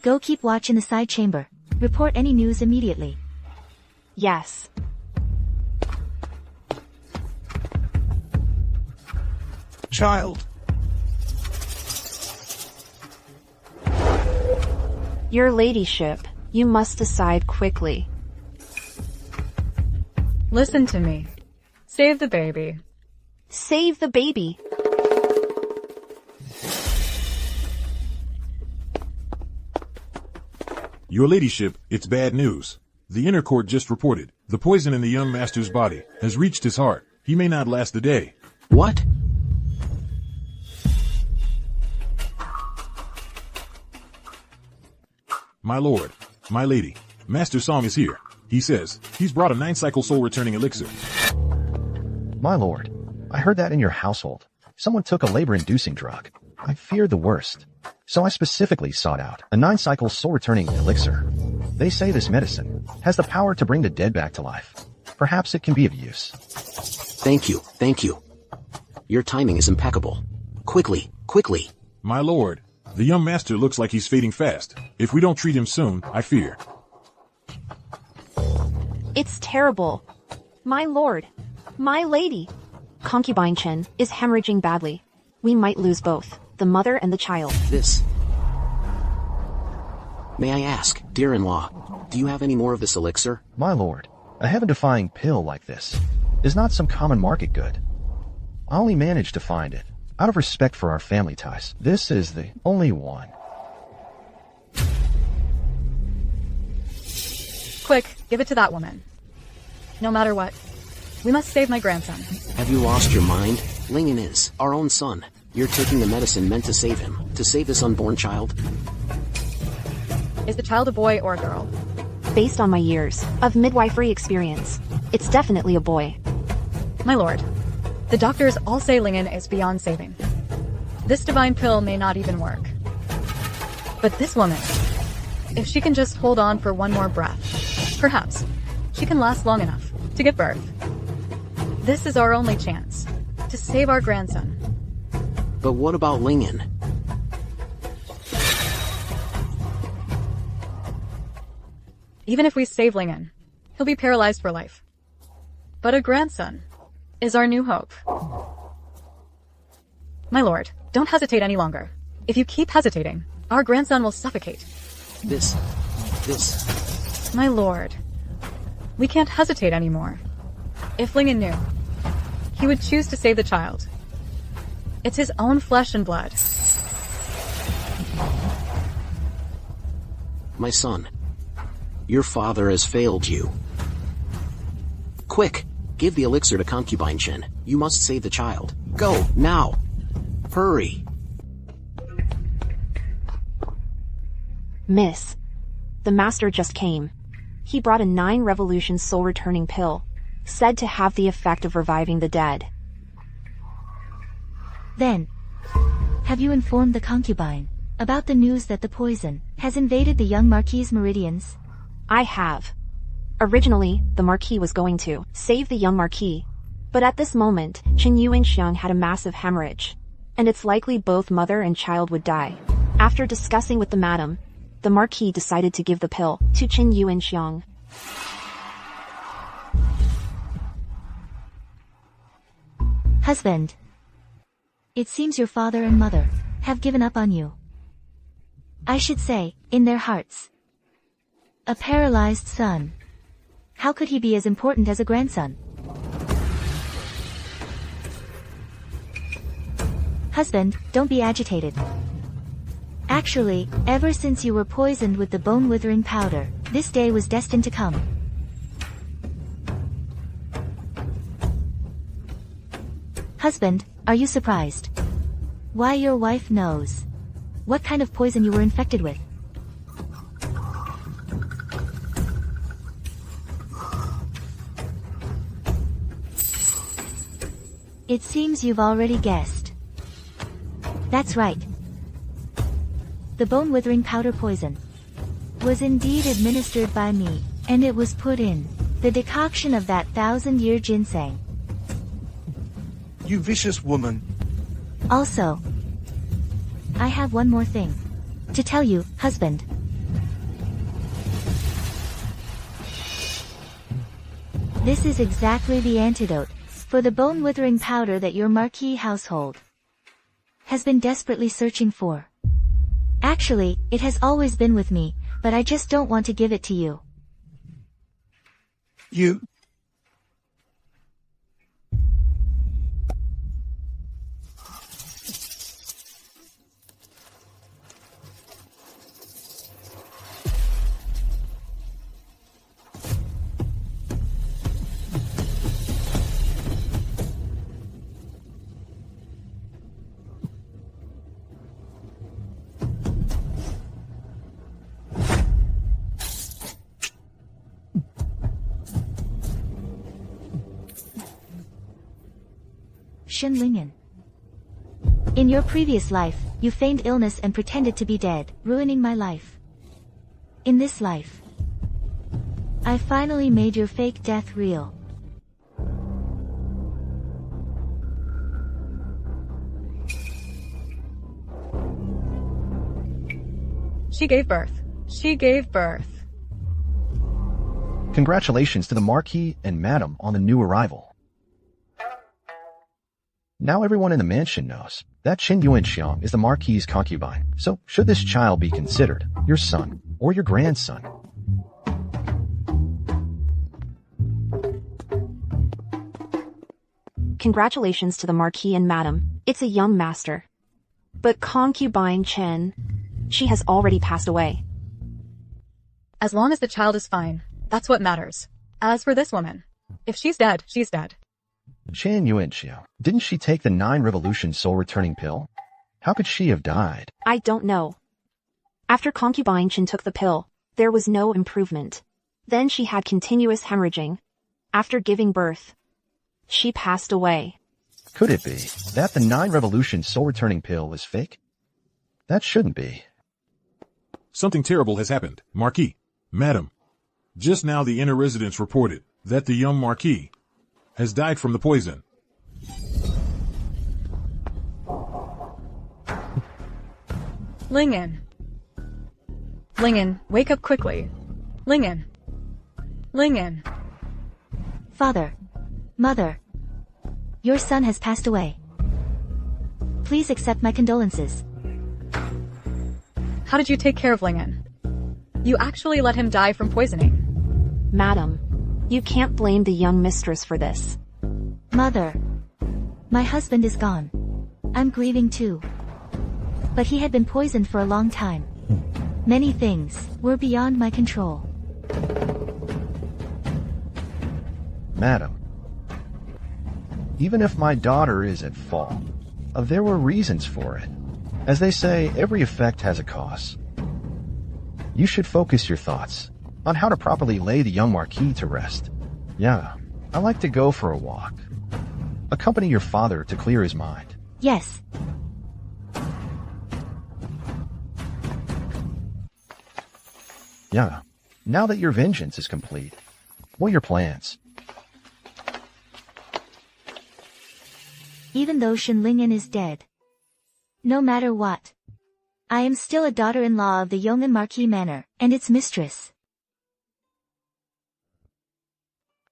Go keep watch in the side chamber. Report any news immediately. Yes. Child. Your ladyship, you must decide quickly. Listen to me. Save the baby. Save the baby. Your ladyship, it's bad news. The inner court just reported. The poison in the young master's body has reached his heart. He may not last the day. What? My lord, my lady, Master Song is here. He says he's brought a 9-cycle soul-returning elixir. My lord, I heard that in your household. Someone took a labor-inducing drug. I feared the worst. So I specifically sought out a 9-cycle soul-returning elixir. They say this medicine has the power to bring the dead back to life. Perhaps it can be of use. Thank you, thank you. Your timing is impeccable. Quickly, quickly. My lord, the young master looks like he's fading fast. If we don't treat him soon, I fear. It's terrible. My lord. My lady. Concubine Chen is hemorrhaging badly. We might lose both, the mother and the child. This. May I ask, dear-in-law, do you have any more of this elixir? My lord, a heaven-defying pill like this is not some common market good. I only managed to find it out of respect for our family ties. This is the only one. Quick, give it to that woman. No matter what, we must save my grandson. Have you lost your mind? Lingan is our own son. You're taking the medicine meant to save him, to save this unborn child? Is the child a boy or a girl? Based on my years of midwifery experience, it's definitely a boy. My lord, the doctors all say Lingan is beyond saving. This divine pill may not even work. But this woman, if she can just hold on for one more breath, perhaps she can last long enough to give birth. This is our only chance to save our grandson. But what about Lingan? Even if we save Lingan, he'll be paralyzed for life. But a grandson is our new hope. My lord, don't hesitate any longer. If you keep hesitating, our grandson will suffocate. This. My lord, we can't hesitate anymore. If Lingan knew, he would choose to save the child. It's his own flesh and blood. My son, your father has failed you. Quick, give the elixir to concubine Chen. You must save the child. Go, now. Hurry. Miss, the master just came. He brought a 9-revolution soul-returning pill, said to have the effect of reviving the dead. Then, have you informed the concubine about the news that the poison has invaded the young Marquis' meridians? I have. Originally, the Marquis was going to save the young Marquis, but at this moment, Chen Yuanxiang had a massive hemorrhage, and it's likely both mother and child would die. After discussing with the madam, the Marquis decided to give the pill to Chen Yuanxiang. Husband, it seems your father and mother have given up on you. I should say, in their hearts. A paralyzed son. How could he be as important as a grandson? Husband, don't be agitated. Actually, ever since you were poisoned with the bone-withering powder, this day was destined to come. Husband, are you surprised? Why, your wife knows what kind of poison you were infected with. It seems you've already guessed. That's right. the bone-withering powder poison, was indeed administered by me, and it was put in the decoction of that 1,000-year ginseng. You vicious woman. Also, I have one more thing to tell you, husband. This is exactly the antidote for the bone-withering powder that your Marquis household has been desperately searching for. Actually, it has always been with me, but I just don't want to give it to you. You... Lingan. In your previous life, you feigned illness and pretended to be dead, ruining my life. In this life, I finally made your fake death real. She gave birth. She gave birth. Congratulations to the Marquis and Madam on the new arrival. Now everyone in the mansion knows that Qin Yuanxiang is the Marquis's concubine, so should this child be considered your son or your grandson? Congratulations to the Marquis and Madam. It's a young master. But concubine Chen, she has already passed away. As long as the child is fine, that's what matters. As for this woman, if she's dead, she's dead. Qin Yuanxiang, didn't she take the 9 revolution soul-returning pill? How could she have died? I don't know. After concubine Chen took the pill, there was no improvement. Then she had continuous hemorrhaging. After giving birth, she passed away. Could it be that the 9 revolution soul-returning pill is fake? That shouldn't be. Something terrible has happened, Marquis. Madam. Just now the inner residence reported that the young Marquis has died from the poison. Lingan. Lingan, wake up quickly. Lingan. Lingan. Father. Mother. Your son has passed away. Please accept my condolences. How did you take care of Lingan? You actually let him die from poisoning. Madam, you can't blame the young mistress for this. Mother. My husband is gone. I'm grieving too. But he had been poisoned for a long time. Many things were beyond my control. Madam, even if my daughter is at fault, there were reasons for it. As they say, every effect has a cause. You should focus your thoughts on how to properly lay the young Marquis to rest. Yeah, I like to go for a walk. Accompany your father to clear his mind. Yes. Yeah, now that your vengeance is complete, what are your plans? Even though Lingan is dead, no matter what, I am still a daughter-in-law of the Yong'an Marquis Manor and its mistress.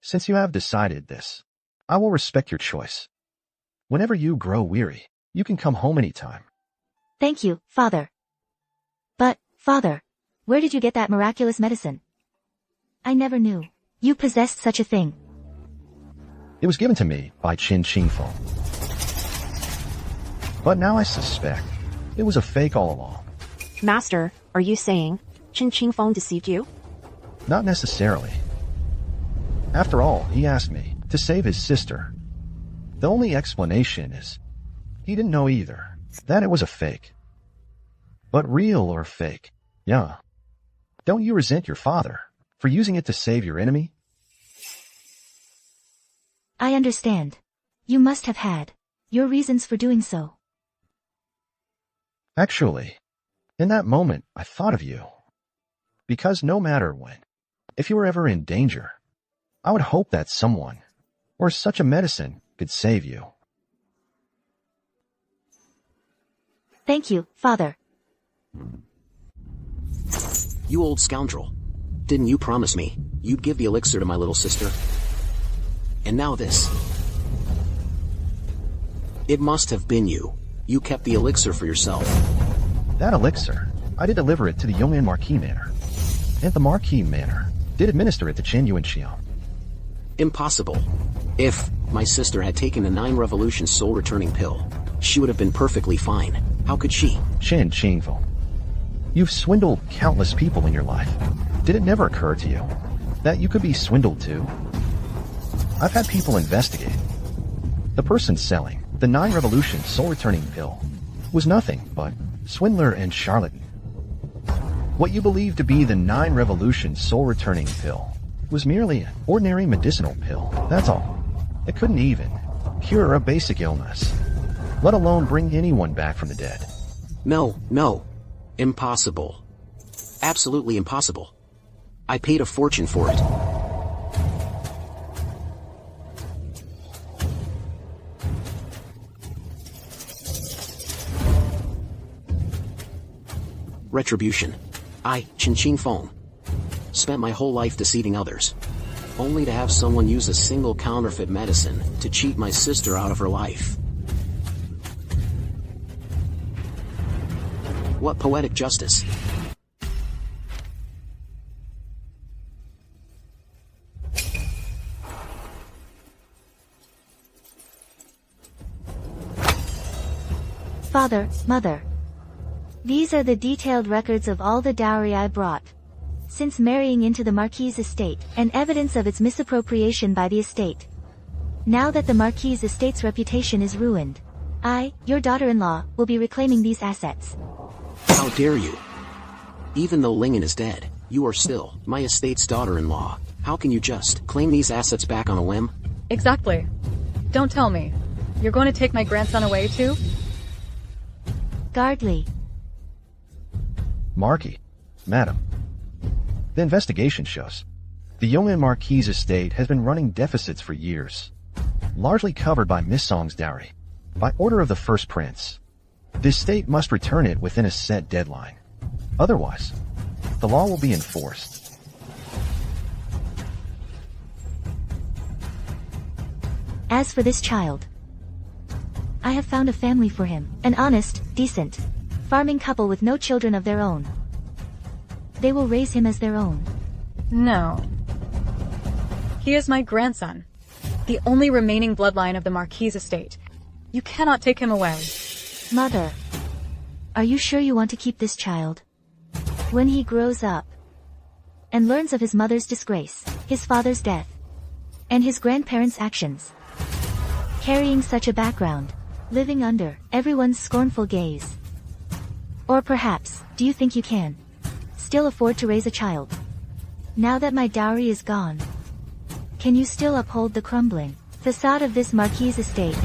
Since you have decided this, I will respect your choice. Whenever you grow weary, you can come home anytime. Thank you, Father. But, Father, where did you get that miraculous medicine? I never knew you possessed such a thing. It was given to me by Qin Qingfeng. But now I suspect it was a fake all along. Master, are you saying Qin Qingfeng deceived you? Not necessarily. After all, he asked me to save his sister. The only explanation is he didn't know either that it was a fake. But real or fake, yeah. Don't you resent your father for using it to save your enemy? I understand. You must have had your reasons for doing so. Actually, In that moment, I thought of you. Because no matter when, if you were ever in danger, I would hope that someone, or such a medicine, could save you. Thank you, Father. You old scoundrel. Didn't you promise me you'd give the elixir to my little sister? And now this. It must have been you. You kept the elixir for yourself. That elixir, I did deliver it to the Lingan Marquis manor. And the Marquis manor did administer it to Chen Yuanxiang. Impossible. If my sister had taken the 9 revolution soul-returning pill, she would have been perfectly fine. How could she? Chen Qingfu, you've swindled countless people in your life. Did it never occur to you that you could be swindled too? I've had people investigate. The person selling the 9 revolution soul-returning pill was nothing but swindler and charlatan. What you believed to be the 9 revolution soul-returning pill was merely an ordinary medicinal pill, that's all. It couldn't even cure a basic illness, let alone bring anyone back from the dead. No. Impossible. Absolutely impossible. I paid a fortune for it. Retribution. I, Chen Qingfeng, spent my whole life deceiving others, only to have someone use a single counterfeit medicine to cheat my sister out of her life. What poetic justice. Father, Mother. These are the detailed records of all the dowry I brought since marrying into the Marquis' estate, and evidence of its misappropriation by the estate. Now that the Marquis' estate's reputation is ruined, I, your daughter-in-law, will be reclaiming these assets. How dare you? Even though Lingan is dead, you are still my estate's daughter-in-law. How can you just claim these assets back on a whim? Exactly. Don't tell me. You're going to take my grandson away too? Guardly. Marquis, Madam. The investigation shows the Lingan Marquis' estate has been running deficits for years, largely covered by Miss Song's dowry. By order of the first prince, the estate must return it within a set deadline. Otherwise, the law will be enforced. As for this child, I have found a family for him, an honest, decent, farming couple with no children of their own. They will raise him as their own. No. He is my grandson, the only remaining bloodline of the Marquis' estate. You cannot take him away. Mother, are you sure you want to keep this child? When he grows up and learns of his mother's disgrace, his father's death, and his grandparents' actions, carrying such a background, living under everyone's scornful gaze. Or perhaps, do you think you can still afford to raise a child? Now that my dowry is gone, can you still uphold the crumbling facade of this Marquis' estate?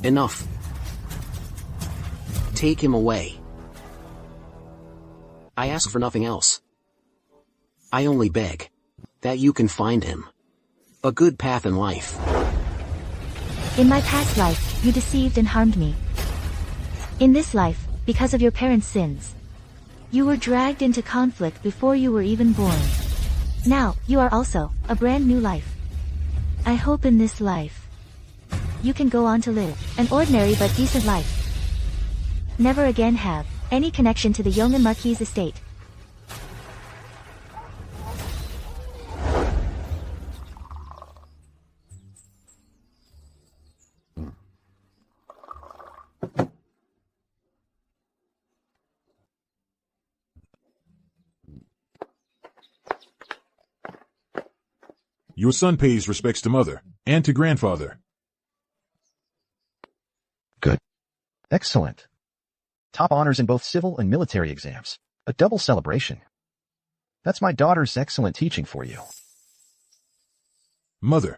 Enough. Take him away. I ask for nothing else. I only beg that you can find him a good path in life. In my past life, you deceived and harmed me. In this life, because of your parents' sins, you were dragged into conflict before you were even born. Now, you are also a brand new life. I hope in this life, you can go on to live an ordinary but decent life. Never again have any connection to the Lingan Marquis' estate. Your son pays respects to mother, and to grandfather. Good. Excellent. Top honors in both civil and military exams. A double celebration. That's my daughter's excellent teaching for you. Mother,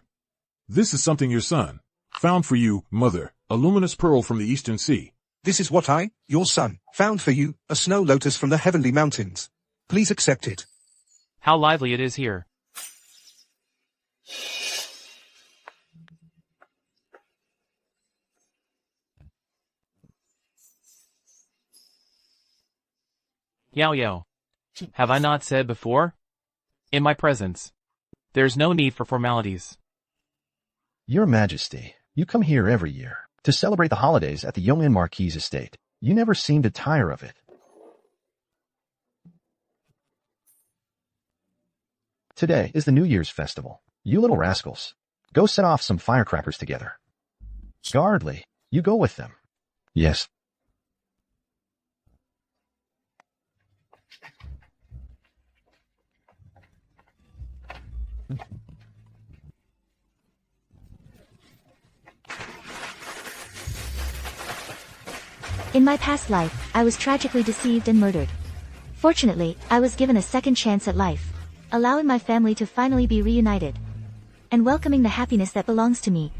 this is something your son Found for you, mother, a luminous pearl from the eastern sea. This is what I, your son, found for you, a snow lotus from the heavenly mountains. Please accept it. How lively it is here. Yao Yao. Have I not said before? In my presence. There's no need for formalities. Your Majesty, you come here every year to celebrate the holidays at the Lingan Marquis estate. You never seem to tire of it. Today is the New Year's festival. You little rascals, go set off some firecrackers together. Guardly, you go with them. Yes. In my past life, I was tragically deceived and murdered. Fortunately, I was given a second chance at life, allowing my family to finally be reunited and welcoming the happiness that belongs to me.